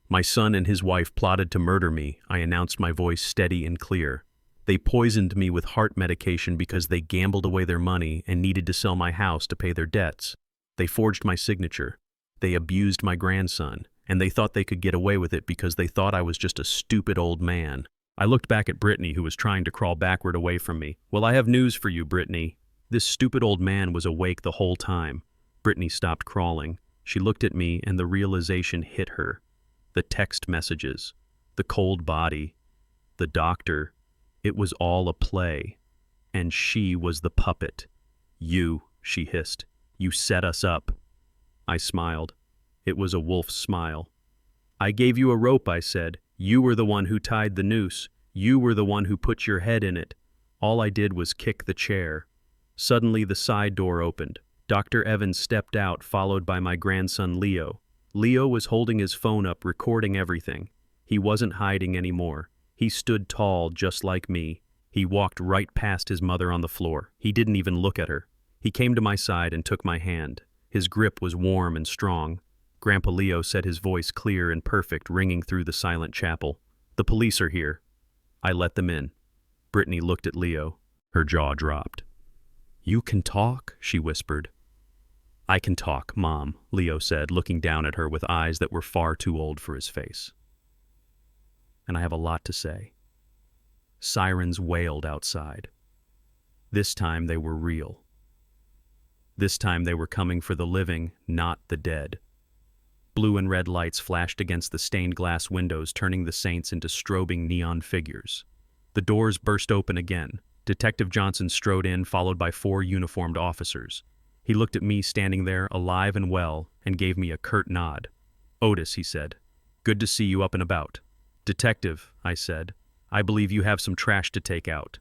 "My son and his wife plotted to murder me," I announced, my voice steady and clear. "They poisoned me with heart medication because they gambled away their money and needed to sell my house to pay their debts. They forged my signature. They abused my grandson, and they thought they could get away with it because they thought I was just a stupid old man." I looked back at Brittany, who was trying to crawl backward away from me. "Well, I have news for you, Brittany. This stupid old man was awake the whole time." Brittany stopped crawling. She looked at me, and the realization hit her. The text messages, the cold body, the doctor. It was all a play, and she was the puppet. "You," she hissed. "You set us up." I smiled. It was a wolf's smile. "I gave you a rope," I said. "You were the one who tied the noose. You were the one who put your head in it. All I did was kick the chair." Suddenly the side door opened. Dr. Evans stepped out, followed by my grandson Leo. Leo was holding his phone up, recording everything. He wasn't hiding anymore. He stood tall, just like me. He walked right past his mother on the floor. He didn't even look at her. He came to my side and took my hand. His grip was warm and strong. Grandpa Leo said, his voice clear and perfect, ringing through the silent chapel. "The police are here." I let them in. Brittany looked at Leo. Her jaw dropped. "You can talk?" she whispered. "I can talk, Mom," Leo said, looking down at her with eyes that were far too old for his face. "And I have a lot to say." Sirens wailed outside. This time they were real. This time they were coming for the living, not the dead. Blue and red lights flashed against the stained glass windows, turning the saints into strobing neon figures. The doors burst open again. Detective Johnson strode in, followed by 4 uniformed officers. He looked at me standing there, alive and well, and gave me a curt nod. "Otis," he said, "good to see you up and about." "Detective," I said, "I believe you have some trash to take out."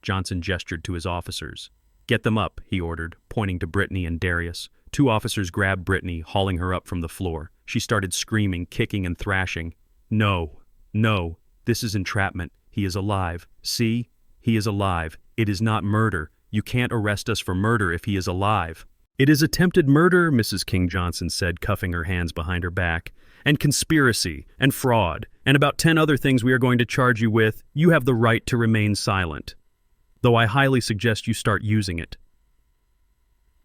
Johnson gestured to his officers. "Get them up," he ordered, pointing to Brittany and Darius. 2 officers grabbed Brittany, hauling her up from the floor. She started screaming, kicking, and thrashing. "No, no, this is entrapment. He is alive. See? He is alive. It is not murder. You can't arrest us for murder if he is alive." "It is attempted murder," Mrs. King Johnson said, cuffing her hands behind her back, "and conspiracy, and fraud, and about 10 other things we are going to charge you with. You have the right to remain silent, though I highly suggest you start using it."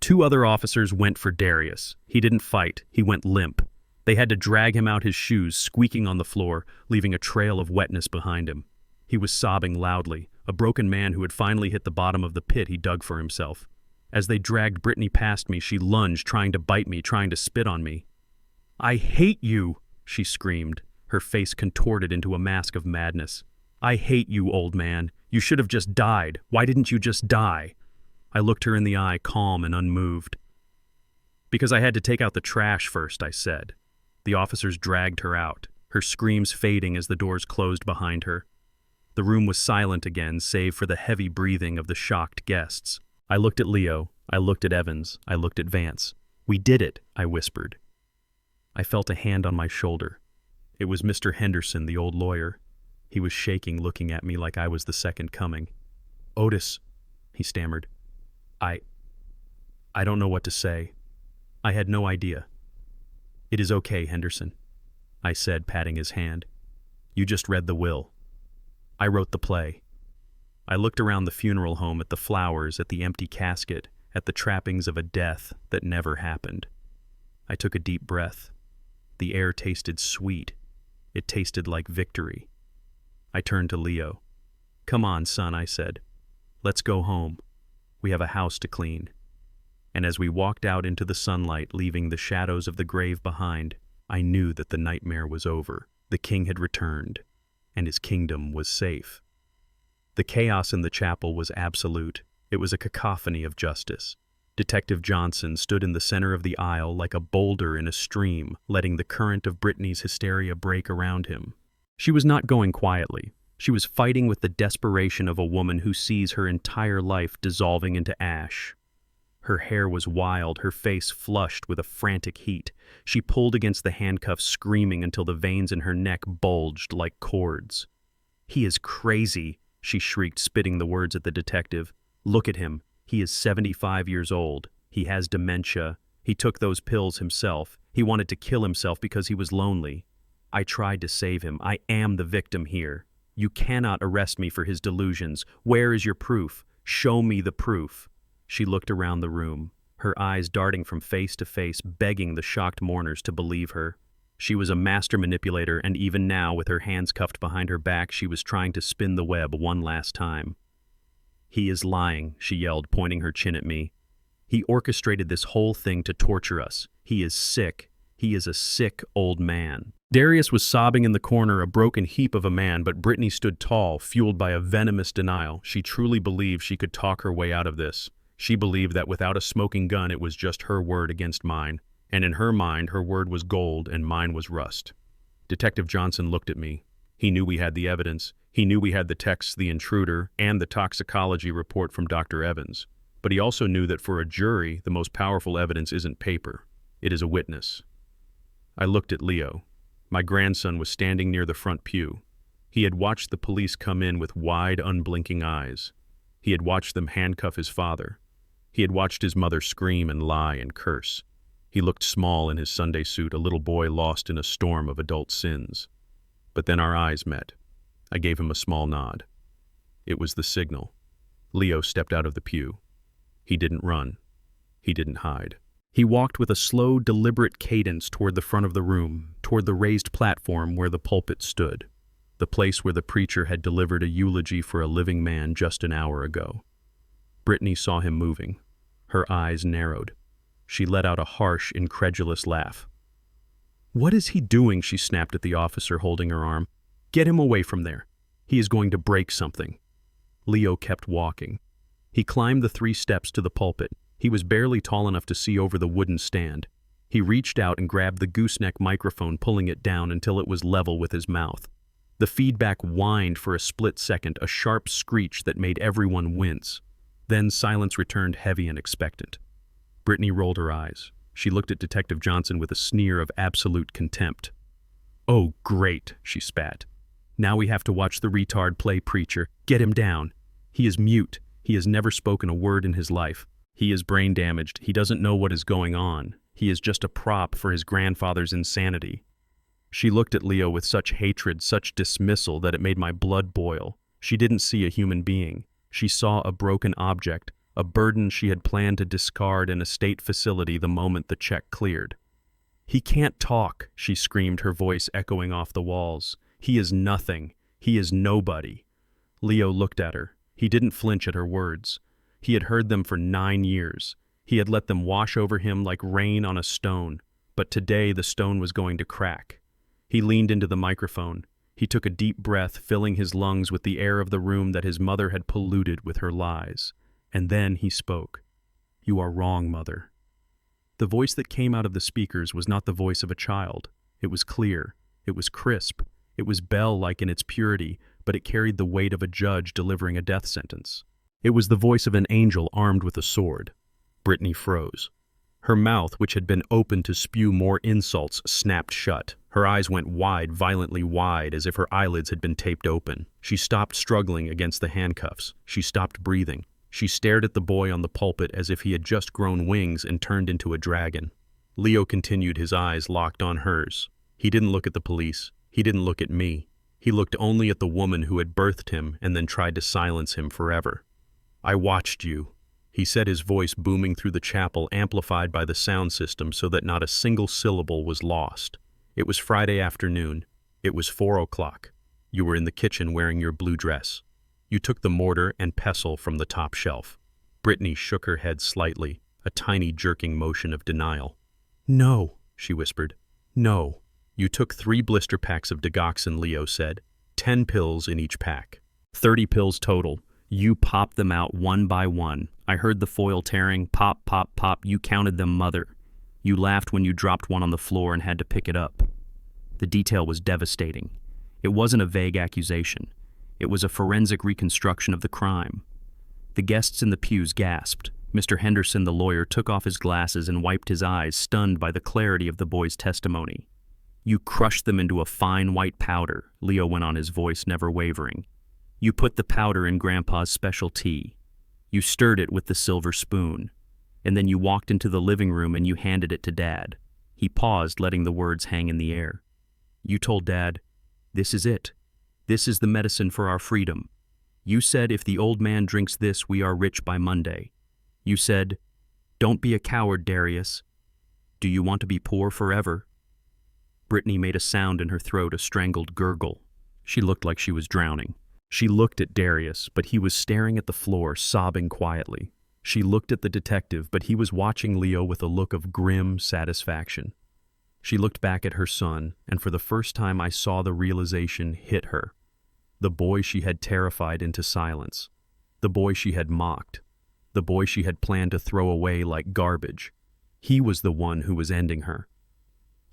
2 other officers went for Darius. He didn't fight. He went limp. They had to drag him out, his shoes squeaking on the floor, leaving a trail of wetness behind him. He was sobbing loudly, a broken man who had finally hit the bottom of the pit he dug for himself. As they dragged Brittany past me, she lunged, trying to bite me, trying to spit on me. "I hate you," she screamed, her face contorted into a mask of madness. "I hate you, old man. You should have just died. Why didn't you just die?" I looked her in the eye, calm and unmoved. "Because I had to take out the trash first," I said. The officers dragged her out, her screams fading as the doors closed behind her. The room was silent again, save for the heavy breathing of the shocked guests. I looked at Leo, I looked at Evans, I looked at Vance. "We did it," I whispered. I felt a hand on my shoulder. It was Mr. Henderson, the old lawyer. He was shaking, looking at me like I was the second coming. "Otis," he stammered. I don't know what to say. I had no idea." "It is okay, Henderson," I said, patting his hand. "You just read the will. I wrote the play. I looked around the funeral home at the flowers, at the empty casket, at the trappings of a death that never happened. I took a deep breath. The air tasted sweet. It tasted like victory. I turned to Leo. "Come on, son," I said. "Let's go home. We have a house to clean." And as we walked out into the sunlight, leaving the shadows of the grave behind, I knew that the nightmare was over. The king had returned, and his kingdom was safe. The chaos in the chapel was absolute. It was a cacophony of justice. Detective Johnson stood in the center of the aisle like a boulder in a stream, letting the current of Brittany's hysteria break around him. She was not going quietly. She was fighting with the desperation of a woman who sees her entire life dissolving into ash. Her hair was wild, her face flushed with a frantic heat. She pulled against the handcuffs, screaming until the veins in her neck bulged like cords. "He is crazy," she shrieked, spitting the words at the detective. "Look at him. He is 75 years old. He has dementia. He took those pills himself. He wanted to kill himself because he was lonely. I tried to save him. I am the victim here. You cannot arrest me for his delusions. Where is your proof? Show me the proof." She looked around the room, her eyes darting from face to face, begging the shocked mourners to believe her. She was a master manipulator, and even now, with her hands cuffed behind her back, she was trying to spin the web one last time. "He is lying," she yelled, pointing her chin at me. "He orchestrated this whole thing to torture us. He is sick. He is a sick old man." Darius was sobbing in the corner, a broken heap of a man, but Brittany stood tall, fueled by a venomous denial. She truly believed she could talk her way out of this. She believed that without a smoking gun, it was just her word against mine. And in her mind, her word was gold and mine was rust. Detective Johnson looked at me. He knew we had the evidence. He knew we had the text, the intruder, and the toxicology report from Dr. Evans. But he also knew that for a jury, the most powerful evidence isn't paper. It is a witness. I looked at Leo. My grandson was standing near the front pew. He had watched the police come in with wide, unblinking eyes. He had watched them handcuff his father. He had watched his mother scream and lie and curse. He looked small in his Sunday suit, a little boy lost in a storm of adult sins. But then our eyes met. I gave him a small nod. It was the signal. Leo stepped out of the pew. He didn't run. He didn't hide. He walked with a slow, deliberate cadence toward the front of the room, toward the raised platform where the pulpit stood, the place where the preacher had delivered a eulogy for a living man just an hour ago. Brittany saw him moving. Her eyes narrowed. She let out a harsh, incredulous laugh. "What is he doing?" she snapped at the officer holding her arm. "Get him away from there. He is going to break something." Leo kept walking. He climbed the 3 steps to the pulpit. He was barely tall enough to see over the wooden stand. He reached out and grabbed the gooseneck microphone, pulling it down until it was level with his mouth. The feedback whined for a split second, a sharp screech that made everyone wince. Then silence returned, heavy and expectant. Brittany rolled her eyes. She looked at Detective Johnson with a sneer of absolute contempt. "Oh, great," she spat. "Now we have to watch the retard play preacher. Get him down. He is mute. He has never spoken a word in his life. He is brain damaged. He doesn't know what is going on. He is just a prop for his grandfather's insanity." She looked at Leo with such hatred, such dismissal, that it made my blood boil. She didn't see a human being. She saw a broken object, a burden she had planned to discard in a state facility the moment the check cleared. "He can't talk," she screamed, her voice echoing off the walls. "He is nothing. He is nobody." Leo looked at her. He didn't flinch at her words. He had heard them for 9 years. He had let them wash over him like rain on a stone. But today the stone was going to crack. He leaned into the microphone. He took a deep breath, filling his lungs with the air of the room that his mother had polluted with her lies. And then he spoke. "You are wrong, Mother." The voice that came out of the speakers was not the voice of a child. It was clear. It was crisp. It was bell-like in its purity, but it carried the weight of a judge delivering a death sentence. It was the voice of an angel armed with a sword. Brittany froze. Her mouth, which had been open to spew more insults, snapped shut. Her eyes went wide, violently wide, as if her eyelids had been taped open. She stopped struggling against the handcuffs. She stopped breathing. She stared at the boy on the pulpit as if he had just grown wings and turned into a dragon. Leo continued, his eyes locked on hers. He didn't look at the police. He didn't look at me. He looked only at the woman who had birthed him and then tried to silence him forever. "I watched you," he said, his voice booming through the chapel, amplified by the sound system so that not a single syllable was lost. It was Friday afternoon. It was 4 o'clock. You were in the kitchen wearing your blue dress. You took the mortar and pestle from the top shelf. Brittany shook her head slightly, a tiny jerking motion of denial. "No," she whispered. "No." "You took 3 blister packs of digoxin," Leo said. 10 pills in each pack. 30 pills total. You popped them out one by one. I heard the foil tearing. Pop, pop, pop. You counted them, mother. You laughed when you dropped one on the floor and had to pick it up. The detail was devastating. It wasn't a vague accusation. It was a forensic reconstruction of the crime. The guests in the pews gasped. Mr. Henderson, the lawyer, took off his glasses and wiped his eyes, stunned by the clarity of the boy's testimony. "You crushed them into a fine white powder," Leo went on, his voice never wavering. "You put the powder in Grandpa's special tea. You stirred it with the silver spoon. And then you walked into the living room and you handed it to Dad." He paused, letting the words hang in the air. "You told Dad, 'This is it. This is the medicine for our freedom.' You said, 'If the old man drinks this, we are rich by Monday.' You said, 'Don't be a coward, Darius. Do you want to be poor forever?'" Brittany made a sound in her throat, a strangled gurgle. She looked like she was drowning. She looked at Darius, but he was staring at the floor, sobbing quietly. She looked at the detective, but he was watching Leo with a look of grim satisfaction. She looked back at her son, and for the first time I saw the realization hit her. The boy she had terrified into silence. The boy she had mocked. The boy she had planned to throw away like garbage. He was the one who was ending her.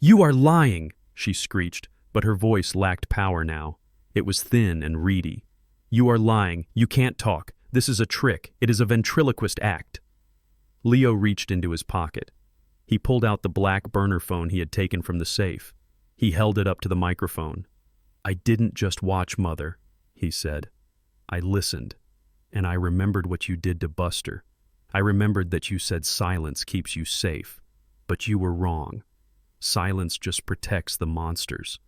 "You are lying!" she screeched, but her voice lacked power now. It was thin and reedy. "You are lying. You can't talk. This is a trick. It is a ventriloquist act." Leo reached into his pocket. He pulled out the black burner phone he had taken from the safe. He held it up to the microphone. "I didn't just watch, Mother," he said. "I listened, and I remembered what you did to Buster. I remembered that you said silence keeps you safe, but you were wrong. Silence just protects the monsters.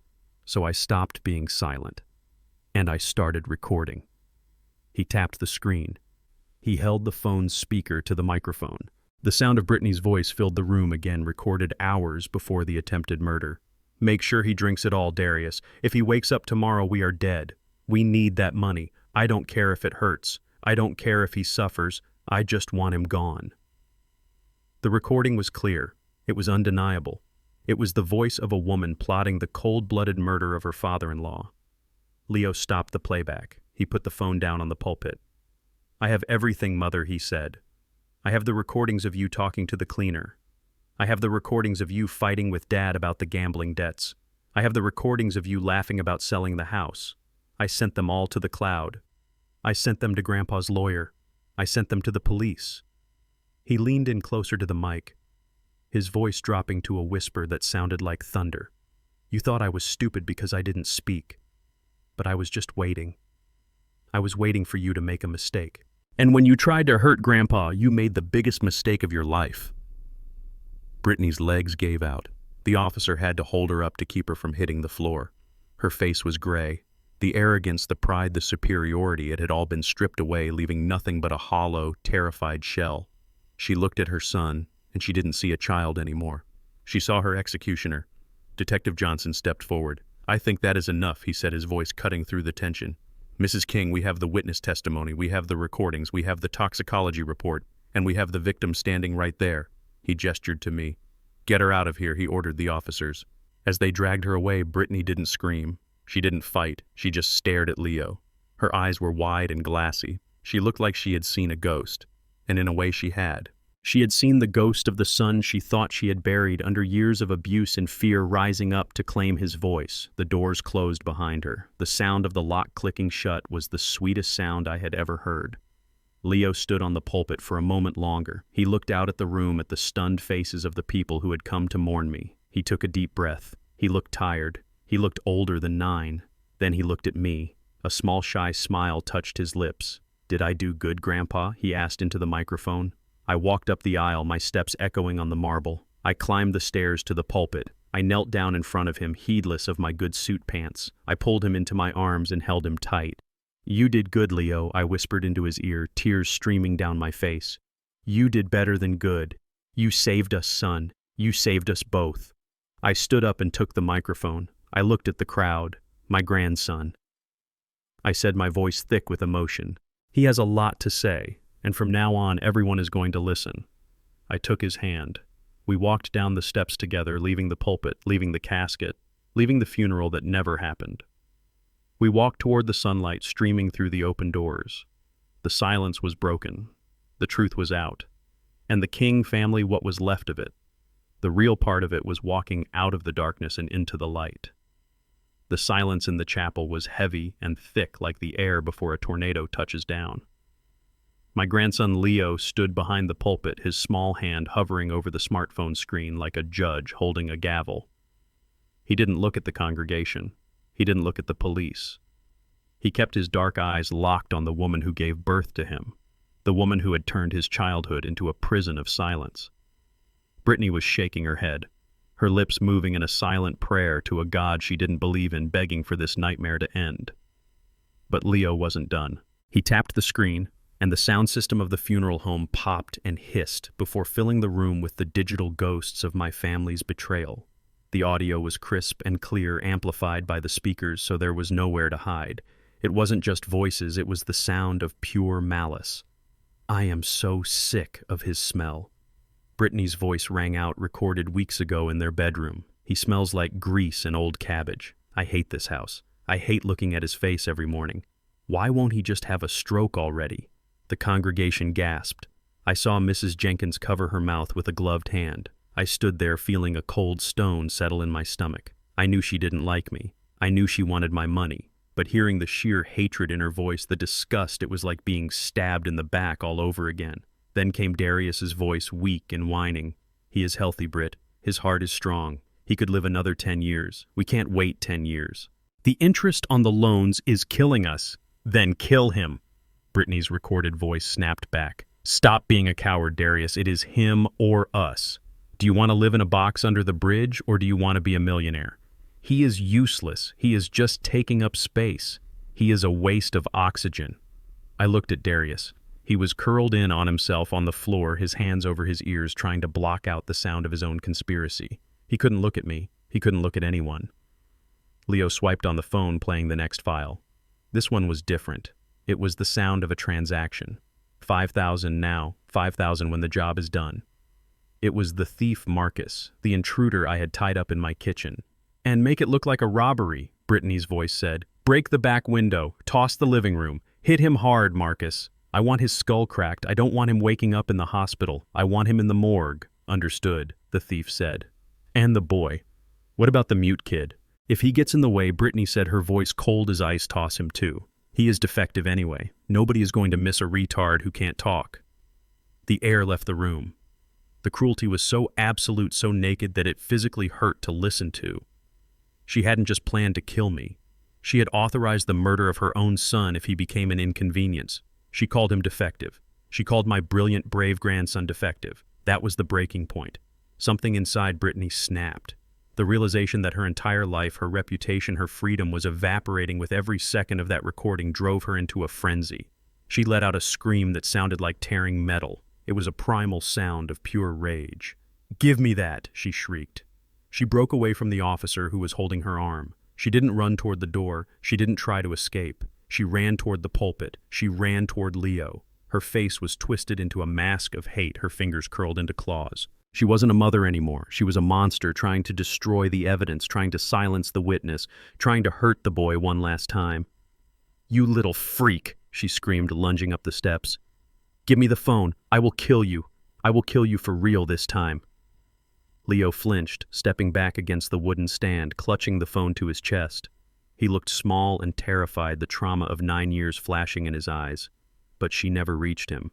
So I stopped being silent, and I started recording." He tapped the screen. He held the phone's speaker to the microphone. The sound of Brittany's voice filled the room again, recorded hours before the attempted murder. "Make sure he drinks it all, Darius. If he wakes up tomorrow, we are dead. We need that money. I don't care if it hurts. I don't care if he suffers. I just want him gone." The recording was clear. It was undeniable. It was the voice of a woman plotting the cold-blooded murder of her father-in-law. Leo stopped the playback. He put the phone down on the pulpit. "I have everything, Mother," he said. "I have the recordings of you talking to the cleaner. I have the recordings of you fighting with Dad about the gambling debts. I have the recordings of you laughing about selling the house. I sent them all to the cloud. I sent them to Grandpa's lawyer. I sent them to the police." He leaned in closer to the mic, his voice dropping to a whisper that sounded like thunder. "You thought I was stupid because I didn't speak. But I was just waiting. I was waiting for you to make a mistake. And when you tried to hurt Grandpa, you made the biggest mistake of your life." Brittany's legs gave out. The officer had to hold her up to keep her from hitting the floor. Her face was gray. The arrogance, the pride, the superiority, it had all been stripped away, leaving nothing but a hollow, terrified shell. She looked at her son, and she didn't see a child anymore. She saw her executioner. Detective Johnson stepped forward. "I think that is enough," he said, his voice cutting through the tension. "Mrs. King, we have the witness testimony, we have the recordings, we have the toxicology report, and we have the victim standing right there." He gestured to me. "Get her out of here," he ordered the officers. As they dragged her away, Brittany didn't scream. She didn't fight. She just stared at Leo. Her eyes were wide and glassy. She looked like she had seen a ghost. And in a way she had. She had seen the ghost of the son she thought she had buried under years of abuse and fear rising up to claim his voice. The doors closed behind her. The sound of the lock clicking shut was the sweetest sound I had ever heard. Leo stood on the pulpit for a moment longer. He looked out at the room, at the stunned faces of the people who had come to mourn me. He took a deep breath. He looked tired. He looked older than 9. Then he looked at me. A small shy smile touched his lips. "Did I do good, Grandpa?" he asked into the microphone. I walked up the aisle, my steps echoing on the marble. I climbed the stairs to the pulpit. I knelt down in front of him, heedless of my good suit pants. I pulled him into my arms and held him tight. "You did good, Leo," I whispered into his ear, tears streaming down my face. "You did better than good. You saved us, son. You saved us both." I stood up and took the microphone. I looked at the crowd. My grandson. I said, my voice thick with emotion. "He has a lot to say, and from now on everyone is going to listen." I took his hand. We walked down the steps together, leaving the pulpit, leaving the casket, leaving the funeral that never happened. We walked toward the sunlight streaming through the open doors. The silence was broken. The truth was out. And the King family, what was left of it, the real part of it, was walking out of the darkness and into the light. The silence in the chapel was heavy and thick like the air before a tornado touches down. My grandson Leo stood behind the pulpit, his small hand hovering over the smartphone screen like a judge holding a gavel. He didn't look at the congregation. He didn't look at the police. He kept his dark eyes locked on the woman who gave birth to him, the woman who had turned his childhood into a prison of silence. Brittany was shaking her head, her lips moving in a silent prayer to a God she didn't believe in, begging for this nightmare to end. But Leo wasn't done. He tapped the screen, and the sound system of the funeral home popped and hissed before filling the room with the digital ghosts of my family's betrayal. The audio was crisp and clear, amplified by the speakers, so there was nowhere to hide. It wasn't just voices, it was the sound of pure malice. "I am so sick of his smell." Brittany's voice rang out, recorded weeks ago in their bedroom. "He smells like grease and old cabbage. I hate this house. I hate looking at his face every morning. Why won't he just have a stroke already?" The congregation gasped. I saw Mrs. Jenkins cover her mouth with a gloved hand. I stood there feeling a cold stone settle in my stomach. I knew she didn't like me. I knew she wanted my money. But hearing the sheer hatred in her voice, the disgust, it was like being stabbed in the back all over again. Then came Darius's voice, weak and whining. "He is healthy, Britt. His heart is strong. He could live another 10 years. We can't wait 10 years. The interest on the loans is killing us." "Then kill him." Brittany's recorded voice snapped back. "Stop being a coward, Darius. It is him or us. Do you want to live in a box under the bridge, or do you want to be a millionaire? He is useless. He is just taking up space. He is a waste of oxygen." I looked at Darius. He was curled in on himself on the floor, his hands over his ears, trying to block out the sound of his own conspiracy. He couldn't look at me. He couldn't look at anyone. Leo swiped on the phone, playing the next file. This one was different. It was the sound of a transaction. 5,000 now, 5,000 when the job is done. It was the thief Marcus, the intruder I had tied up in my kitchen. "And make it look like a robbery," Brittany's voice said. "Break the back window, toss the living room. Hit him hard, Marcus. I want his skull cracked. I don't want him waking up in the hospital. I want him in the morgue." "Understood," the thief said. "And the boy. What about the mute kid? If he gets in the way," Brittany said, her voice cold as ice, "toss him too. He is defective anyway. Nobody is going to miss a retard who can't talk." The air left the room. The cruelty was so absolute, so naked, that it physically hurt to listen to. She hadn't just planned to kill me. She had authorized the murder of her own son if he became an inconvenience. She called him defective. She called my brilliant, brave grandson defective. That was the breaking point. Something inside Brittany snapped. The realization that her entire life, her reputation, her freedom was evaporating with every second of that recording drove her into a frenzy. She let out a scream that sounded like tearing metal. It was a primal sound of pure rage. "Give me that," she shrieked. She broke away from the officer who was holding her arm. She didn't run toward the door. She didn't try to escape. She ran toward the pulpit. She ran toward Leo. Her face was twisted into a mask of hate, her fingers curled into claws. She wasn't a mother anymore. She was a monster trying to destroy the evidence, trying to silence the witness, trying to hurt the boy one last time. "You little freak," she screamed, lunging up the steps. "Give me the phone. I will kill you. I will kill you for real this time." Leo flinched, stepping back against the wooden stand, clutching the phone to his chest. He looked small and terrified, the trauma of 9 years flashing in his eyes. But she never reached him.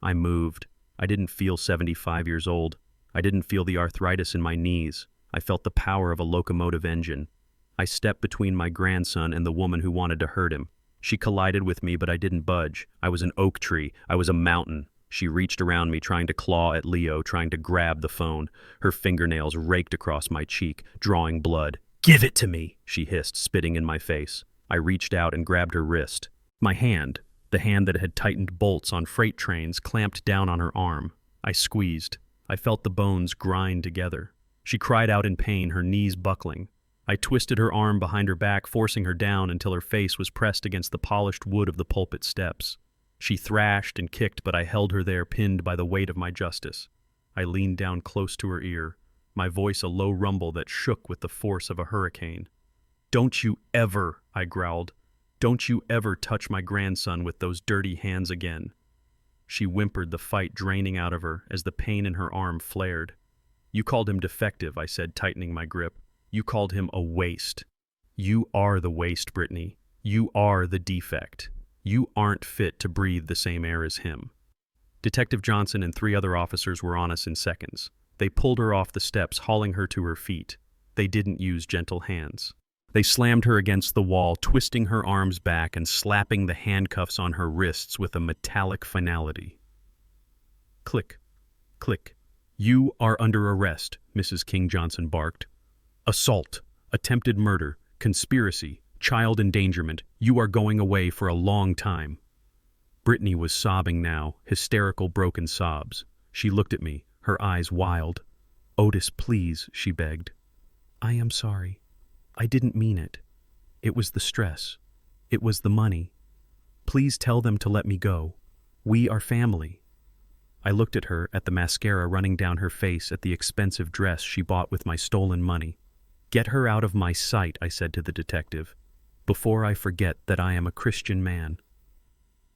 I moved. I didn't feel 75 years old. I didn't feel the arthritis in my knees. I felt the power of a locomotive engine. I stepped between my grandson and the woman who wanted to hurt him. She collided with me, but I didn't budge. I was an oak tree. I was a mountain. She reached around me, trying to claw at Leo, trying to grab the phone. Her fingernails raked across my cheek, drawing blood. "Give it to me," she hissed, spitting in my face. I reached out and grabbed her wrist. My hand, the hand that had tightened bolts on freight trains, clamped down on her arm. I squeezed. I felt the bones grind together. She cried out in pain, her knees buckling. I twisted her arm behind her back, forcing her down until her face was pressed against the polished wood of the pulpit steps. She thrashed and kicked, but I held her there, pinned by the weight of my justice. I leaned down close to her ear, my voice a low rumble that shook with the force of a hurricane. "Don't you ever," I growled, "don't you ever touch my grandson with those dirty hands again." She whimpered, the fight draining out of her as the pain in her arm flared. "You called him defective," I said, tightening my grip. "You called him a waste. You are the waste, Brittany. You are the defect. You aren't fit to breathe the same air as him." Detective Johnson and 3 other officers were on us in seconds. They pulled her off the steps, hauling her to her feet. They didn't use gentle hands. They slammed her against the wall, twisting her arms back and slapping the handcuffs on her wrists with a metallic finality. Click, click. "You are under arrest," Mrs. King Johnson barked. "Assault, attempted murder, conspiracy, child endangerment. You are going away for a long time." Brittany was sobbing now, hysterical, broken sobs. She looked at me, her eyes wild. "Otis, please," she begged. "I am sorry. I didn't mean it. It was the stress. It was the money. Please tell them to let me go. We are family." I looked at her, at the mascara running down her face, at the expensive dress she bought with my stolen money. "Get her out of my sight," I said to the detective, "before I forget that I am a Christian man."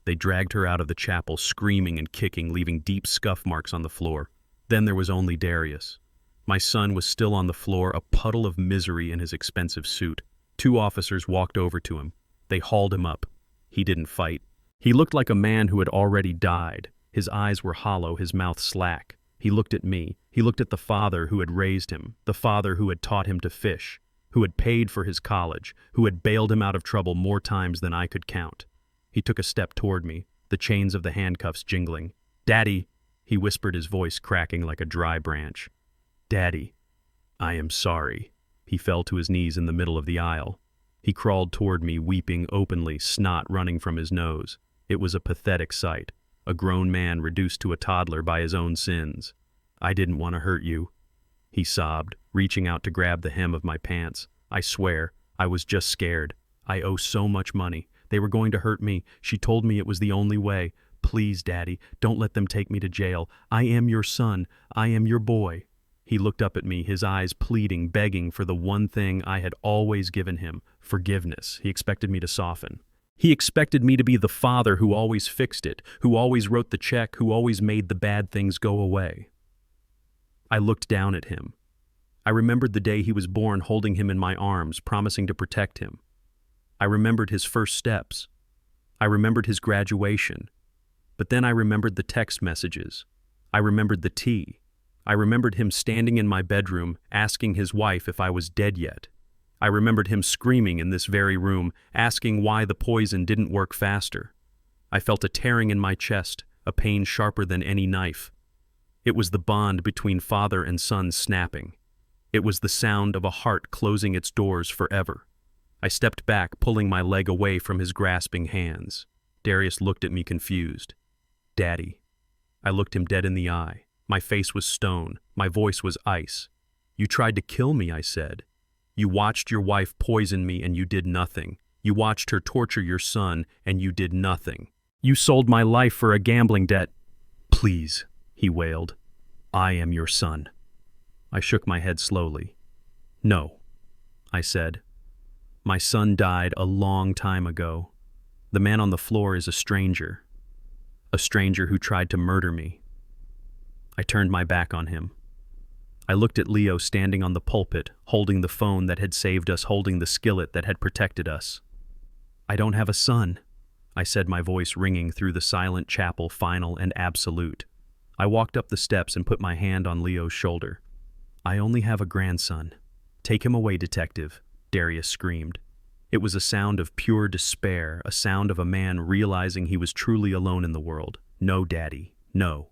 They dragged her out of the chapel, screaming and kicking, leaving deep scuff marks on the floor. Then there was only Darius. My son was still on the floor, a puddle of misery in his expensive suit. 2 officers walked over to him. They hauled him up. He didn't fight. He looked like a man who had already died. His eyes were hollow, his mouth slack. He looked at me. He looked at the father who had raised him, the father who had taught him to fish, who had paid for his college, who had bailed him out of trouble more times than I could count. He took a step toward me, the chains of the handcuffs jingling. "Daddy," he whispered, his voice cracking like a dry branch. "Daddy, I am sorry." He fell to his knees in the middle of the aisle. He crawled toward me, weeping openly, snot running from his nose. It was a pathetic sight, a grown man reduced to a toddler by his own sins. "I didn't want to hurt you," he sobbed, reaching out to grab the hem of my pants. "I swear, I was just scared. I owe so much money. They were going to hurt me. She told me it was the only way. Please, Daddy, don't let them take me to jail. I am your son. I am your boy." He looked up at me, his eyes pleading, begging for the one thing I had always given him, forgiveness. He expected me to soften. He expected me to be the father who always fixed it, who always wrote the check, who always made the bad things go away. I looked down at him. I remembered the day he was born, holding him in my arms, promising to protect him. I remembered his first steps. I remembered his graduation. But then I remembered the text messages. I remembered the tea. I remembered him standing in my bedroom, asking his wife if I was dead yet. I remembered him screaming in this very room, asking why the poison didn't work faster. I felt a tearing in my chest, a pain sharper than any knife. It was the bond between father and son snapping. It was the sound of a heart closing its doors forever. I stepped back, pulling my leg away from his grasping hands. Darius looked at me confused. "Daddy." I looked him dead in the eye. My face was stone. My voice was ice. "You tried to kill me," I said. "You watched your wife poison me and you did nothing. You watched her torture your son and you did nothing. You sold my life for a gambling debt." "Please," he wailed. "I am your son." I shook my head slowly. "No," I said. "My son died a long time ago. The man on the floor is a stranger who tried to murder me." I turned my back on him. I looked at Leo standing on the pulpit, holding the phone that had saved us, holding the skillet that had protected us. "I don't have a son," I said, my voice ringing through the silent chapel, final and absolute. I walked up the steps and put my hand on Leo's shoulder. "I only have a grandson. Take him away, detective," Darius screamed. It was a sound of pure despair, a sound of a man realizing he was truly alone in the world. "No, Daddy, No.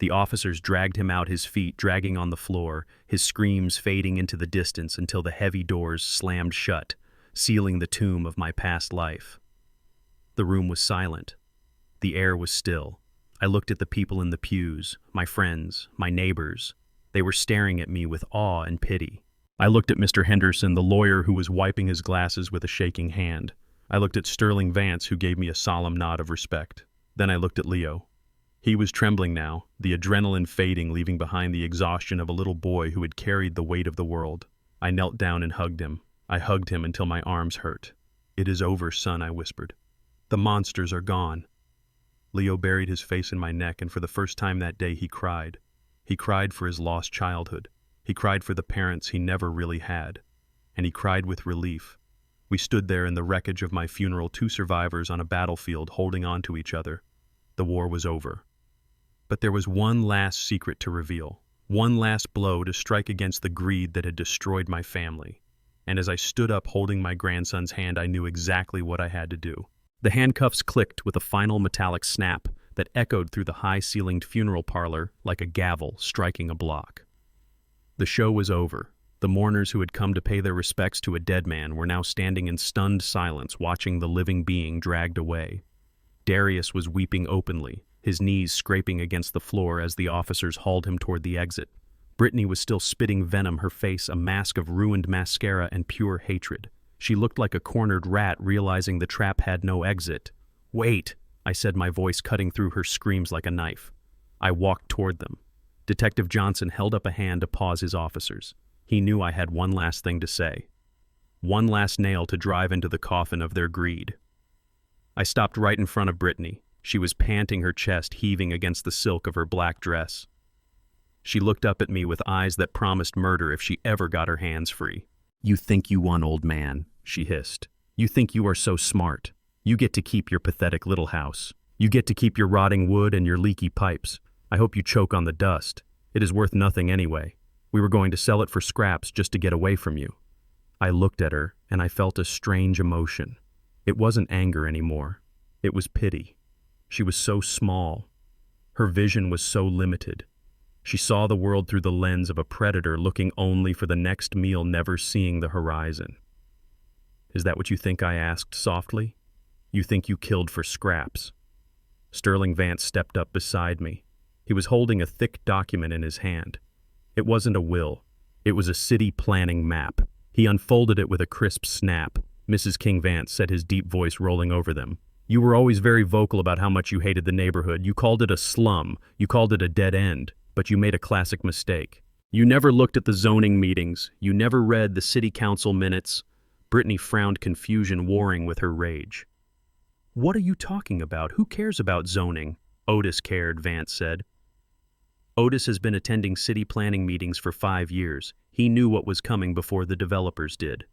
The officers dragged him out, his feet dragging on the floor, his screams fading into the distance until the heavy doors slammed shut, sealing the tomb of my past life. The room was silent. The air was still. I looked at the people in the pews, my friends, my neighbors. They were staring at me with awe and pity. I looked at Mr. Henderson, the lawyer who was wiping his glasses with a shaking hand. I looked at Sterling Vance, who gave me a solemn nod of respect. Then I looked at Leo. He was trembling now, the adrenaline fading, leaving behind the exhaustion of a little boy who had carried the weight of the world. I knelt down and hugged him. I hugged him until my arms hurt. "It is over, son," I whispered. "The monsters are gone." Leo buried his face in my neck, and for the first time that day he cried. He cried for his lost childhood. He cried for the parents he never really had. And he cried with relief. We stood there in the wreckage of my funeral, two survivors on a battlefield holding on to each other. The war was over. But there was one last secret to reveal, one last blow to strike against the greed that had destroyed my family. And as I stood up holding my grandson's hand, I knew exactly what I had to do. The handcuffs clicked with a final metallic snap that echoed through the high-ceilinged funeral parlor like a gavel striking a block. The show was over. The mourners who had come to pay their respects to a dead man were now standing in stunned silence, watching the living being dragged away. Darius was weeping openly, his knees scraping against the floor as the officers hauled him toward the exit. Brittany was still spitting venom, her face a mask of ruined mascara and pure hatred. She looked like a cornered rat, realizing the trap had no exit. "Wait," I said, my voice cutting through her screams like a knife. I walked toward them. Detective Johnson held up a hand to pause his officers. He knew I had one last thing to say. One last nail to drive into the coffin of their greed. I stopped right in front of Brittany. She was panting, her chest heaving against the silk of her black dress. She looked up at me with eyes that promised murder if she ever got her hands free. "You think you won, old man," she hissed. "You think you are so smart. You get to keep your pathetic little house. You get to keep your rotting wood and your leaky pipes. I hope you choke on the dust. It is worth nothing anyway. We were going to sell it for scraps just to get away from you." I looked at her, and I felt a strange emotion. It wasn't anger anymore. It was pity. She was so small. Her vision was so limited. She saw the world through the lens of a predator looking only for the next meal, never seeing the horizon. "Is that what you think?" I asked softly. "You think you killed for scraps?" Sterling Vance stepped up beside me. He was holding a thick document in his hand. It wasn't a will. It was a city planning map. He unfolded it with a crisp snap. "Mrs. King Vance," said, his deep voice rolling over them, "you were always very vocal about how much you hated the neighborhood. You called it a slum. You called it a dead end. But you made a classic mistake. You never looked at the zoning meetings. You never read the city council minutes." Brittany frowned, confusion warring with her rage. "What are you talking about? Who cares about zoning?" "Otis cared," Vance said. "Otis has been attending city planning meetings for 5 years. He knew what was coming before the developers did."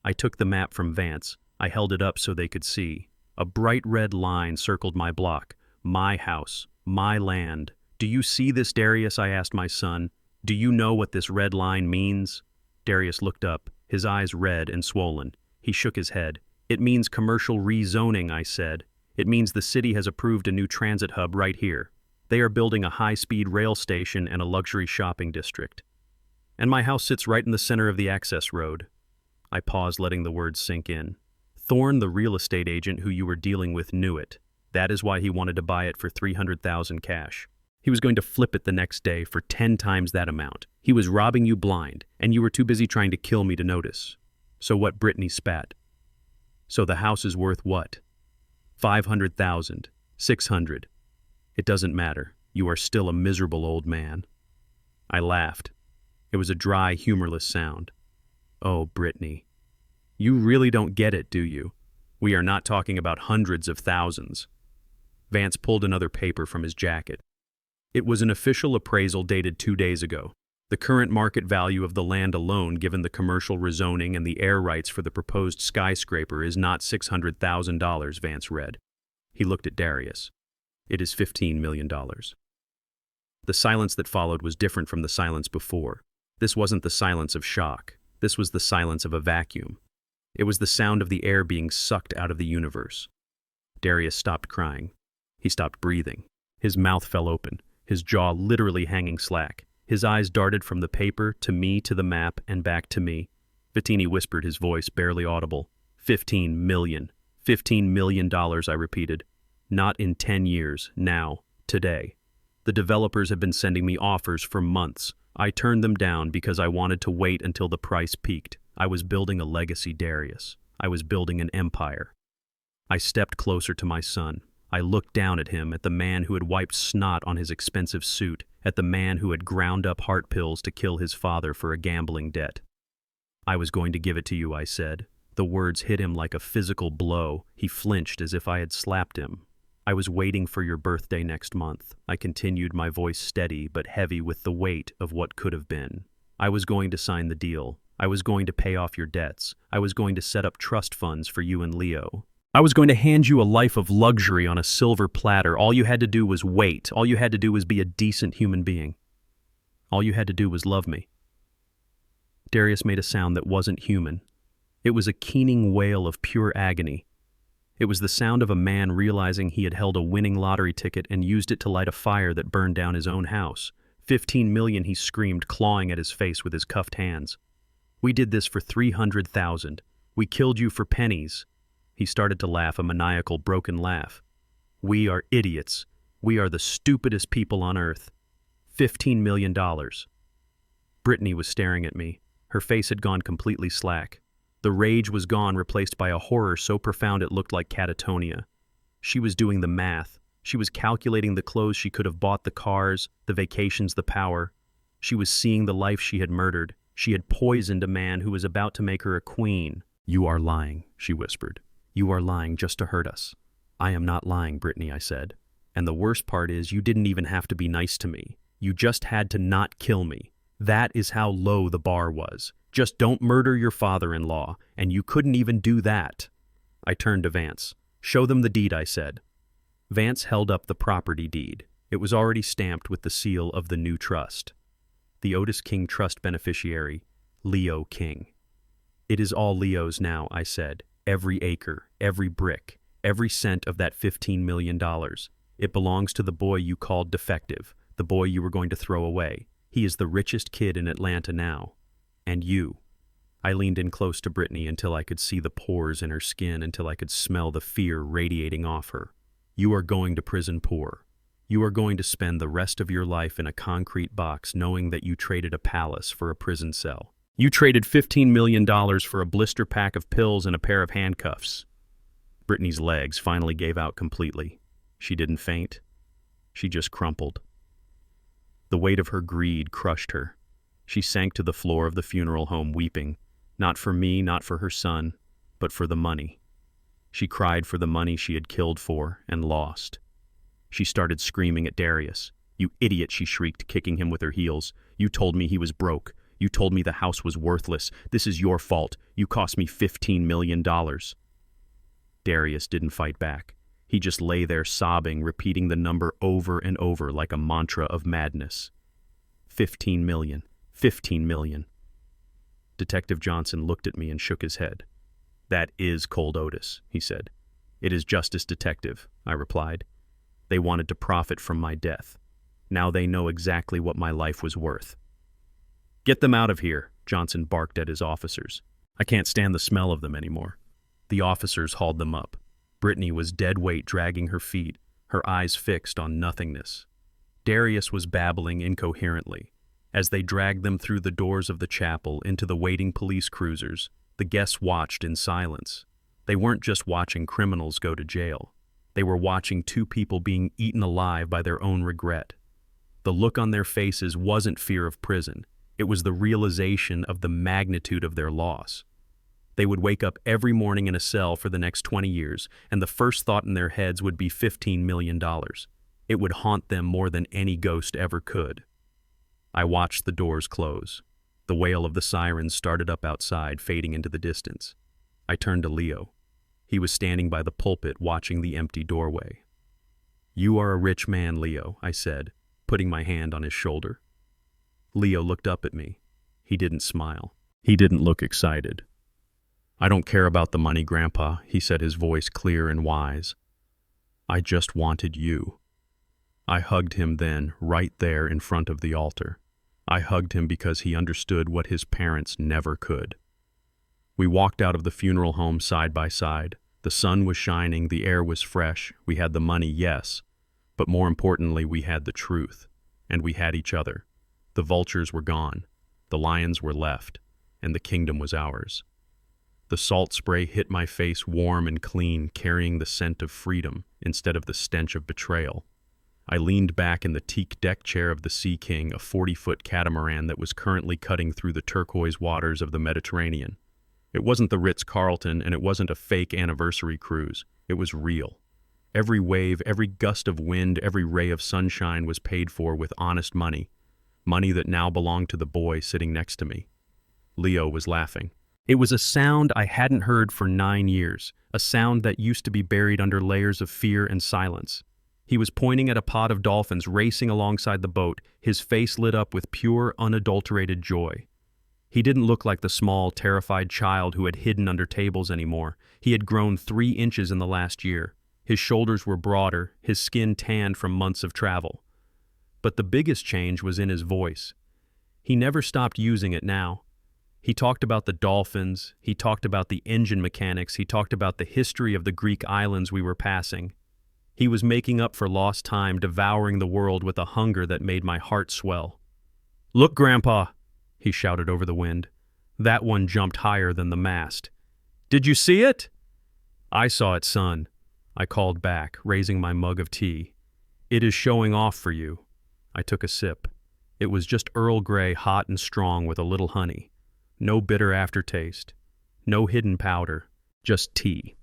I took the map from Vance. I held it up so they could see. A bright red line circled my block. My house. My land. "Do you see this, Darius?" I asked my son. "Do you know what this red line means?" Darius looked up, his eyes red and swollen. He shook his head. "It means commercial rezoning," I said. "It means the city has approved a new transit hub right here. They are building a high-speed rail station and a luxury shopping district. And my house sits right in the center of the access road." I paused, letting the words sink in. "Thorne, the real estate agent who you were dealing with, knew it. That is why he wanted to buy it for $300,000 cash. He was going to flip it the next day for 10 times that amount. He was robbing you blind, and you were too busy trying to kill me to notice." "So what?" Brittany spat. "So the house is worth what? 500,000, 600. It doesn't matter. You are still a miserable old man." I laughed. It was a dry, humorless sound. "Oh, Brittany, you really don't get it, do you? We are not talking about hundreds of thousands." Vance pulled another paper from his jacket. It was an official appraisal dated 2 days ago. The current market value of the land alone, given the commercial rezoning and the air rights for the proposed skyscraper, is not $600,000, Vance read. He looked at Darius. "It is $15 million. The silence that followed was different from the silence before. This wasn't the silence of shock. This was the silence of a vacuum. It was the sound of the air being sucked out of the universe. Darius stopped crying. He stopped breathing. His mouth fell open, his jaw literally hanging slack. His eyes darted from the paper to me to the map and back to me. Vittini whispered, his voice barely audible. 15 million. $15 million, I repeated. Not in 10 years, now, today. The developers have been sending me offers for months. I turned them down because I wanted to wait until the price peaked. I was building a legacy, Darius. I was building an empire. I stepped closer to my son. I looked down at him, at the man who had wiped snot on his expensive suit, at the man who had ground up heart pills to kill his father for a gambling debt. I was going to give it to you, I said. The words hit him like a physical blow. He flinched as if I had slapped him. I was waiting for your birthday next month. I continued, my voice steady but heavy with the weight of what could have been. I was going to sign the deal. I was going to pay off your debts. I was going to set up trust funds for you and Leo. I was going to hand you a life of luxury on a silver platter. All you had to do was wait. All you had to do was be a decent human being. All you had to do was love me. Darius made a sound that wasn't human. It was a keening wail of pure agony. It was the sound of a man realizing he had held a winning lottery ticket and used it to light a fire that burned down his own house. 15 million, he screamed, clawing at his face with his cuffed hands. We did this for 300,000. We killed you for pennies. He started to laugh, a maniacal, broken laugh. We are idiots. We are the stupidest people on earth. $15 million. Brittany was staring at me. Her face had gone completely slack. The rage was gone, replaced by a horror so profound it looked like catatonia. She was doing the math. She was calculating the clothes she could have bought, the cars, the vacations, the power. She was seeing the life she had murdered. She had poisoned a man who was about to make her a queen. You are lying, she whispered. You are lying just to hurt us. I am not lying, Brittany, I said. And the worst part is you didn't even have to be nice to me. You just had to not kill me. That is how low the bar was. Just don't murder your father-in-law, and you couldn't even do that. I turned to Vance. Show them the deed, I said. Vance held up the property deed. It was already stamped with the seal of the new trust. The Otis King Trust beneficiary, Leo King. It is all Leo's now, I said. Every acre, every brick, every cent of that $15 million. It belongs to the boy you called defective, the boy you were going to throw away. He is the richest kid in Atlanta now. And you. I leaned in close to Brittany until I could see the pores in her skin, until I could smell the fear radiating off her. You are going to prison poor. You are going to spend the rest of your life in a concrete box knowing that you traded a palace for a prison cell. You traded $15 million for a blister pack of pills and a pair of handcuffs. Brittany's legs finally gave out completely. She didn't faint. She just crumpled. The weight of her greed crushed her. She sank to the floor of the funeral home weeping, not for me, not for her son, but for the money. She cried for the money she had killed for and lost. She started screaming at Darius. You idiot, she shrieked, kicking him with her heels. You told me he was broke. You told me the house was worthless. This is your fault. You cost me $15 million. Darius didn't fight back. He just lay there sobbing, repeating the number over and over like a mantra of madness. 15 million. 15 million. Detective Johnson looked at me and shook his head. That is cold Otis, he said. It is justice, detective, I replied. They wanted to profit from my death. Now they know exactly what my life was worth. Get them out of here, Johnson barked at his officers. I can't stand the smell of them anymore. The officers hauled them up. Brittany was dead weight, dragging her feet, her eyes fixed on nothingness. Darius was babbling incoherently. As they dragged them through the doors of the chapel into the waiting police cruisers, the guests watched in silence. They weren't just watching criminals go to jail. They were watching two people being eaten alive by their own regret. The look on their faces wasn't fear of prison. It was the realization of the magnitude of their loss. They would wake up every morning in a cell for the next 20 years, and the first thought in their heads would be $15 million. It would haunt them more than any ghost ever could. I watched the doors close. The wail of the sirens started up outside, fading into the distance. I turned to Leo. He was standing by the pulpit, watching the empty doorway. You are a rich man, Leo, I said, putting my hand on his shoulder. Leo looked up at me. He didn't smile. He didn't look excited. I don't care about the money, Grandpa, he said, his voice clear and wise. I just wanted you. I hugged him then, right there in front of the altar. I hugged him because he understood what his parents never could. We walked out of the funeral home side by side. The sun was shining, the air was fresh, we had the money, yes, but more importantly, we had the truth, and we had each other. The vultures were gone, the lions were left, and the kingdom was ours. The salt spray hit my face warm and clean, carrying the scent of freedom instead of the stench of betrayal. I leaned back in the teak deck chair of the Sea King, a 40-foot catamaran that was currently cutting through the turquoise waters of the Mediterranean. It wasn't the Ritz-Carlton, and it wasn't a fake anniversary cruise. It was real. Every wave, every gust of wind, every ray of sunshine was paid for with honest money. Money that now belonged to the boy sitting next to me. Leo was laughing. It was a sound I hadn't heard for 9 years, a sound that used to be buried under layers of fear and silence. He was pointing at a pod of dolphins racing alongside the boat, his face lit up with pure, unadulterated joy. He didn't look like the small, terrified child who had hidden under tables anymore. He had grown 3 inches in the last year. His shoulders were broader, his skin tanned from months of travel. But the biggest change was in his voice. He never stopped using it now. He talked about the dolphins, he talked about the engine mechanics, he talked about the history of the Greek islands we were passing. He was making up for lost time, devouring the world with a hunger that made my heart swell. "Look, Grandpa!" he shouted over the wind. That one jumped higher than the mast. "Did you see it?" "I saw it, son," I called back, raising my mug of tea. "It is showing off for you." I took a sip. It was just Earl Grey, hot and strong with a little honey. No bitter aftertaste. No hidden powder. Just tea.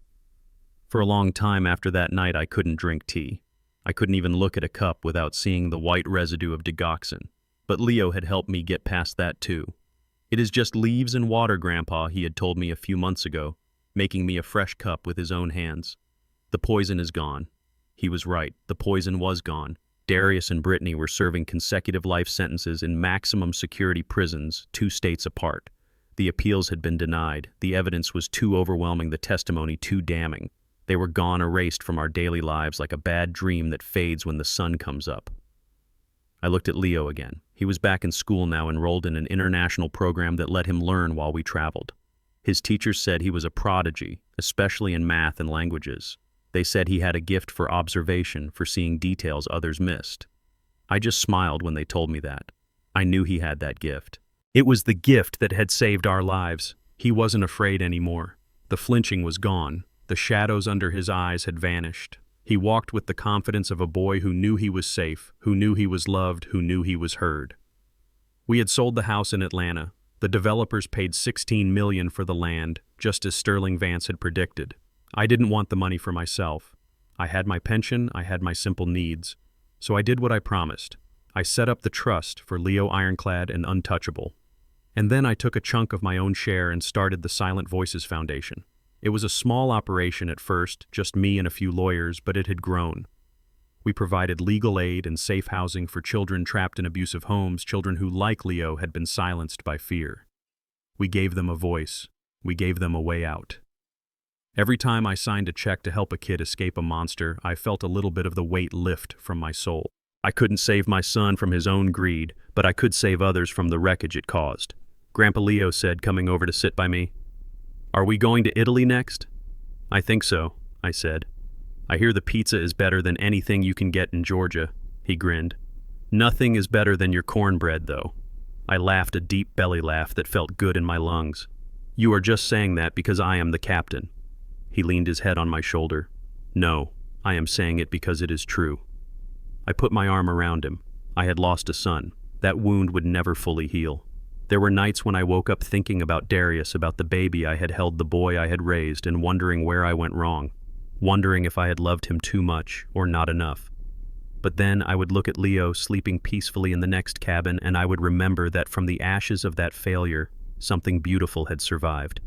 For a long time after that night, I couldn't drink tea. I couldn't even look at a cup without seeing the white residue of digoxin. But Leo had helped me get past that too. "It is just leaves and water, Grandpa," he had told me a few months ago, making me a fresh cup with his own hands. "The poison is gone." He was right. The poison was gone. Darius and Brittany were serving consecutive life sentences in maximum security prisons, 2 states apart. The appeals had been denied. The evidence was too overwhelming, the testimony too damning. They were gone, erased from our daily lives like a bad dream that fades when the sun comes up. I looked at Leo again. He was back in school now, enrolled in an international program that let him learn while we traveled. His teachers said he was a prodigy, especially in math and languages. They said he had a gift for observation, for seeing details others missed. I just smiled when they told me that. I knew he had that gift. It was the gift that had saved our lives. He wasn't afraid anymore. The flinching was gone. The shadows under his eyes had vanished. He walked with the confidence of a boy who knew he was safe, who knew he was loved, who knew he was heard. We had sold the house in Atlanta. The developers paid $16 million for the land, just as Sterling Vance had predicted. I didn't want the money for myself. I had my pension, I had my simple needs. So I did what I promised. I set up the trust for Leo Ironclad and Untouchable. And then I took a chunk of my own share and started the Silent Voices Foundation. It was a small operation at first, just me and a few lawyers, but it had grown. We provided legal aid and safe housing for children trapped in abusive homes, children who, like Leo, had been silenced by fear. We gave them a voice. We gave them a way out. Every time I signed a check to help a kid escape a monster, I felt a little bit of the weight lift from my soul. I couldn't save my son from his own greed, but I could save others from the wreckage it caused. Grandpa Leo said, coming over to sit by me. "Are we going to Italy next?" "I think so," I said. "I hear the pizza is better than anything you can get in Georgia," he grinned. "Nothing is better than your cornbread, though." I laughed a deep belly laugh that felt good in my lungs. "You are just saying that because I am the captain." He leaned his head on my shoulder. "No, I am saying it because it is true." I put my arm around him. I had lost a son. That wound would never fully heal. There were nights when I woke up thinking about Darius, about the baby I had held, the boy I had raised, and wondering where I went wrong, wondering if I had loved him too much or not enough. But then I would look at Leo sleeping peacefully in the next cabin, and I would remember that from the ashes of that failure, something beautiful had survived.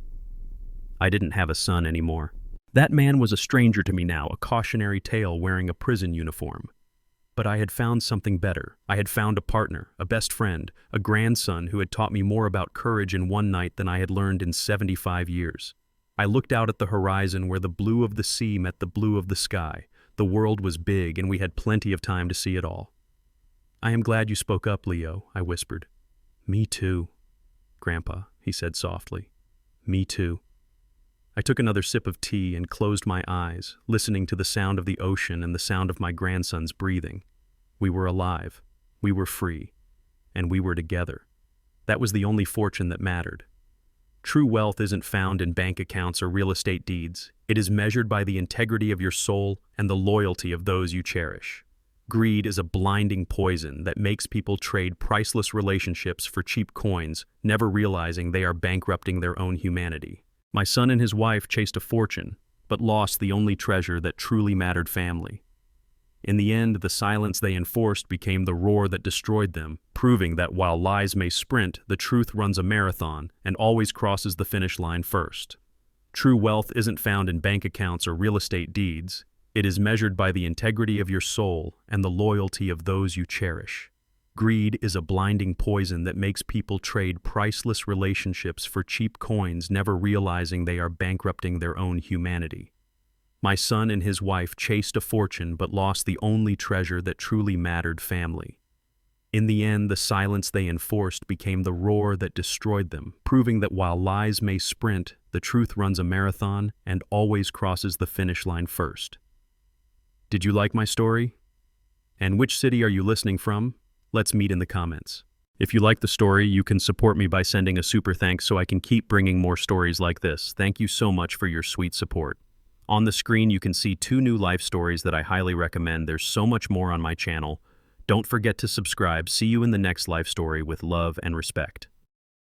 I didn't have a son anymore. That man was a stranger to me now, a cautionary tale wearing a prison uniform. But I had found something better. I had found a partner, a best friend, a grandson who had taught me more about courage in one night than I had learned in 75 years. I looked out at the horizon where the blue of the sea met the blue of the sky. The world was big, and we had plenty of time to see it all. "I am glad you spoke up, Leo," I whispered. "Me too, Grandpa," he said softly. "Me too." I took another sip of tea and closed my eyes, listening to the sound of the ocean and the sound of my grandson's breathing. We were alive, we were free, and we were together. That was the only fortune that mattered. True wealth isn't found in bank accounts or real estate deeds. It is measured by the integrity of your soul and the loyalty of those you cherish. Greed is a blinding poison that makes people trade priceless relationships for cheap coins, never realizing they are bankrupting their own humanity. My son and his wife chased a fortune, but lost the only treasure that truly mattered: family. In the end, the silence they enforced became the roar that destroyed them, proving that while lies may sprint, the truth runs a marathon and always crosses the finish line first. True wealth isn't found in bank accounts or real estate deeds. It is measured by the integrity of your soul and the loyalty of those you cherish. Greed is a blinding poison that makes people trade priceless relationships for cheap coins, never realizing they are bankrupting their own humanity. My son and his wife chased a fortune but lost the only treasure that truly mattered: family. In the end, the silence they enforced became the roar that destroyed them, proving that while lies may sprint, the truth runs a marathon and always crosses the finish line first. Did you like my story? And which city are you listening from? Let's meet in the comments. If you like the story, you can support me by sending a super thanks so I can keep bringing more stories like this. Thank you so much for your sweet support. On the screen, you can see 2 new life stories that I highly recommend. There's so much more on my channel. Don't forget to subscribe. See you in the next life story with love and respect.